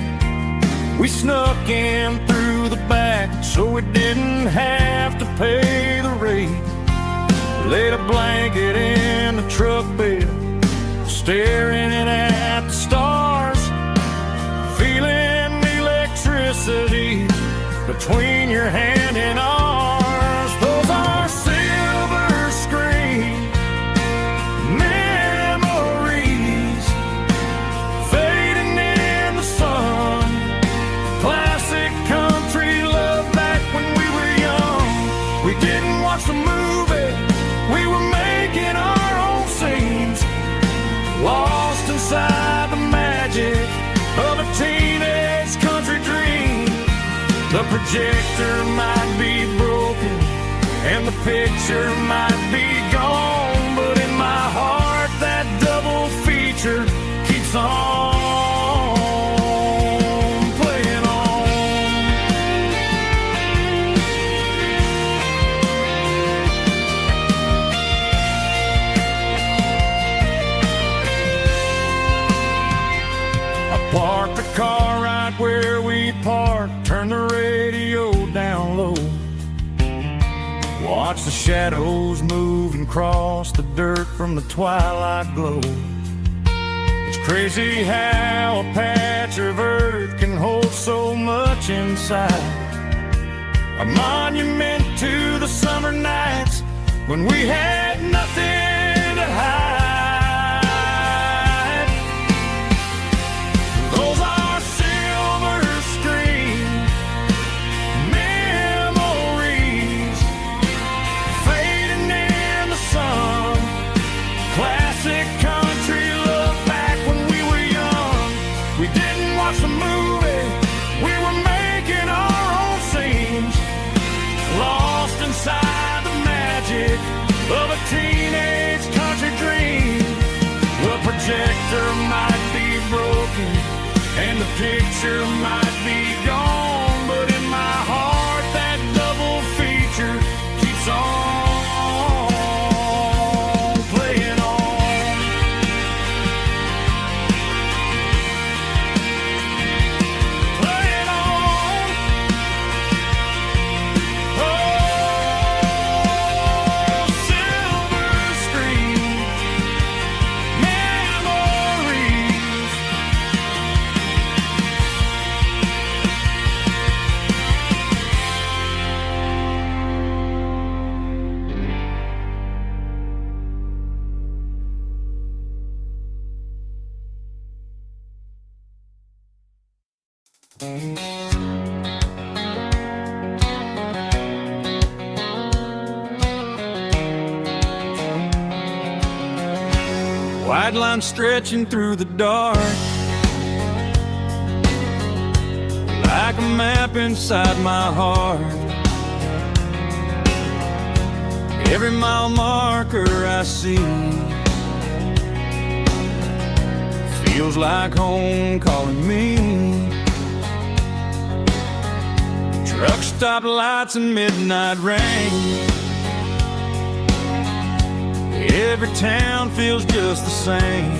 We snuck in through the back so we didn't have to pay the rate. Laid a blanket in the truck bed, staring at the stars, feeling the electricity between your hand and ours. Those are silver screen memories fading in the sun. Classic country love back when we were young. We didn't watch the movie, we were making our own scenes, lost inside the magic of a teenage country dream. The projector might be broken and the picture might be gone, but in my heart that double feature keeps on playing on. I parked the car right where we parked, turned the radio down low, watch the shadows move and cross the dirt from the twilight glow. It's crazy how a patch of earth can hold so much inside. A monument to the summer nights when we had nothing to hide. Those are silver screen memories fading in the sun. Classic country love back when we were young. We didn't watch the movie, we were making our own scenes, lost inside the magic of a teenage country dream. The projector might be broken and the picture might be gone, but in my heart that double feature keeps on playing on. Playing on. Oh, silver screen memories. White line stretching through the dark, like a map inside my heart. Every mile marker I see feels like home calling me. Truck stop lights and midnight rain. Every town feels just the same,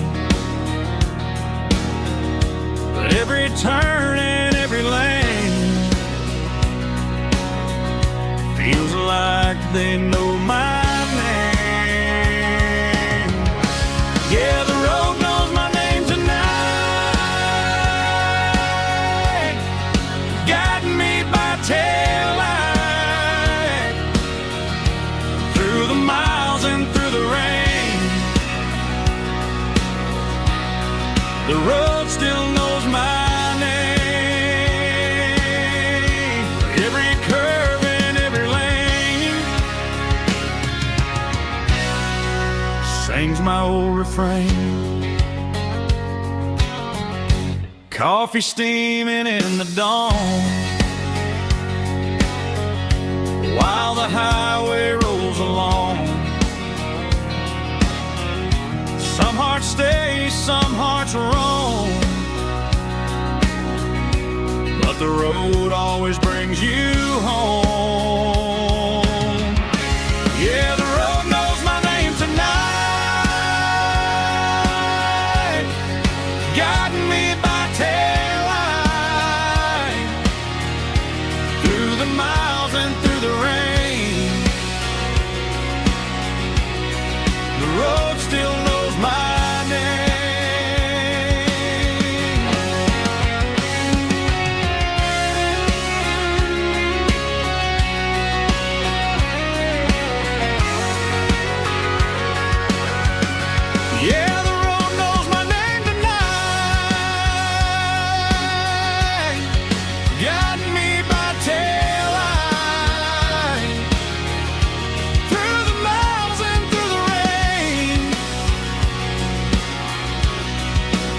but every turn and every lane feels like they know my name. Yeah, the road knows my name tonight, guiding me by taillight through the miles and through the rain. The road still knows my name. Every curve and every lane sings my old refrain. Coffee steaming in the dawn, while the highway rolls along. Some hearts stay, some hearts roam, but the road always brings you home. Yeah, the road knows my name tonight, guiding me by taillight, through the miles and through the rain. The road still knows my name. Yeah, the road knows my name tonight, guiding me by taillight, through the miles and through the rain.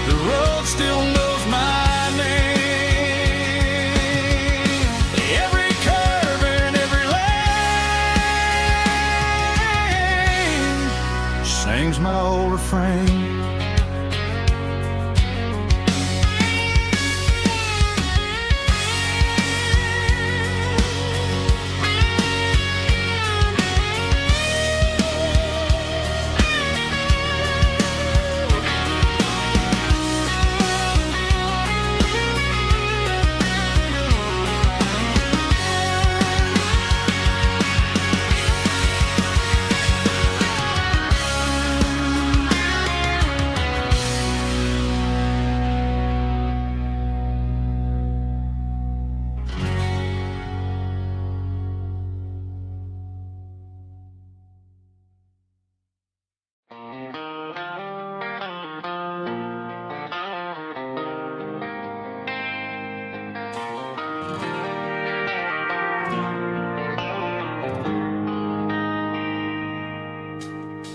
The road still knows my name. Every curve and every lane sings my old refrain.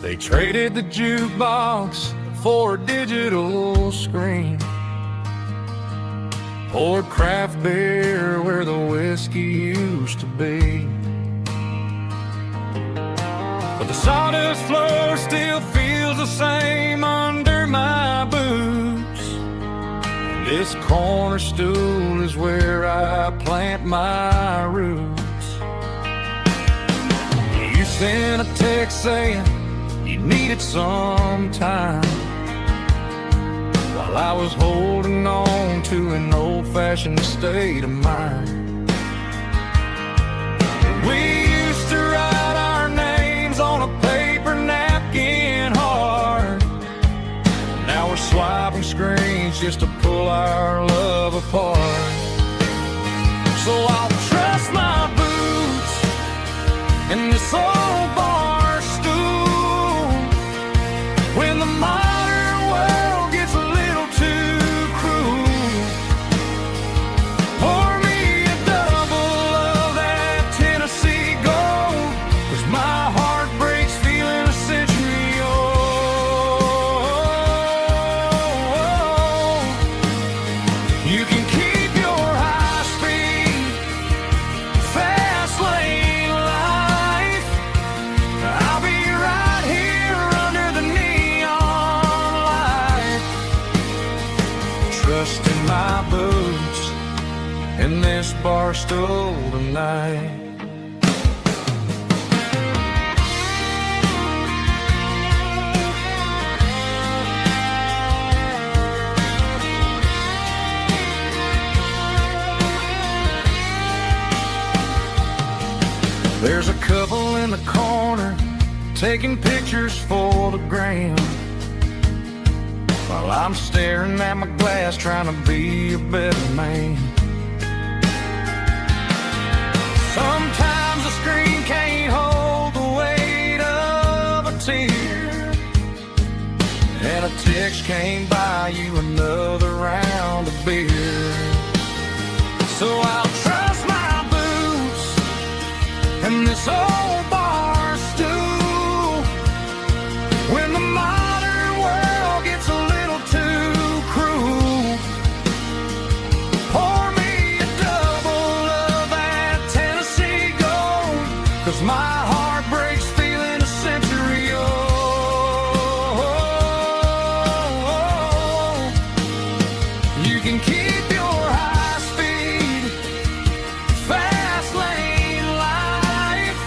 They traded the jukebox for a digital screen, poured craft beer where the whiskey used to be. But the sawdust floor still feels the same under my boots. This corner stool is where I plant my roots. You sent a text saying you needed some time, while I was holding on to an old-fashioned state of mind. We used to write our names on a paper napkin hard. Now we're swiping screens just to pull our love apart. So I'll trust my boots in this old bar stool when the modern world gets a little too cruel. Pour me a double of that Tennessee Gold, 'cause my heart breaks feeling a century old. You can keep your high-speed, fast lane life. I'll be right here under the neon light, trusting my boots in this bar stool tonight. There's a couple in the corner taking pictures for the gram, while I'm staring at my glass trying to be a better man. Sometimes the screen can't hold the weight of a tear, and a text can't buy you another round of beer. So I'll trust my boots and this old bar stool when the modern world gets a little too cruel. my heart breaks feeling a century old. You can keep your high speed, fast lane life.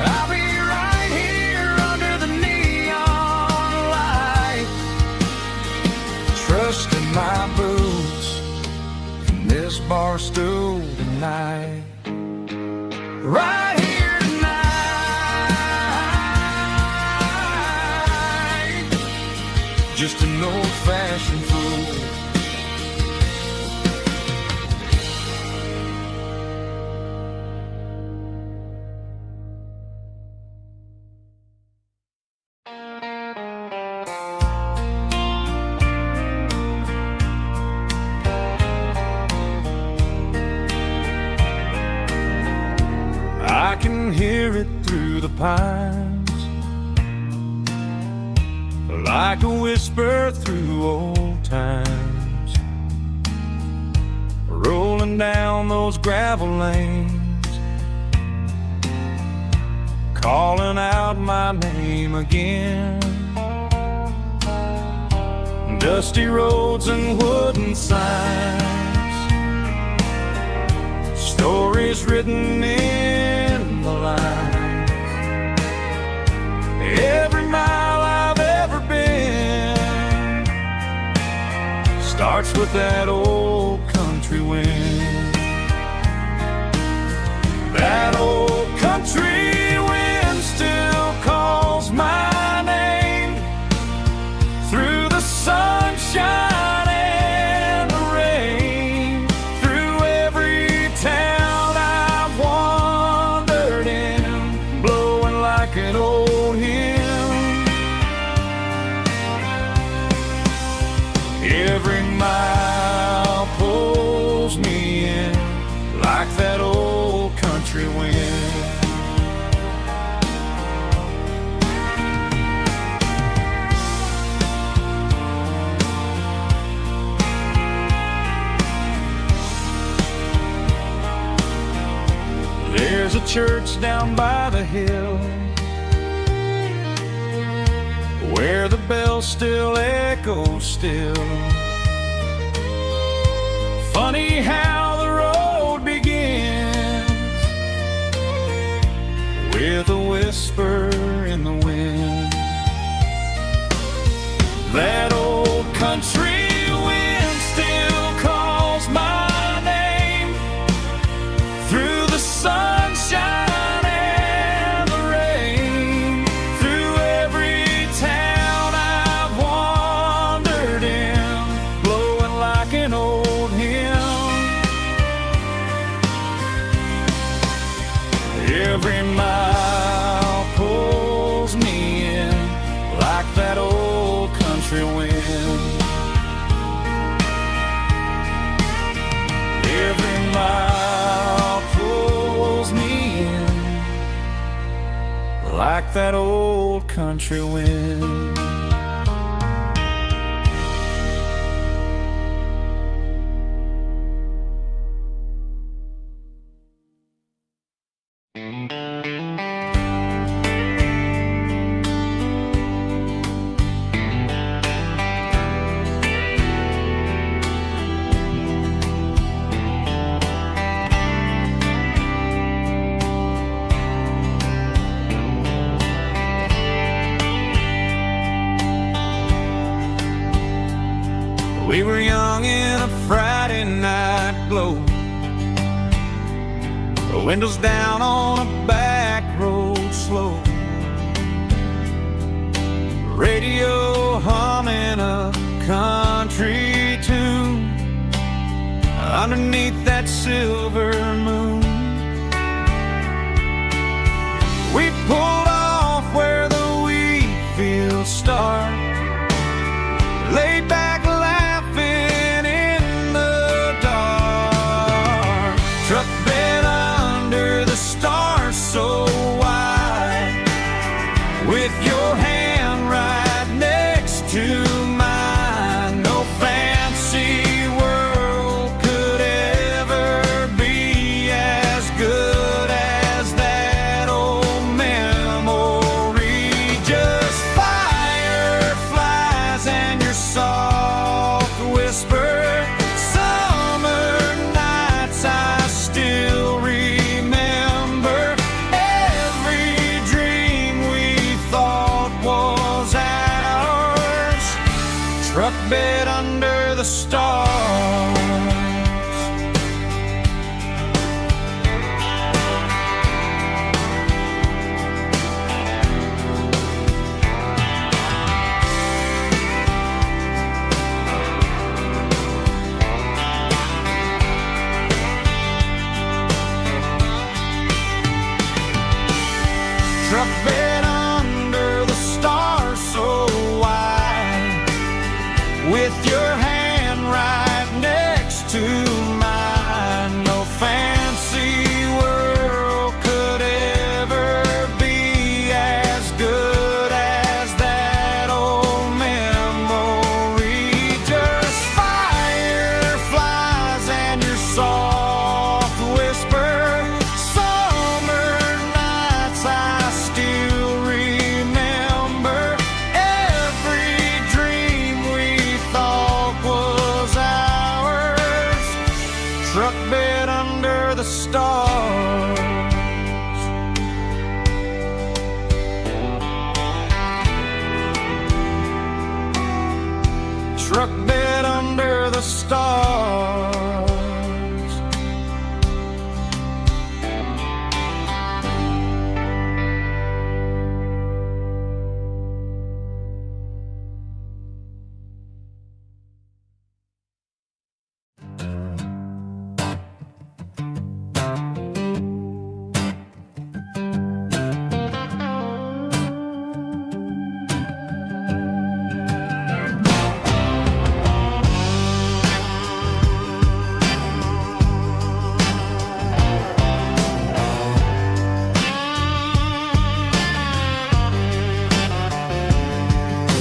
I'll be right here under the neon light, trusting my boots in this bar stool tonight. Right here tonight, just an old-fashioned fool. I can hear it through the pines, like a whisper through old times, rolling down those gravel lanes, calling out my name again. Dusty roads and wooden signs, stories written in the lines. Every mile I've ever been starts with that old country wind. That old country wind still calls my name through the sunshine and the rain, through every town I've wandered in, blowing like an old hymn. Every mile pulls me in like that old country wind. There's a church down by the hill where the bells still echo still. Funny how the road begins with a whisper in the wind. That old country wind still calls my name through the sunshine and the rain, through every town I've wandered in, blowing like an old hymn. Every mile pulls me in like that old country wind. Every mile pulls me in like that old country wind. We were young in a Friday night glow, the windows down on a back road slow, radio humming a country tune underneath that silver moon. We pulled off where the wheat fields start, laid back laughing in the dark, truck bed under the stars so wide, with your hand right next to mine. No fancy world could ever be as good as that truck bed under the stars. Truck bed under the stars.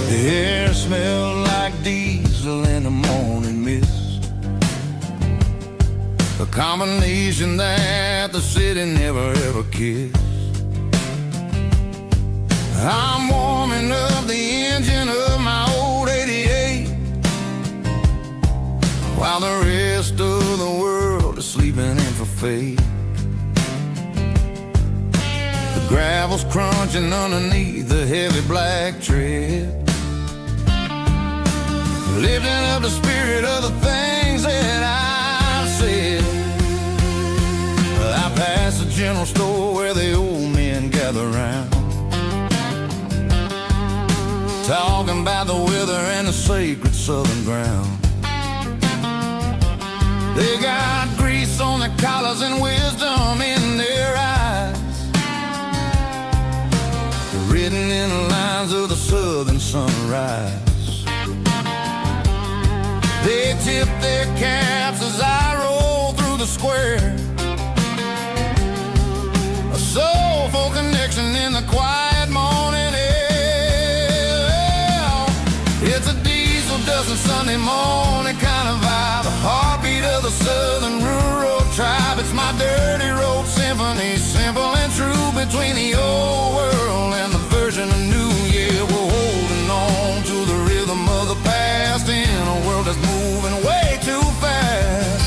The air smelled like diesel in the morning mist, a combination that the city never ever kissed. I'm warming up the engine of my old 88, while the rest of the world is sleeping in for fate. The gravel's crunching underneath the heavy black tread, lifting up the spirit of the things that I've said. I pass the general store where the old men gather round, talking about the weather and the sacred southern ground. They got grease on their collars and wisdom in their eyes, written in the lines of the southern sunrise. They tip their caps as I roll through the square, a soulful connection in the quiet morning air. It's a diesel dusting Sunday morning kind of vibe, a heartbeat of the southern rural tribe. It's my dirty road symphony, simple and true, between the old world and the version of new. Yeah, we're holding on to the rhythm of the past in a world that's moving way too fast.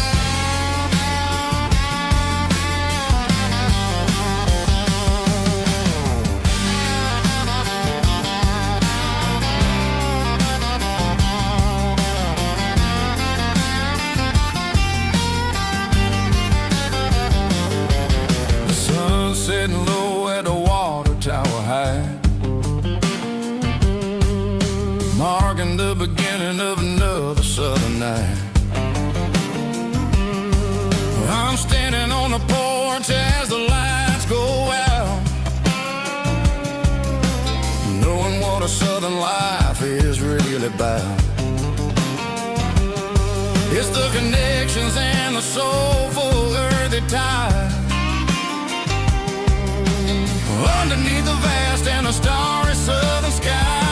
The sun setting low at the water tower high, marking the beginning of another southern night. I'm standing on the porch as the lights go out, knowing what a southern life is really about. It's the connections and the soulful earthy ties, underneath the vast and the starry southern skies.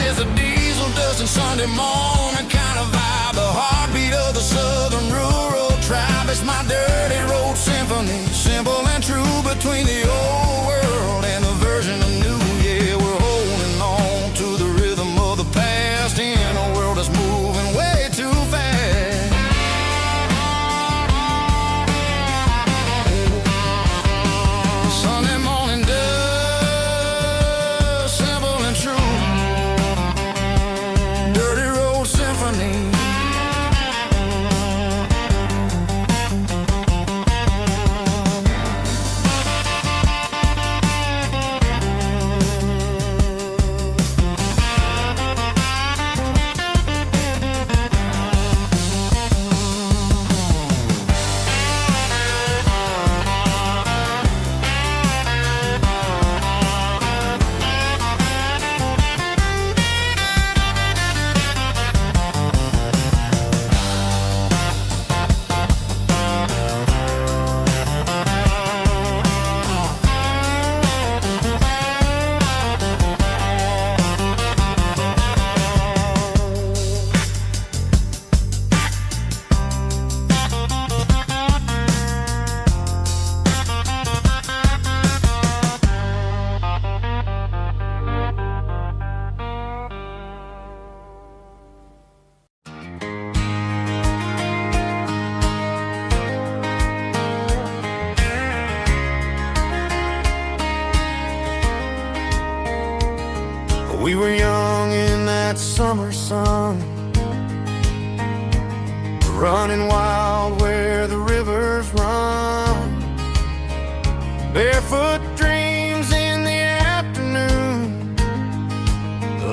It's a diesel dusting Sunday morning kind of vibe, the heartbeat of the southern rural tribe. It's my dirty road symphony, simple and true, between the old world and the version of new. Yeah, we're holding on to the rhythm of the past in a world that's moving way too fast. Sunday morning dust, simple and true, dirty road symphony. were young in that summer sun, running wild where the rivers run, barefoot dreams in the afternoon,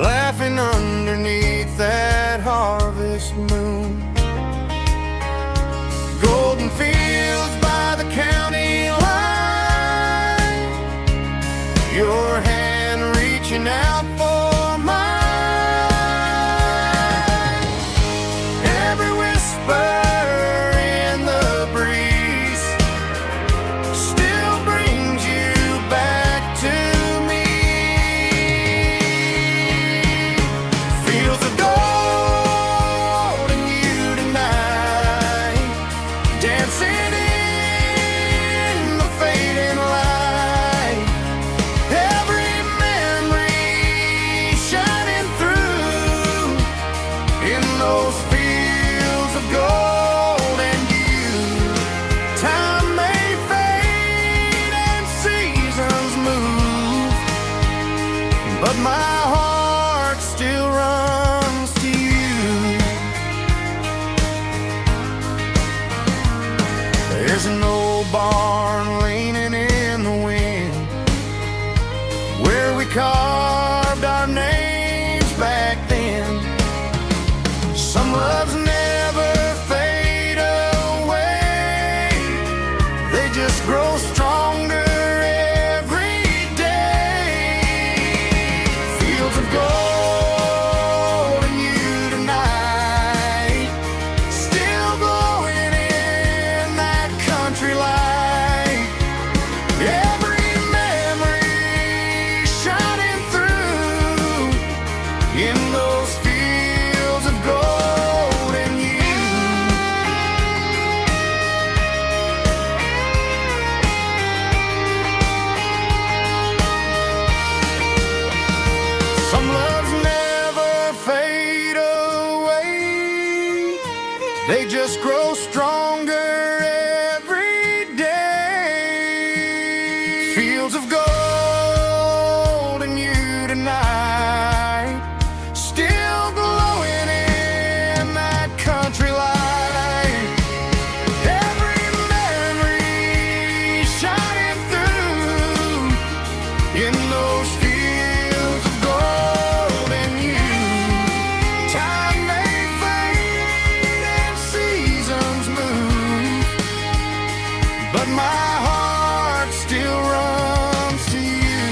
laughing underneath that harvest moon. Golden fields by the county line, your hand reaching out for mine. Every whisper in the breeze still brings you back to me. Fields of gold and you tonight, dancing in the fading light. Every memory shining through in those fields of gold and you. Time may fade and seasons move, but my heart still runs to you. There's an old barn leaning in the wind where we carved our names back then. Some loves never fade away, they just grow stronger every day. Fields of gold and you tonight, still glowing in that country light. Every memory shining through in those fields of gold and you. Some loves never fade away, they just grow stronger every day. Fields of gold and you tonight, still glowing in that country light. Every memory shining through in those fields of gold and you. Time may fade and seasons move, but my heart still runs to you.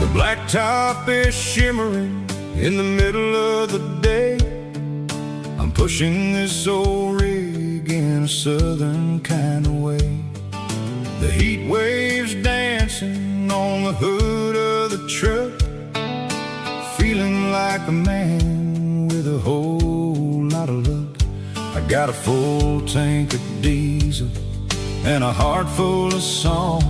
The blacktop is shimmering in the middle of the day. I'm pushing this old rig in a southern kind of way. The heat waves dancing on the hood of the truck, feeling like a man with a whole lot of luck. I got a full tank of diesel and a heart full of song,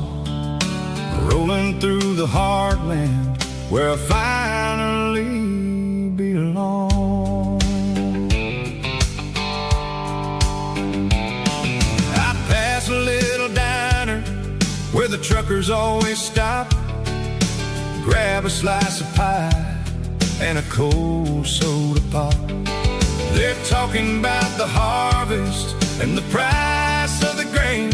rolling through the heartland where I finally belong. I pass a little diner where the truckers always stop, grab a slice of pie and a cold soda pop. They're talking about the harvest and the price of the grain,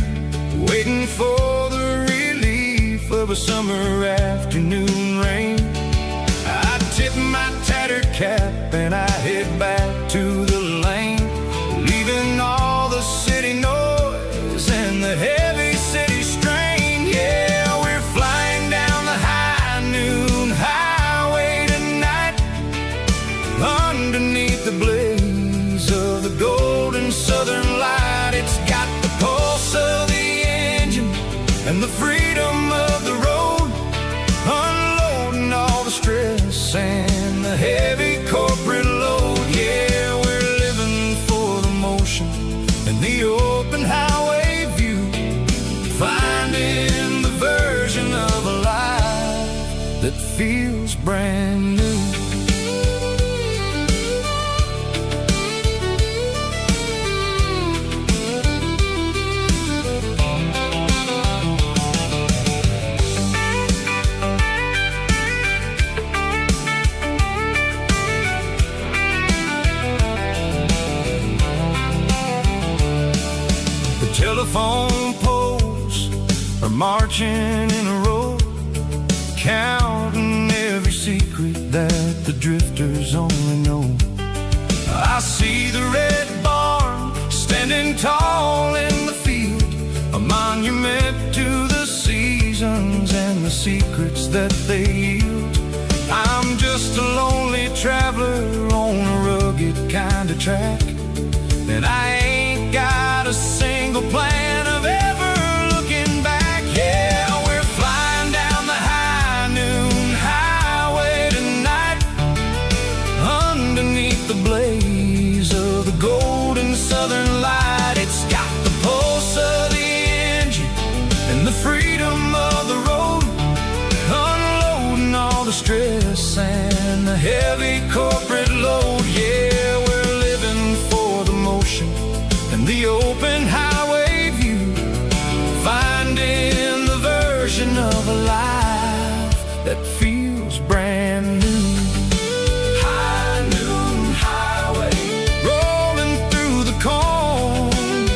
waiting for the relief of a summer afternoon rain. I tip my tattered cap and I head back to the lane, leaving all the city noise and the heavy city strain. Yeah, we're flying down the high noon highway tonight, underneath the blaze and the freedom of the road, unloading all the stress and the heavy corporate load. Yeah, we're living for the motion and the open highway view, finding the version of a life that feels brand new. Telephone poles are marching in a row, counting every secret that the drifters only know. I see the red barn standing tall in the field, a monument to the seasons and the secrets that they yield. I'm just a lonely traveler on a rugged kind of track, and I ain't got a single plan of ever looking back. Yeah, we're flying down the high noon highway tonight, underneath the blaze of the golden southern light. It's got the pulse of the engine and the freedom of the road, unloading all the stress and the heavy corporate load. Yeah, we're living for the motion and the open highway view, finding the version of a life that feels brand new. High noon highway, rolling through the corn,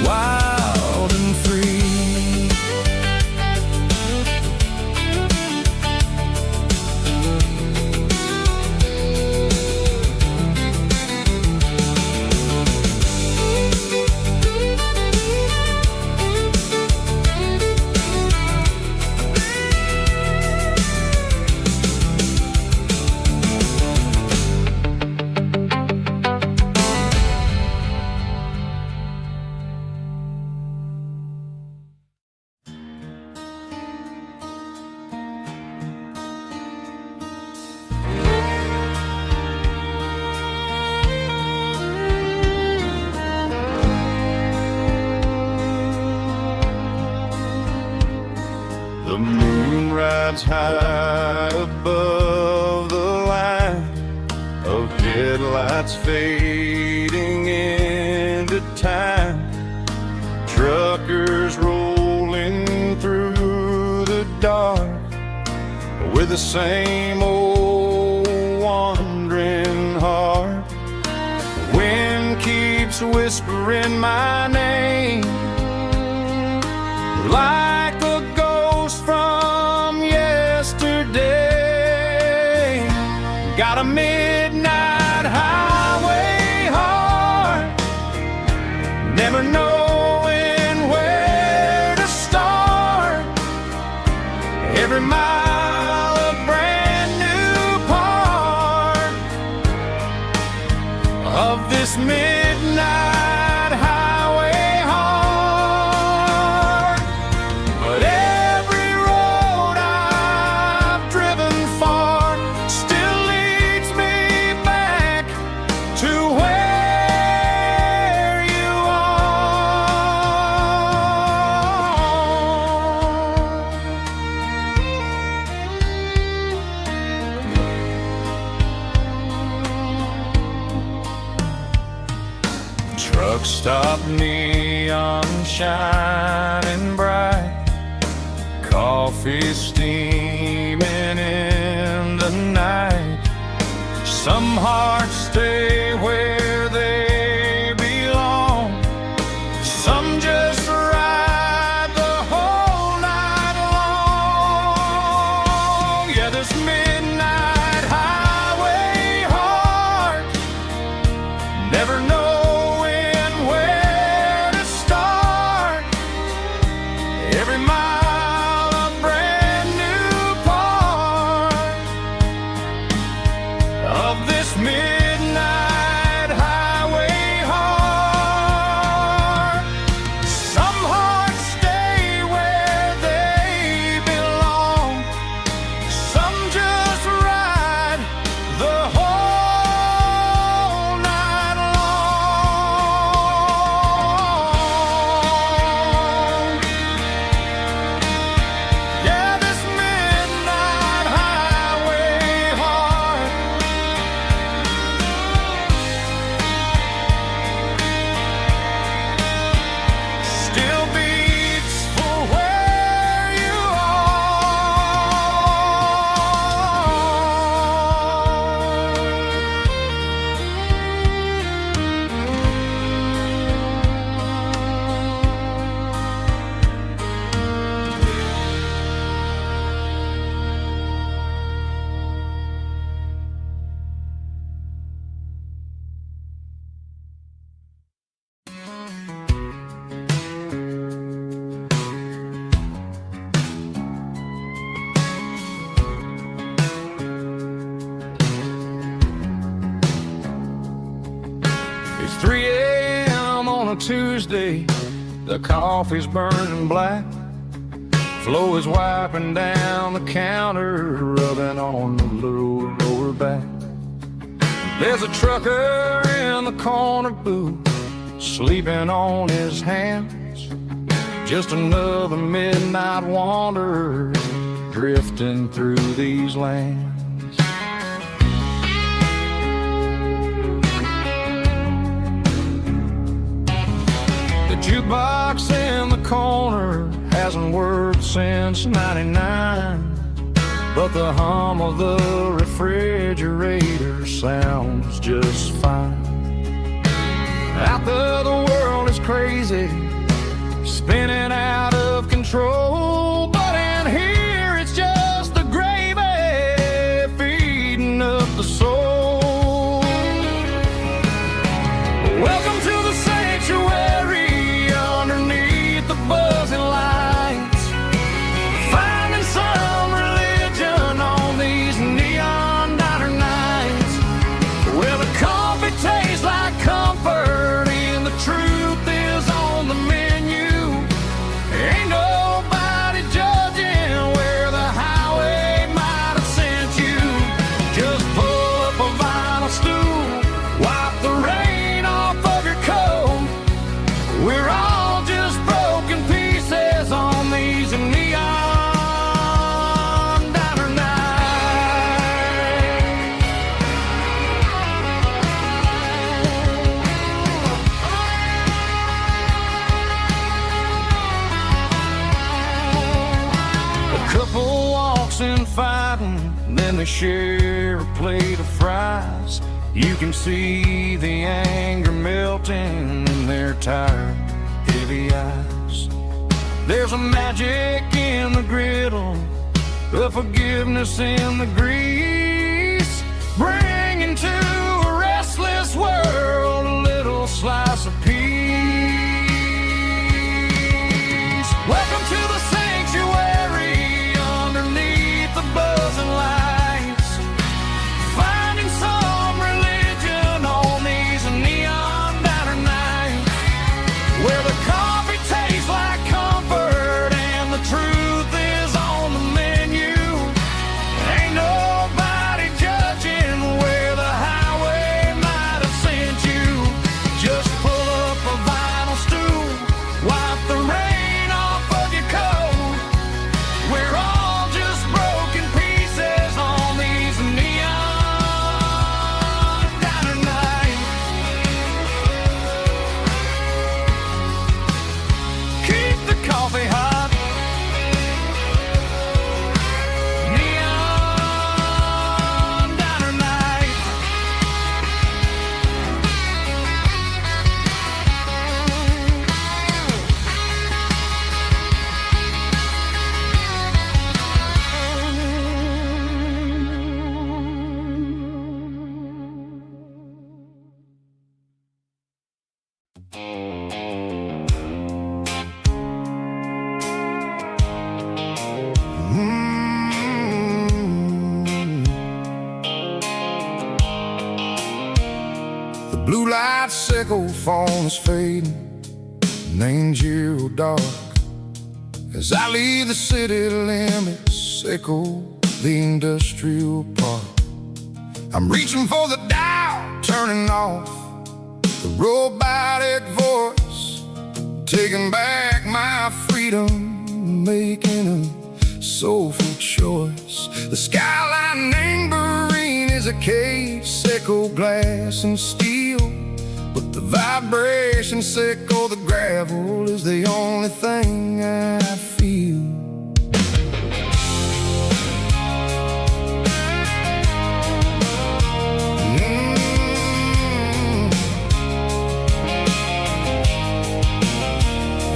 wild and free. The moon rides high above the line of headlights fading into time. Truckers rolling through the dark with the same old wandering heart. The wind keeps whispering my name like a ghost from yesterday. Got a midnight highway heart, never knowing where to start. Every mile a brand new part of this midnight highway heart. But every road I've driven far still leads me back to where you are. Truck stop, neon shining bright, coffee steaming in the night. Some hearts stay where they belong, some just ride the whole night long. Yeah, this midnight highway heart, never knowing where to start. Every mile a brand new part of this midnight Day. The coffee's burning black. Flo is wiping down the counter, rubbing on the lower back. There's a trucker in the corner booth, sleeping on his hands. Just another midnight wanderer drifting through these lands. The jukebox in the corner hasn't worked since '99, but the hum of the refrigerator sounds just fine. Out there the world is crazy, spinning out of control, but in here it's just the gravy feeding up the soul. Welcome to the sanctuary underneath the buzzing lights, finding some religion on these neon diner nights, where the coffee tastes like comfort and the truth is on the menu. Ain't nobody judging where the highway might have sent you. Just pull up a vinyl stool, wipe the rain off of your coat. We're all just broken pieces on these neon diner nights. A couple walks in fighting, then they share a plate of fries. You can see the anger melting in their tired, heavy eyes. There's a magic in the griddle, a forgiveness in the grease, bringing to a restless world a little slice of peace. Welcome to the sanctuary underneath the buzzing lights, finding some religion on these neon diner nights, where the coffee tastes like comfort and the truth is on the menu. Ain't nobody judging where the highway might have sent you. Just pull up a vinyl stool, wipe the rain off of your coat. We're all just broken pieces on these neon diner nights. Keep the coffee hot. Neon diner nights. The blue light sickle phone is fading, named zero dark. As I leave the city limits, sickle the industrial park. I'm reaching for the dial, turning off the robotic voice, taking back my freedom, making a soulful choice. The skyline named Marine is a cage, sickle glass and steel, but the vibration sickle, the gravel is the only thing I feel.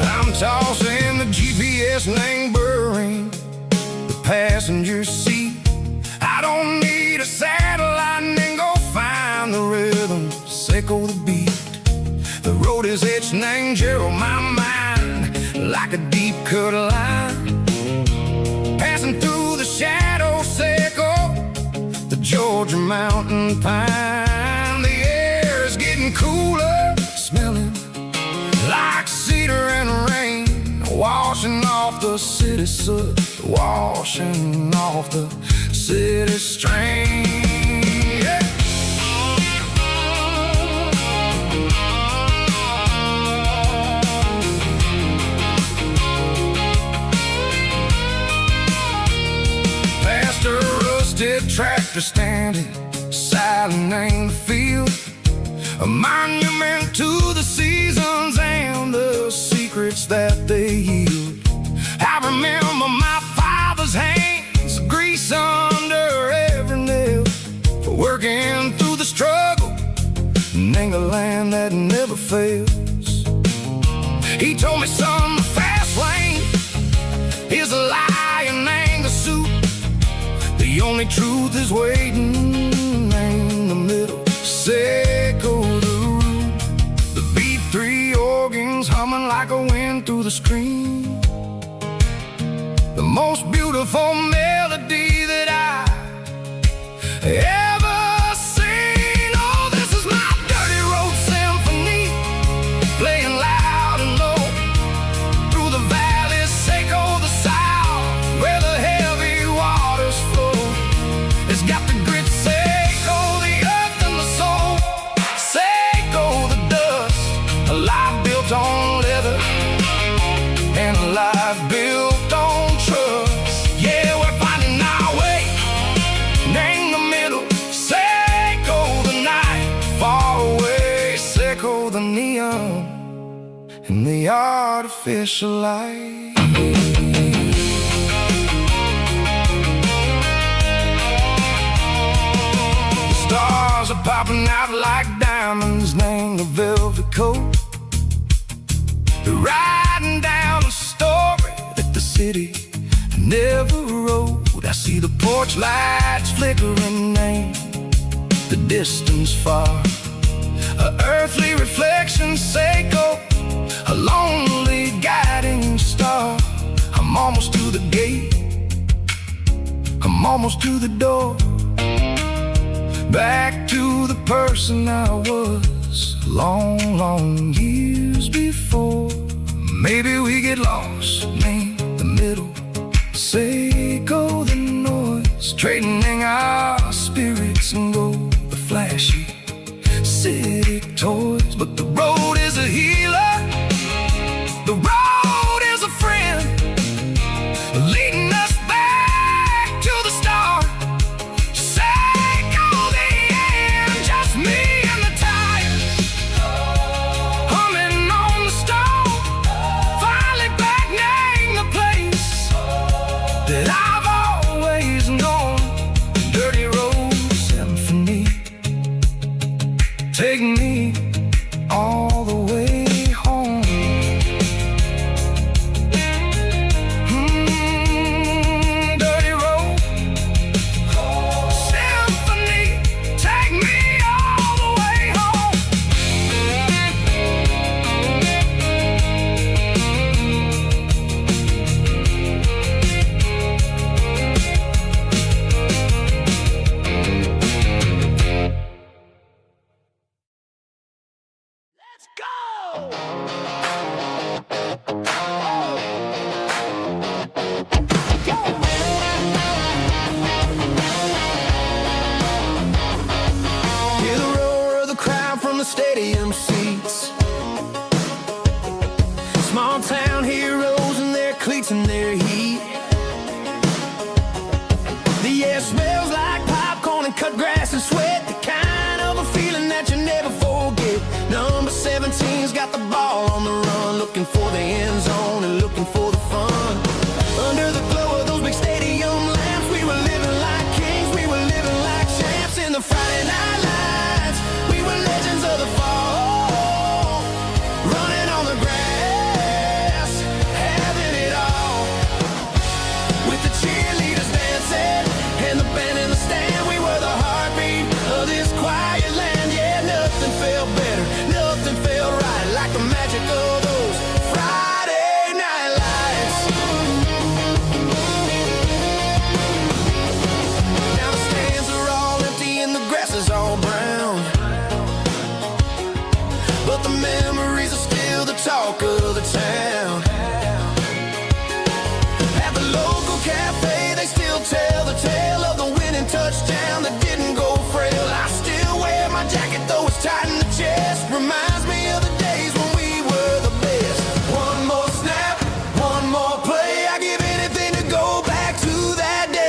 I'm tossing the GPS named Burring, the passenger seat. I don't need a satellite and go find the rhythm, sickle the beat. The road is etched named Gerald, my mind, like a deep cut line. Passing through the shadow sickle, the Georgia mountain pine. The air is getting cooler, smelling like like cedar and rain, washing off the city soot, washing off the city strain. Yeah. Past a rusted tractor standing silent in the field, a monument to the seasons and the secrets that they yield. I remember my father's hands, grease under every nail, working through the struggle, and the land that never fails. He told me, son, the fast lane is a lie and anger suit. The only truth is waiting in the middle. Seco the root, the B3 organs humming like a wind through the screen. The most beautiful melody that I ever seen. Oh, this is my dirty road symphony, playing loud and low through the valleys, Seco the south, where the heavy waters flow. It's got the grit, Seco the earth and the soul, Seco the dust, a life built on leather and a life built on trust. Yeah, we're finding our way in the middle. Seco the night, far away, Seco the neon and the artificial light. The stars are popping out like diamonds, named the velvet coat. They're riding down the story that the city never wrote. I see the porch lights flickering in the distance far, a earthly reflection, Seco, a lonely guiding star. I'm almost to the gate, I'm almost to the door, back to the person I was long, long years before. Maybe we get lost in the middle, Seco the noise, trading our spirits and go the flashy city toys. But the road is a healer, the road is a friend, leading us back to the start. Seco the end, just me and the tires, humming on the stove, finally back name the place that I've always known. Dirty road symphony, take me all the way home. Dirty road symphony, take me all the way home. Let's go! Hear the roar of the crowd from the stadium seats. Small town heroes in their cleats and their heat. The air smells like popcorn and cut grass and sweat, the kind of a feeling that you never forget. Number 17's got the ball on the run, looking for the end zone and looking for the fun. Under the glow of those big stadium lamps, we were living like kings, we were living like champs. In the Friday night lights, we were legends of the fall, running on the grass, having it all. With the cheerleaders dancing and the band in the stand, we were the heartbeat of this quiet land. Yeah, nothing felt better, nothing felt right like the magic of those Friday night lights. of the town. At the local cafe, they still tell the tale of the winning touchdown that didn't go frail. I still wear my jacket, though it's tight in the chest. Reminds me of the days when we were the best. One more snap, one more play. I give anything to go back to that day.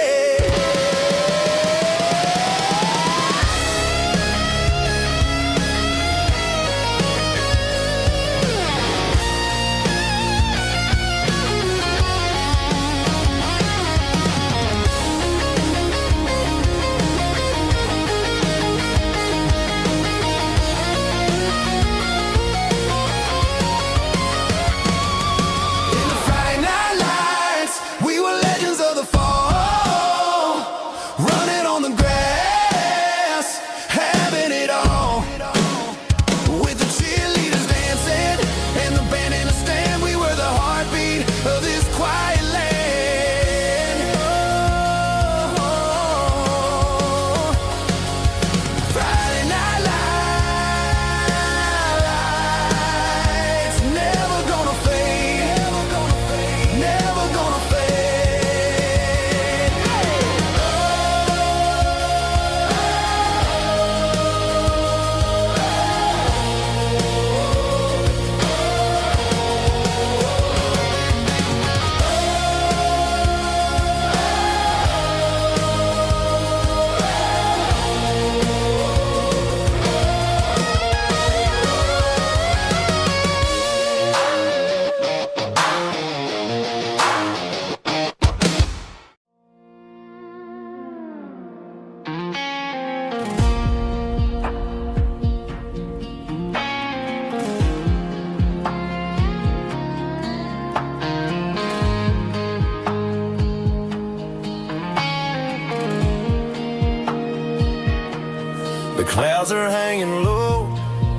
The clouds are hanging low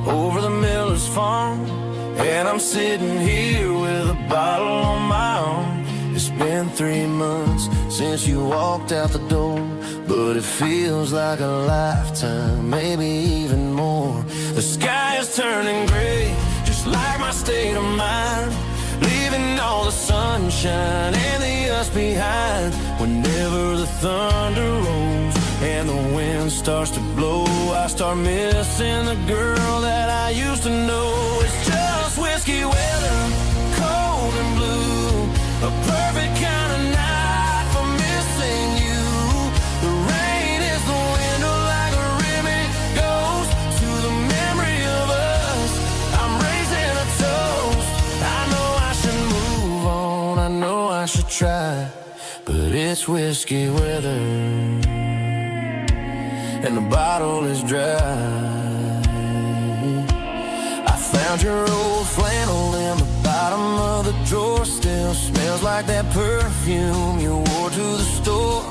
over the miller's farm, and I'm sitting here with a bottle on my arm. It's been 3 months since you walked out the door, but it feels like a lifetime, maybe even more. The sky is turning gray, just like my state of mind, leaving all the sunshine and the us behind. Whenever the thunder rolls and the wind starts to blow, I start missing the girl that I used to know. It's just whiskey weather, cold and blue, a perfect kind of night for missing you. The rain is the window like a ribbon goes to the memory of us. I'm raising a toast. I know I should move on, I know I should try, but it's whiskey weather and the bottle is dry. I found your old flannel in the bottom of the drawer, still smells like that perfume you wore to the store.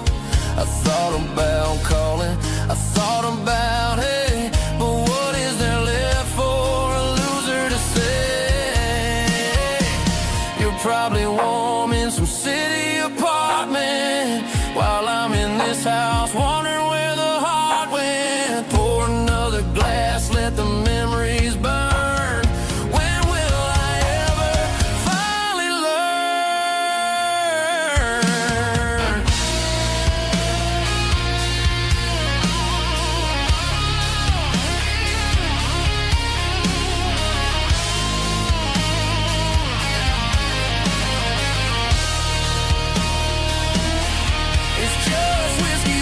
I thought about calling, I thought about, hey, but what is there left for a loser to say? You're probably warm in some city apartment while I'm in this house wondering where the heart went. Pour another glass, let the memories burn. When will I ever finally learn? It's just whiskey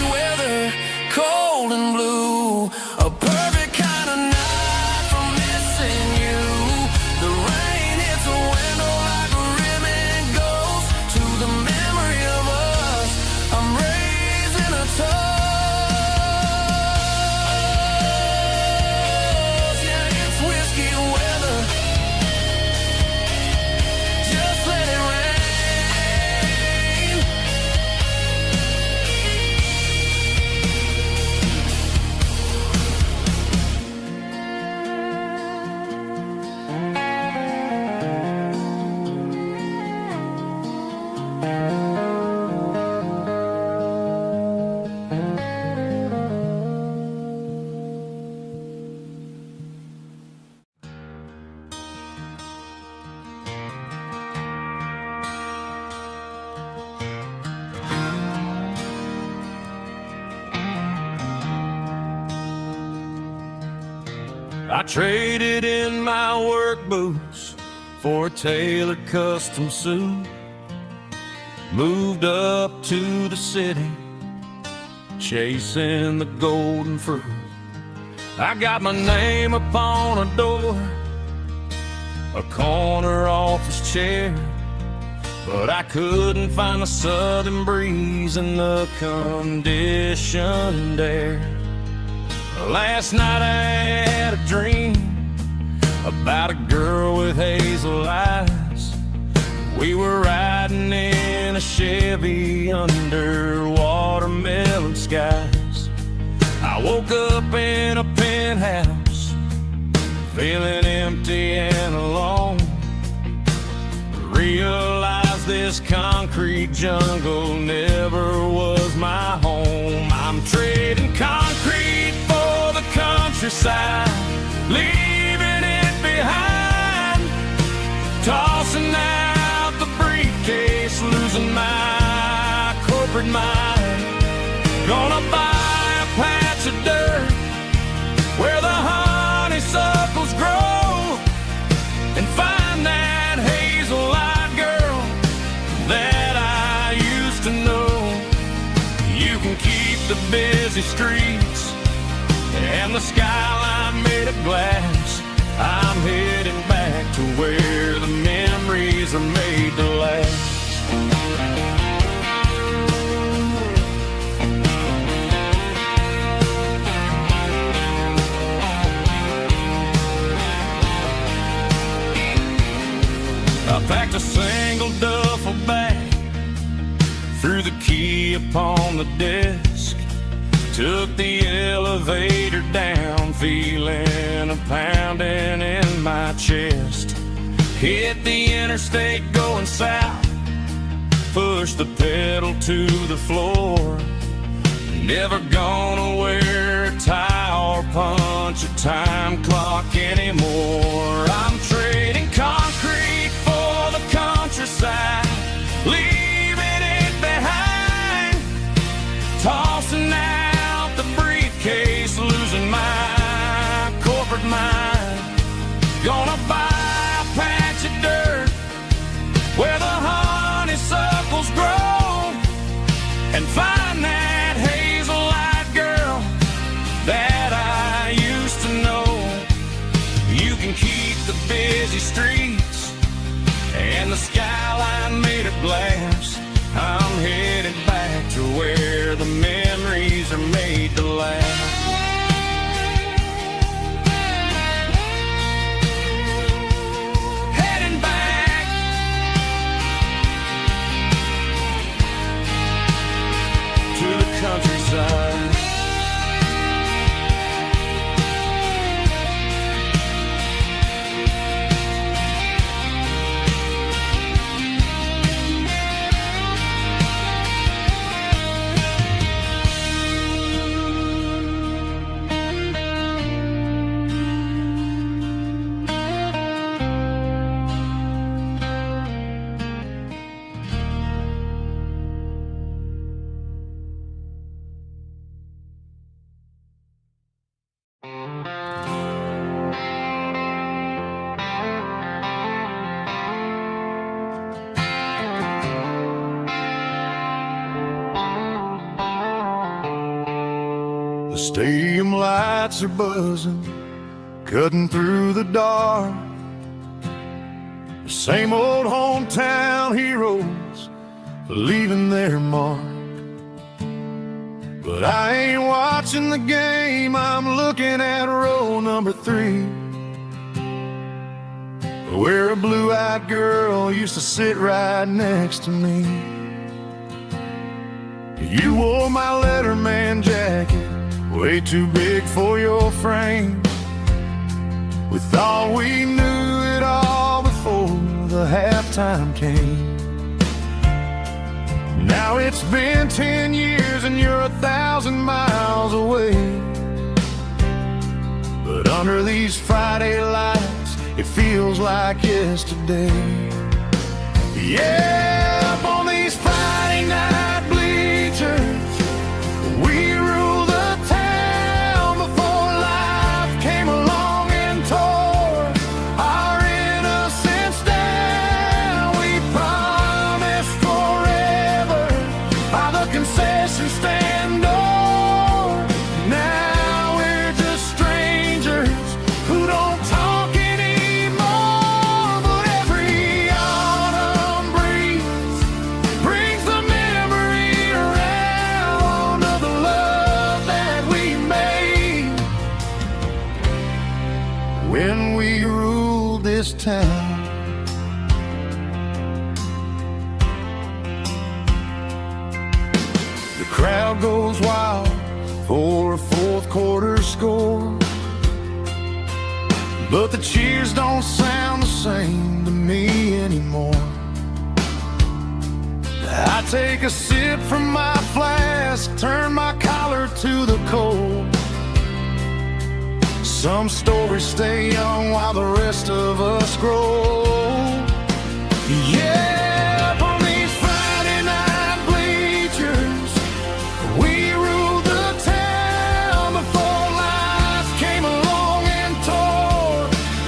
traded in my work boots for a tailored custom suit. Moved up to the city, chasing the golden fruit. I got my name upon a door, a corner office chair, but I couldn't find the southern breeze in the conditioned air. Last night I had a dream about a girl with hazel eyes. We were riding in a Chevy under watermelon skies. I woke up in a penthouse, feeling empty and alone. Realized this concrete jungle never was my home. I'm trading concrete for the countryside, leaving it behind, tossing out the briefcase, losing my corporate mind. Gonna buy a patch of dirt where the honeysuckles grow and find that hazel-eyed girl that I used to know. You can keep the busy streets and the skyline made of glass. I'm heading back to where the memories are made to last. I packed a single duffel bag, threw the key upon the desk, took the elevator down, feeling a pounding in my chest. Hit the interstate going south, pushed the pedal to the floor. Never gonna wear a tie or punch a time clock anymore. I'm trading concrete for the countryside, leaving it behind, tossing out the briefcase, losing my corporate mind. Gonna buy a patch of dirt where the honeysuckles grow and find that hazel-eyed girl that I used to know. You can keep the busy streets and the skyline made of glass. I'm headed back to where the memories are made to last. Heading back to the countryside. The stadium lights are buzzing, cutting through the dark. The same old hometown heroes leaving their mark. But I ain't watching the game, I'm looking at row number 3, where a blue-eyed girl used to sit right next to me. You wore my Letterman jacket, way too big for your frame. We thought we knew it all before the halftime came. Now it's been 10 years and you're 1,000 miles away. But under these Friday lights, it feels like yesterday. Yeah, up on these Friday night bleachers, we rule the town before life came along and town. The crowd goes wild for a fourth quarter score, but the cheers don't sound the same to me anymore. I take a sip from my flask, turn my collar to the cold. Some stories stay young while the rest of us grow. Yeah, up on these Friday night bleachers, we ruled the town before life came along and tore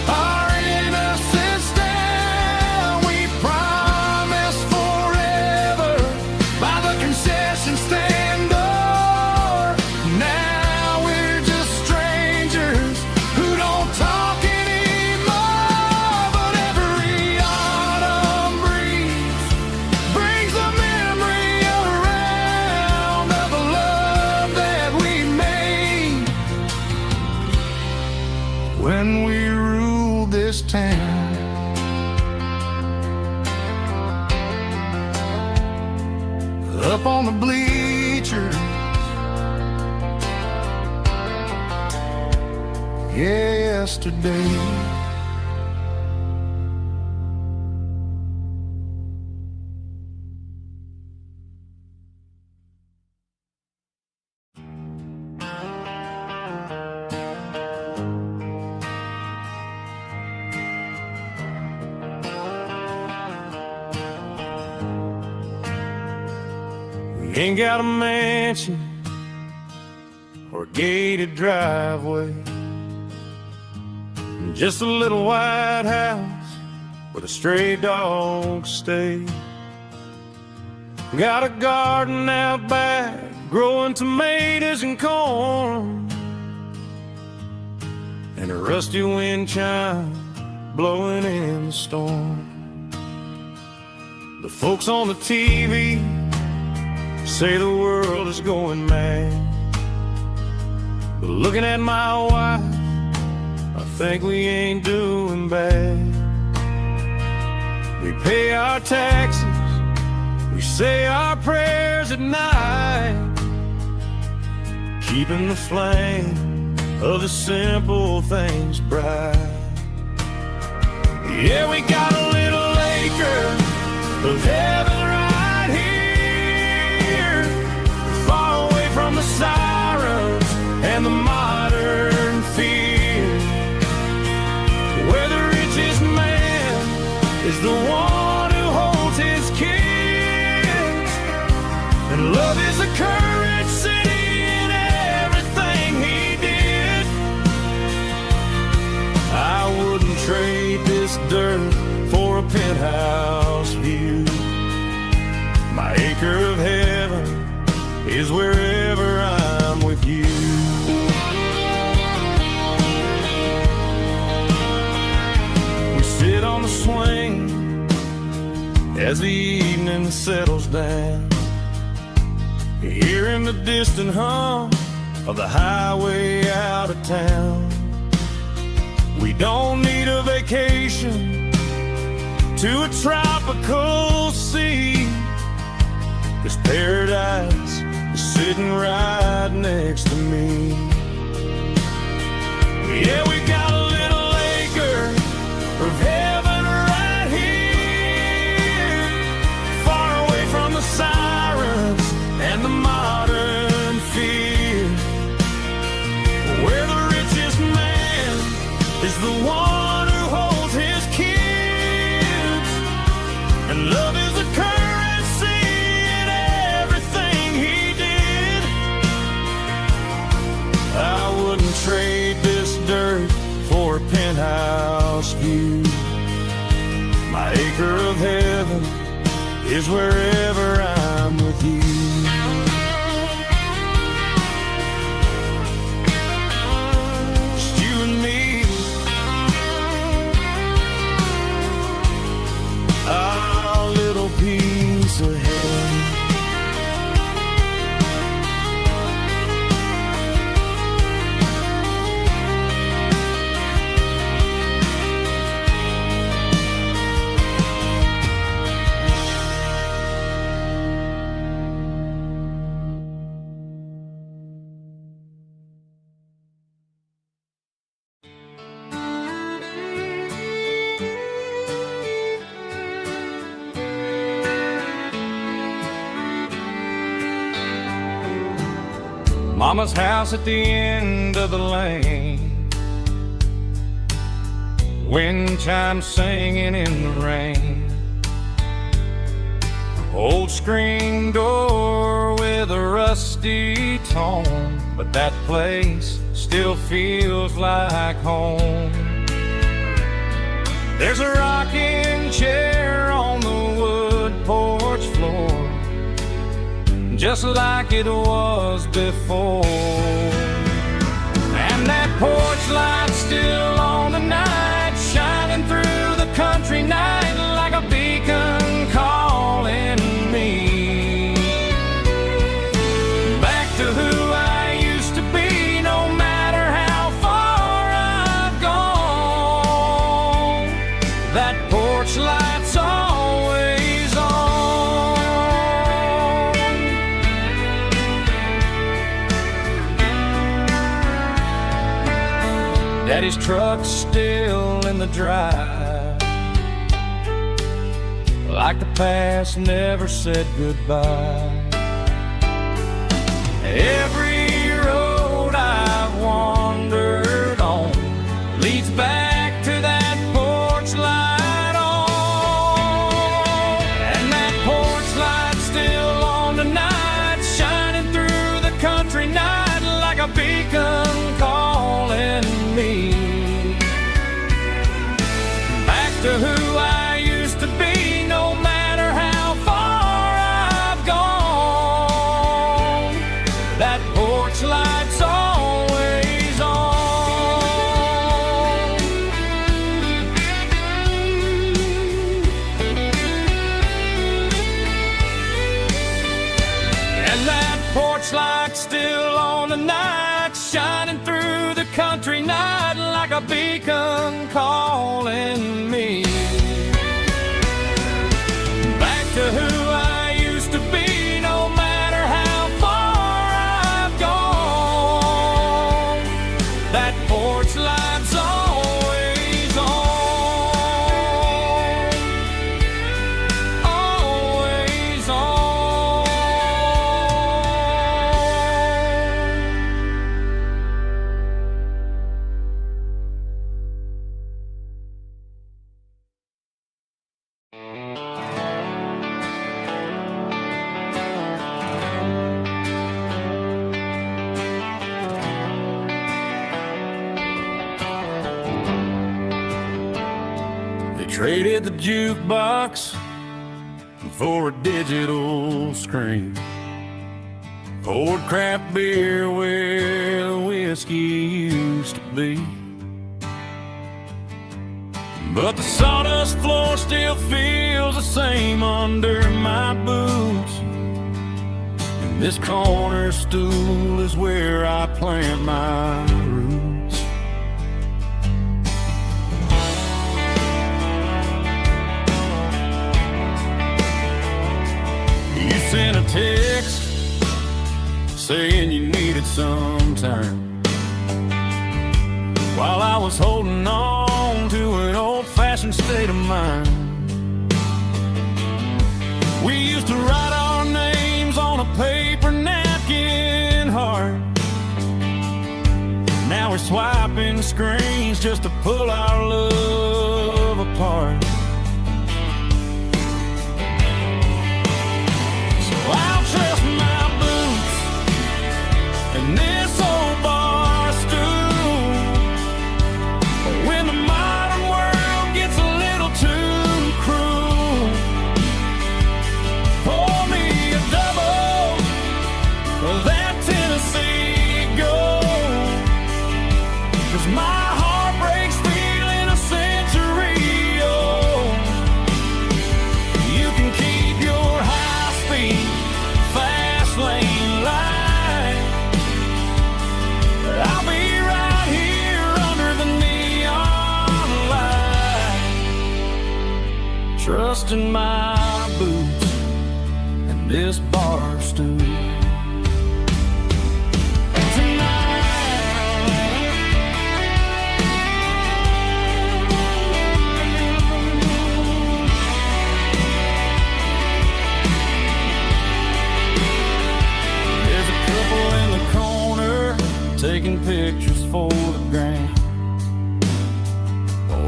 our innocence down. We promised forever by the concession stand door. Now we're just strangers who don't talk anymore. But every autumn breeze brings a memory around of the love that we made when we ruled this town. Up on the bleachers, yeah, yesterday. We ain't got a mansion or a gated driveway, just a little white house where the stray dogs stay. Got a garden out back, growing tomatoes and corn, and a rusty wind chime blowing in the storm. The folks on the TV say the world is going mad, but looking at my wife, I think we ain't doing bad. We pay our taxes, we say our prayers at night, keeping the flame of the simple things bright. Yeah, we got a little acre of heaven right here, far away from the sirens and the modern fear, where the richest man is the one who holds his kids, and love is the currency in everything he did. I wouldn't trade this dirt for a penthouse view. My acre of heaven is wherever I'm with you. We sit on the swing as the evening settles down, hearing the distant hum of the highway out of town. We don't need a vacation to a tropical sea, 'cause paradise is sitting right next to me. Yeah, we got a little acre of heaven right here, far away from the sirens and the modern fear, where the richest man is the one who holds his kids, and love is a currency in everything he did. I wouldn't trade this dirt for a penthouse view. My acre of heaven is wherever I'm with you. Just you and me, our little piece of heaven. Mama's house at the end of the lane, wind chimes singing in the rain. Old screen door with a rusty tone, but that place still feels like home. There's a rocking chair on the wood porch floor, just like it was before. And that porch light still on tonight, shining through the country night like a beacon calling me back to who I used to be. No matter how far I've gone, that porch light's always on. Daddy's truck's still in the drive, like the past never said goodbye. Every road I've wandered on leads back to that porch light on. And that porch light's still on tonight, shining through the country night like a beacon calling me back to who I used to be. No matter how far I've gone, that porch light's always on. And that porch light's still on tonight, shining through the country night like a beacon calling me back to who I used to be. No matter how far I've gone, that porch light's always on, always on. They traded the jukebox for a digital screen, poured craft beer where the whiskey used to be. But the sawdust floor still feels the same under my boots, and this corner stool is where I plant my roots. You sent a text saying you needed some time, while I was holding on to an old-fashioned state of mind. We used to write our names on a paper napkin heart. Now we're swiping screens just to pull our love apart. So I'll trust my boots and this old bar stool. But when the modern world gets a little too cruel, pour me a double of that Tennessee Gold, 'cause my heart breaks feeling a century old. You can keep your high-speed, fast lane light, but I'll be right here under the neon light, trusting my boots and this bar stool. There's a couple in the corner taking pictures for the gram.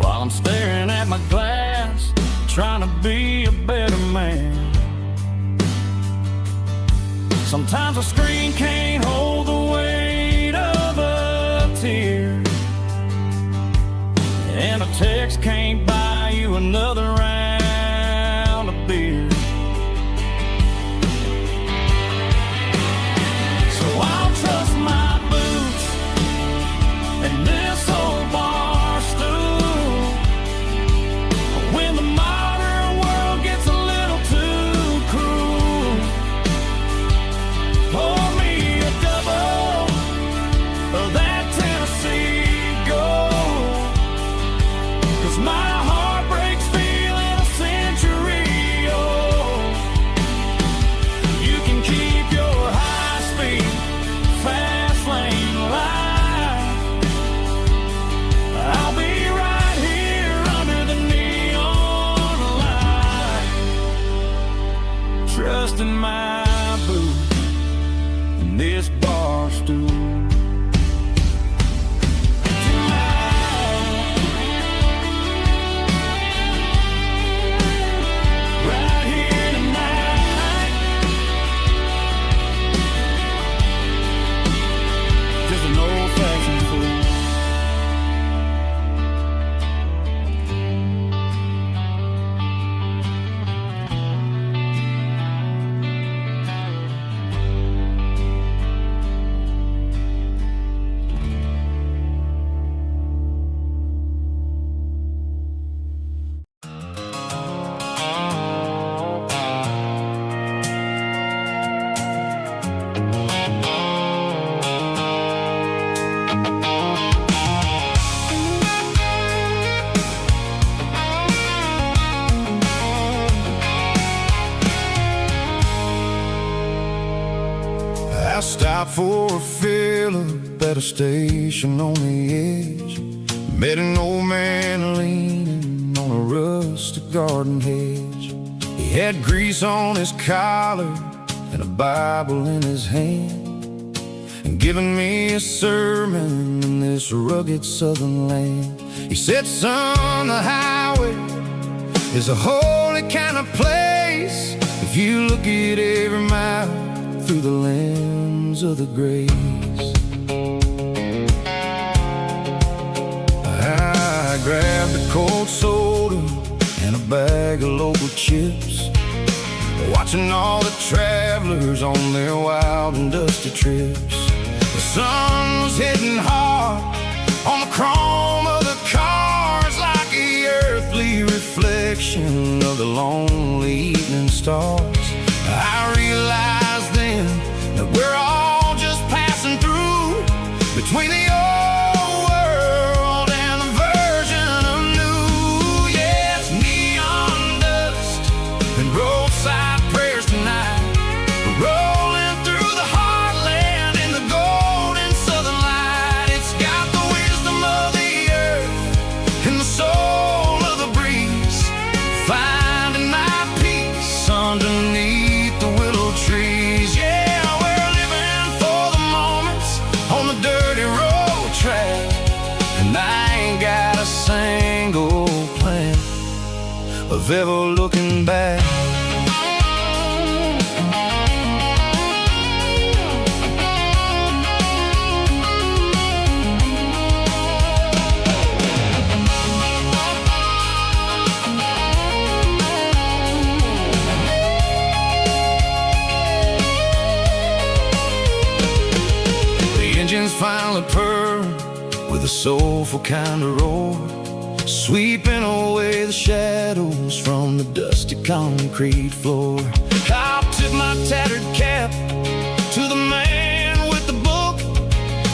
While I'm staring at my glass, trying to be a better man. Sometimes a screen can't hold the weight of a tear, and a text can't buy you another round of beer. So I'll trust my boots and this old bar stool. When the modern world gets a little too cruel, pour me a double of that Tennessee Gold, 'cause my heart breaks feeling a century old. You can keep your high-speed, fast lane life. I'll be right here under the neon light, trusting my boots and this bar stool. Right here tonight, just an old-fashioned fool. I stopped for a fill-up at a station on the edge. Met an old man leaning on a rustic garden hedge. He had grease on his collar and a Bible in his hand, and giving me a sermon in this rugged southern land. He said, son, the highway is a holy kind of place if you look at every mile through the lens of the grace. I grabbed a cold soda and a bag of local chips, watching all the travelers on their wild and dusty trips. The sun was hitting hard on the chrome of the cars, like the earthly reflection of the lonely evening stars. I realized then that we're all just passing through between the old world and the version of new. Yeah, it's neon dust and roadside prayers tonight. We're rolling through the heartland in the golden southern light. It's got the wisdom of the earth and the soul of the breeze, finding my peace underneath the willow trees. Yeah, we're living for the moments on the dirty road track, and I ain't got a single plan of ever looking back. Engines finally purr with a soulful kind of roar, sweeping away the shadows from the dusty concrete floor. I'll tip my tattered cap to the man with the book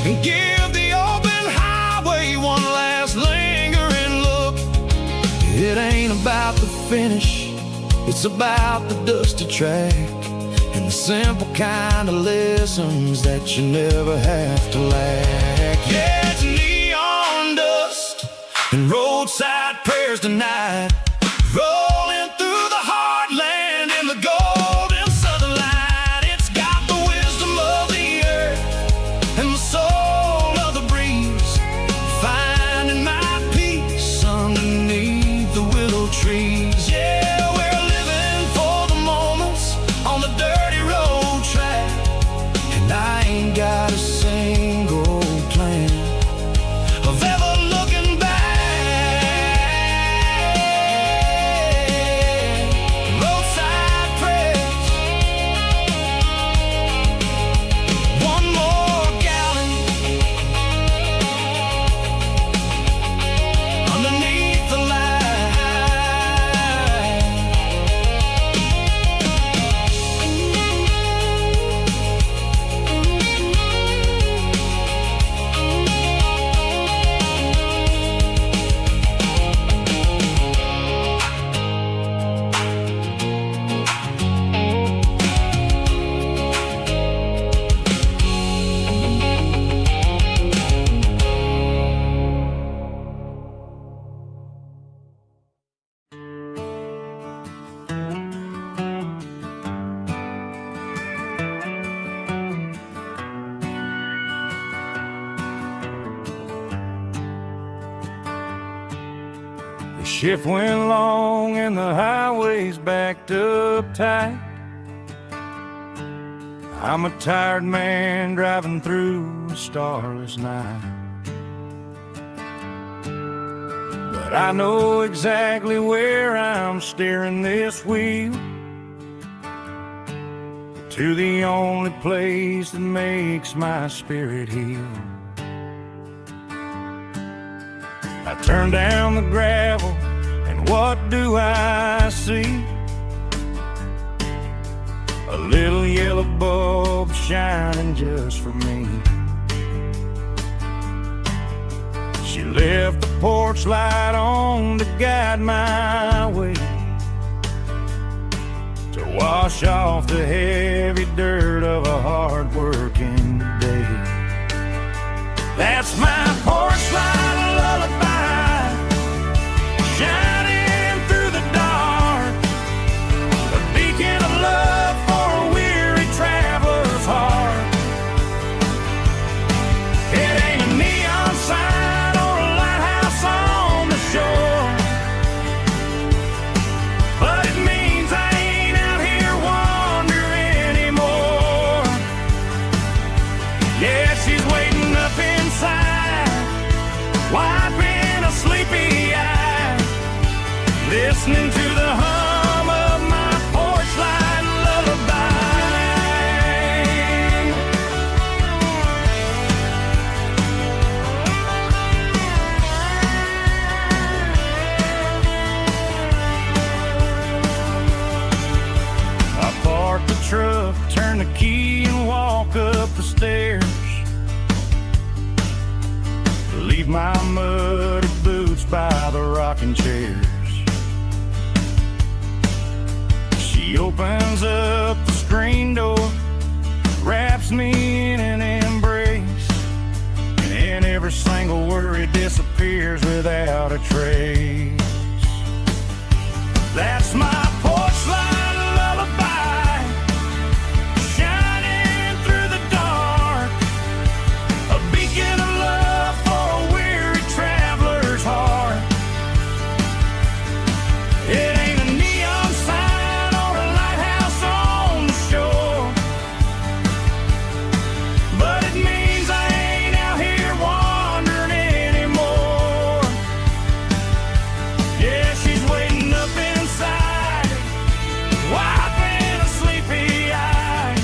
and give the open highway one last lingering look. It ain't about the finish, it's about the dusty track and the simple kind of lessons that you never have to lack. Yeah, it's neon dust and roadside prayers tonight, rolling through the heartland in the golden southern light. It's got the wisdom of the earth and the soul Shift went long and the highway's backed up tight. I'm a tired man driving through a starless night. But I know exactly where I'm steering this wheel, to the only place that makes my spirit heal. I turn down the gravel, and what do I see? A little yellow bulb shining just for me. She left the porch light on to guide my way, to wash off the heavy dirt of a hard-working day. That's my porch light lullaby, shining through the dark, a beacon of love for a weary traveler's heart. It ain't a neon sign or a lighthouse on the shore, but it means I ain't out here wandering anymore. Yeah, she's waiting up inside, wiping a sleepy eye, listening to the hum of my porch light lullaby. I park the truck, turn the key and walk up the stairs, leave my muddy boots by the rocking chairs. She opens up the screen door, wraps me in an embrace, and every single worry disappears without a trace. That's my porch light lullaby, shining through the dark, a beacon of love for a weary traveler's heart. It ain't a neon sign or a lighthouse on the shore, but it means I ain't out here wandering anymore. Yeah, she's waiting up inside, wiping a sleepy eye,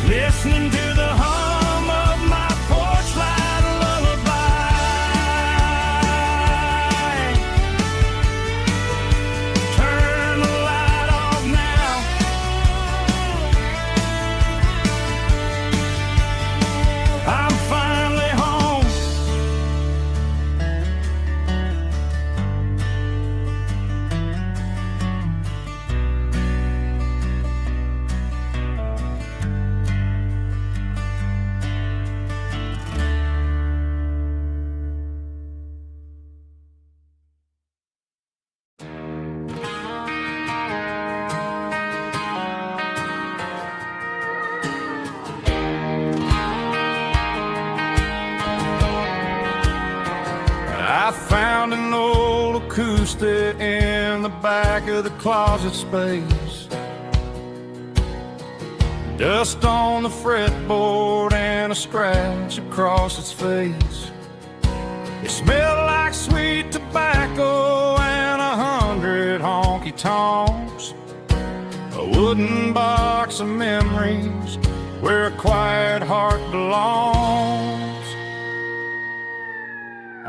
listening to the hum of my porch light lullaby. Turn the light off now, I'm finally home. I found an old acoustic in the back of the closet space, dust on the fretboard and a scratch across its face. It smelled like sweet tobacco and 100 honky-tonks, a wooden box of memories where a quiet heart belongs.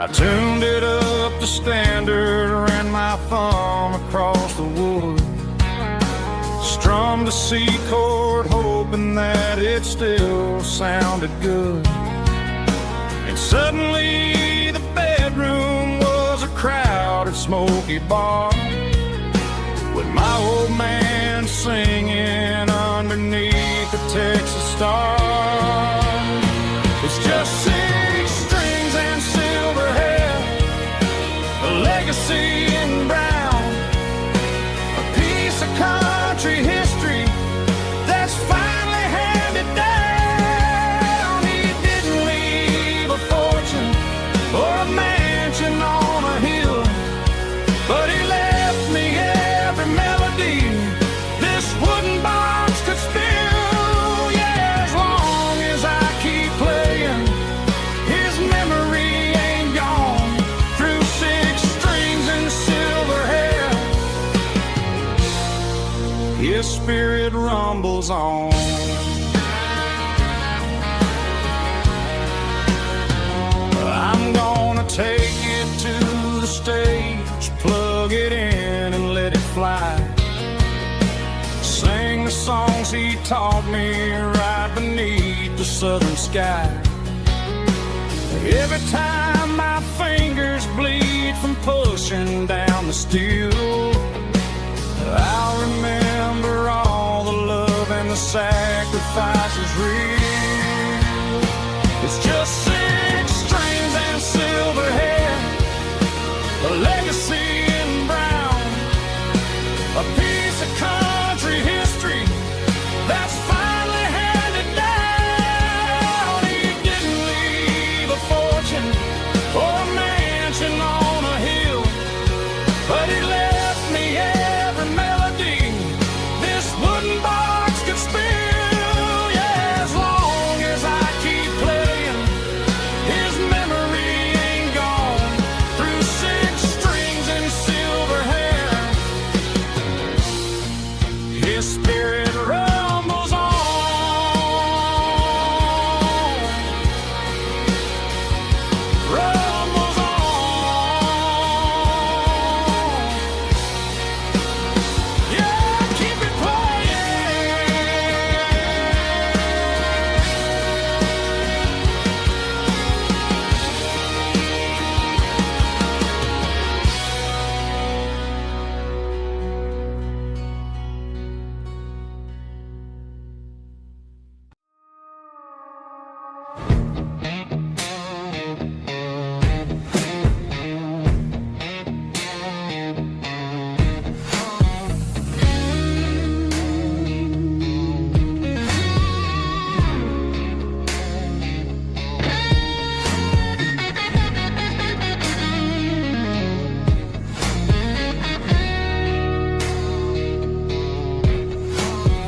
I tuned it up to standard, ran my thumb across the wood, strummed a C chord hoping that it still sounded good. And suddenly the bedroom was a crowded smoky bar, with my old man singing underneath the Texas star. It's just 6 strings and silver hair, a legacy in brown, a piece of country history that's finally handed down. He didn't leave a fortune or a mansion on a hill, His spirit rumbles on. I'm gonna take it to the stage, plug it in and let it fly. Sing the songs he taught me right beneath the southern sky. Every time my fingers bleed from pushing down the steel, I'll remember all the love and the sacrifices real. It's just 6 strings and silver hair, a legacy in brown, a piece of country history that's finally handed down. He didn't leave a fortune or a mansion on a hill, but he left me every melody this wooden box could spill. Yeah, as long as I keep playing, his memory ain't gone. Through 6 strings and silver hair, his spirit rumbles on. Rumbles on. Yeah, keep it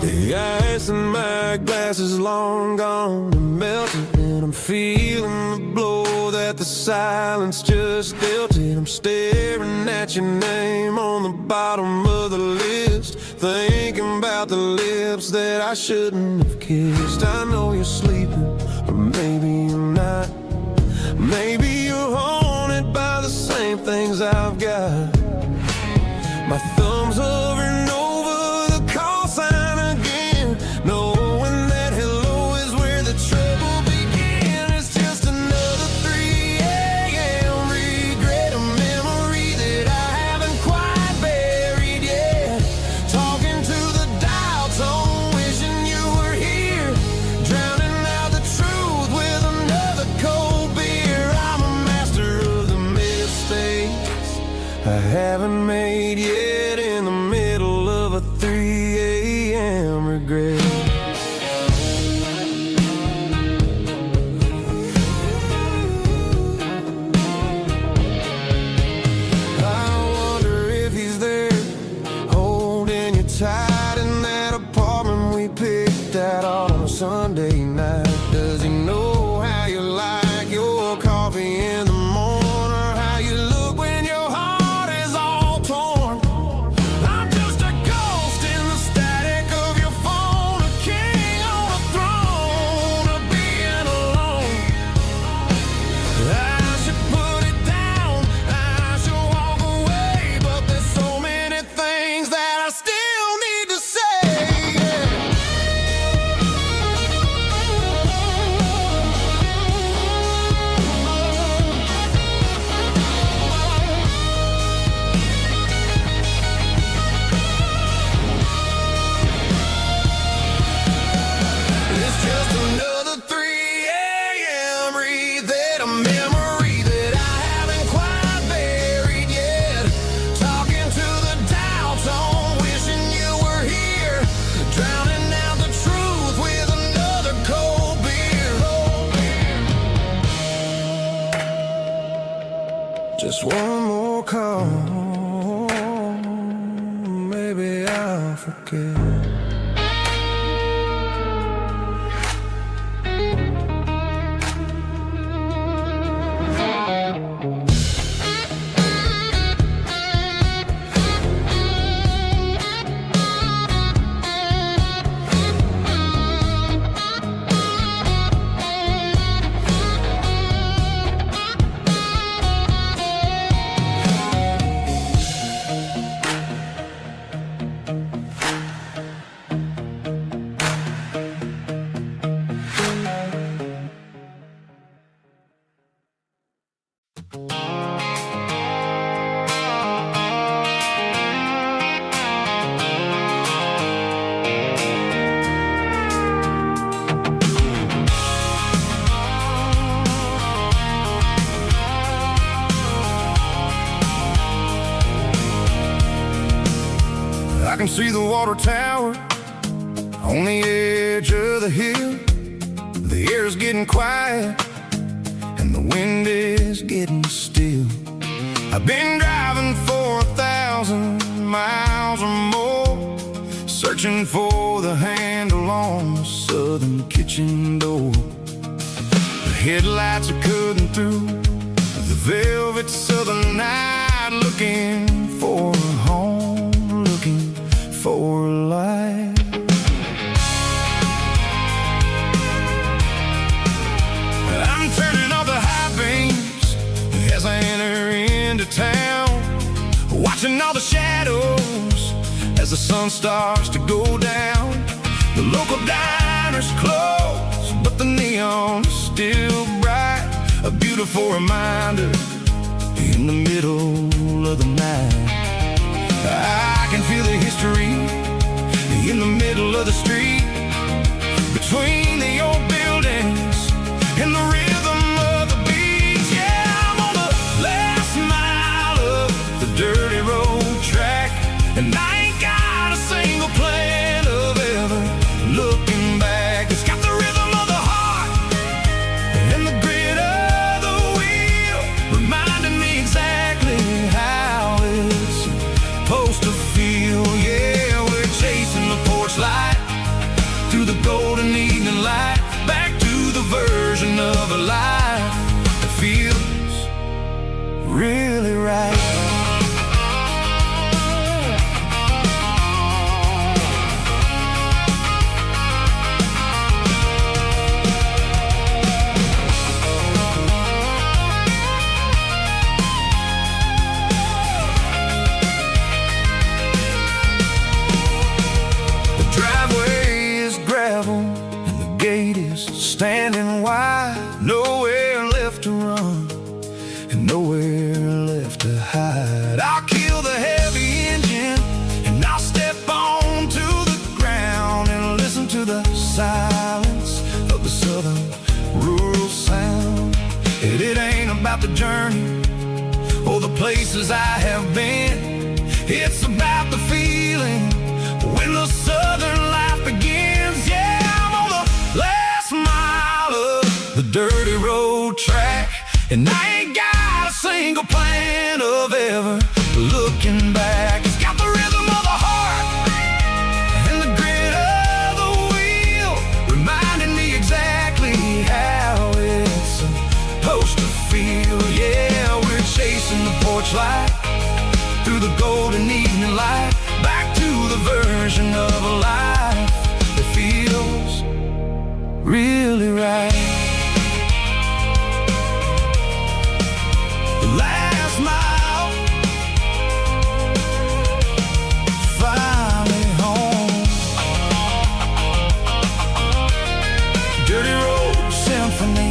The ice in my glass is long gone and melted, and I'm feeling the blow that the silence just dealt it. I'm staring at your name on the bottom of the list, thinking about the lips that I shouldn't have kissed. I know you're sleeping, or maybe you're not. Maybe you're haunted by the same things I've got. My thumb's hovering over the call sign again, knowing that hello is where the trouble began. It's just another 3 a.m. regret, a memory that I haven't quite buried yet. Talking to the dial tone, wishing you were here, drowning out the truth with another cold beer. I'm a master of the mistakes I haven't made yet, in the middle of a 3 a.m. regret. I wonder if he's there, holding you tight in that apartment we picked out on a Sunday night. Does he know how you like your coffee in the morning, or how you look when your heart is all torn? I'm just a ghost in the static of your phone, a king on a throne of being alone. I should put it down, I should walk away, but there's so many things that I still need to say. It's just another 3 a.m. read, a memory that I haven't quite buried yet. Talking to the dial tone, wishing you were here, drowning out the truth with another cold beer. Just one more call, maybe I'll forget. see the water tower on the edge of the hill. The air's getting quiet and the wind is getting still. I've been driving for 1,000 miles or more, searching for the handle on the southern kitchen door. The headlights are cutting through the velvet southern night, looking for a home, looking for a life. I'm turning off the high beams as I enter into town, watching all the shadows as the sun starts to go down. The local diner's closed, but the neon is still bright, a beautiful reminder in the middle of the night. I can feel the history in the middle of the street, between the old buildings and the rhythm of the beat. Yeah, I'm on the last mile of the dirty road track, and I ain't got a single plan of ever looking back. It's got the rhythm of the heart and the grit of the wheel, reminding me exactly how it's supposed to feel. Yeah, we're chasing the porch light through the golden evening light, back to the version of a life that feels really right. Standing wide, nowhere left to run and nowhere left to hide. I'll kill the heavy engine and I'll step onto the ground and listen to the silence of the southern rural sound. It ain't about the journey or the places I have been, it's about the feeling when the southern life begins. Yeah, I'm on the last mile of the dirty road track, and I ain't got a single plan of ever looking back. It's got the rhythm of the heart and the grit of the wheel, reminding me exactly how it's supposed to feel. Yeah, we're chasing the porch light through the golden evening light, back to the version of a life that feels really right. The last mile, finally home. Dirty Road Symphony.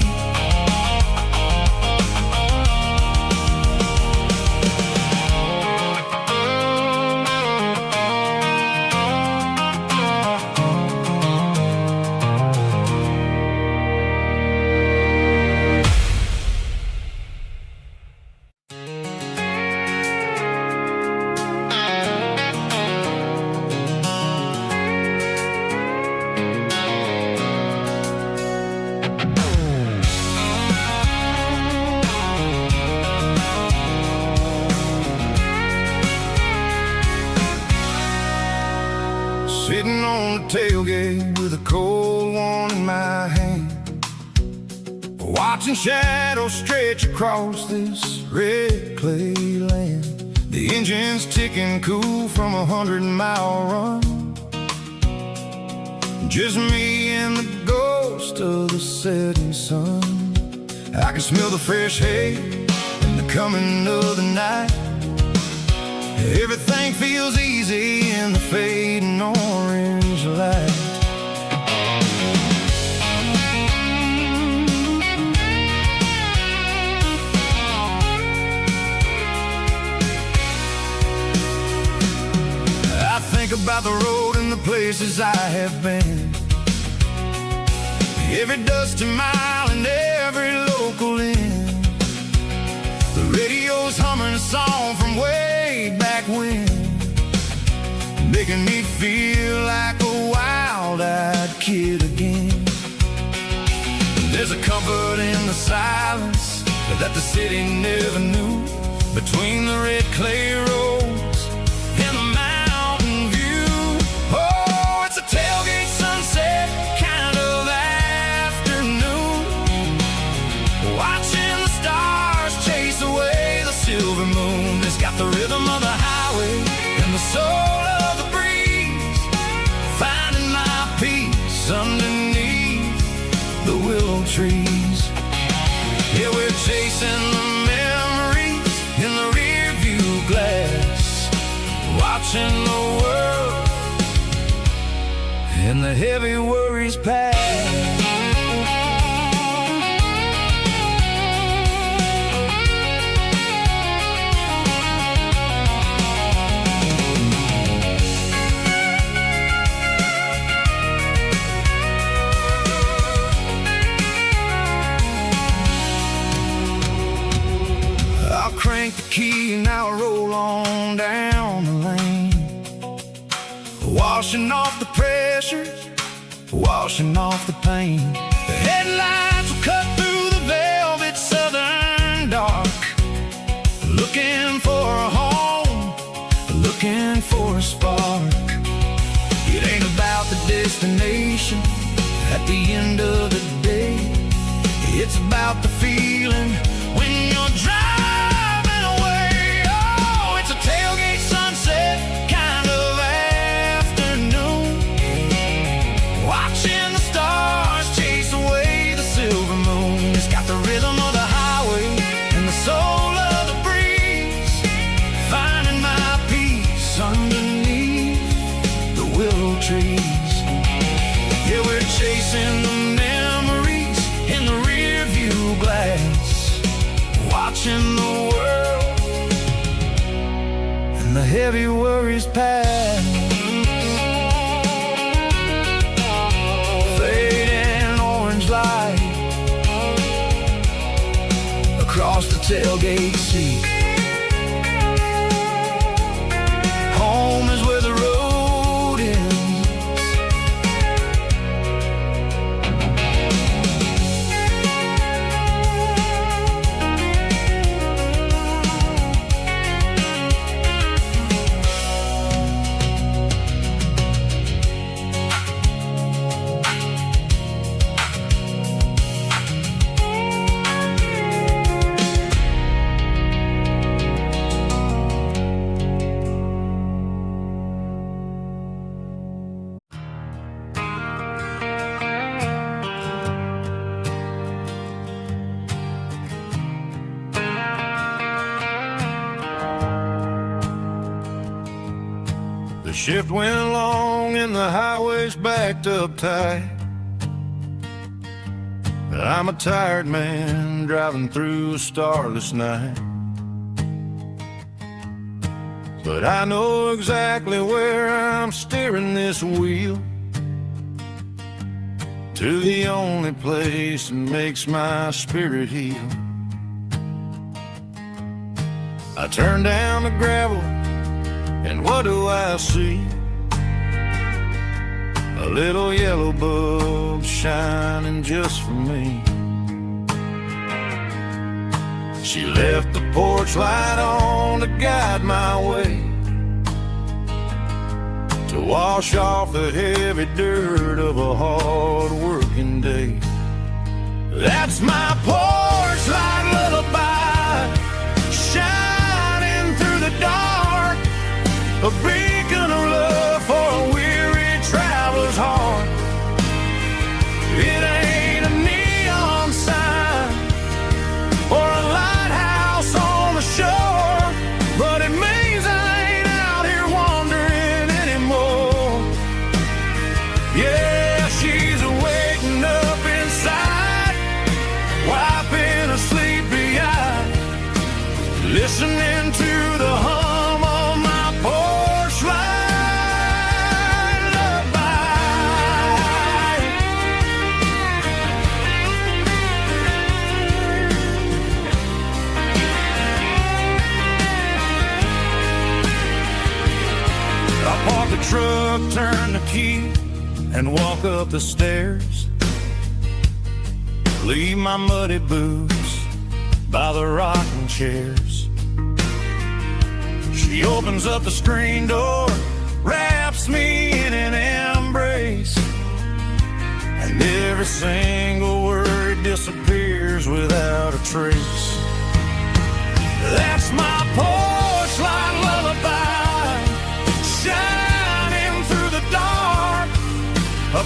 Sitting on the tailgate with a cold one in my hand, watching shadows stretch across this red clay land. The engine's ticking cool from a 100-mile run, just me and the ghost of the setting sun. I can smell the fresh hay and the coming of the night. Everything feels easy in the fading orange light. I think about the road and the places I have been, every dusty mile and every local inn. The radio's humming a song from way back when. making me feel like a wild-eyed kid again. There's a comfort in the silence that the city never knew, between the red clay roads and the mountain view. Oh, it's a tailgate sunset kind of afternoon, watching the stars chase away the silver moon. It's got the rhythm of the highway and the soul of the breeze, finding my peace underneath the willow trees. Yeah, we're chasing the memories in the rear view glass, watching the world and the heavy worries pass. Crank the key and I'll roll on down the lane, washing off the pressure, washing off the pain. The headlights will cut through the velvet southern dark, looking for a home, looking for a spark. It ain't about the destination at the end of the day, it's about the feeling when you're driving. Tailgate sunset kind of afternoon, watching the stars chase away the silver moon. It's got the rhythm of the highway and the soul of the breeze, finding my peace underneath the willow trees. Yeah, we're chasing the memories in the rear view glass, watching the world and the heavy worries pass. Fading orange light across the tailgate seat. Home is where the road ends. The shift went along and the highway's backed up tight. I'm a tired man driving through a starless night, but I know exactly where I'm steering this wheel, to the only place that makes my spirit heal. I turn down the gravel and what do I see? A little yellow bulb shining just for me. She left the porch light on to guide my way, to wash off the heavy dirt of a hard working day. That's my porch light lullaby, shining through the dark, a beacon of love for a weary traveler's heart. It ain't a neon sign or a lighthouse on the shore, but it means I ain't out here wandering anymore. Yeah, she's waking up inside, wiping a sleepy eye, listening to the hum of my porch turn the key and walk up the stairs. Leave my muddy boots by the rocking chairs. She opens up the screen door, wraps me in an embrace, and every single word disappears without a trace. That's my porch light lullaby, shining through the dark. A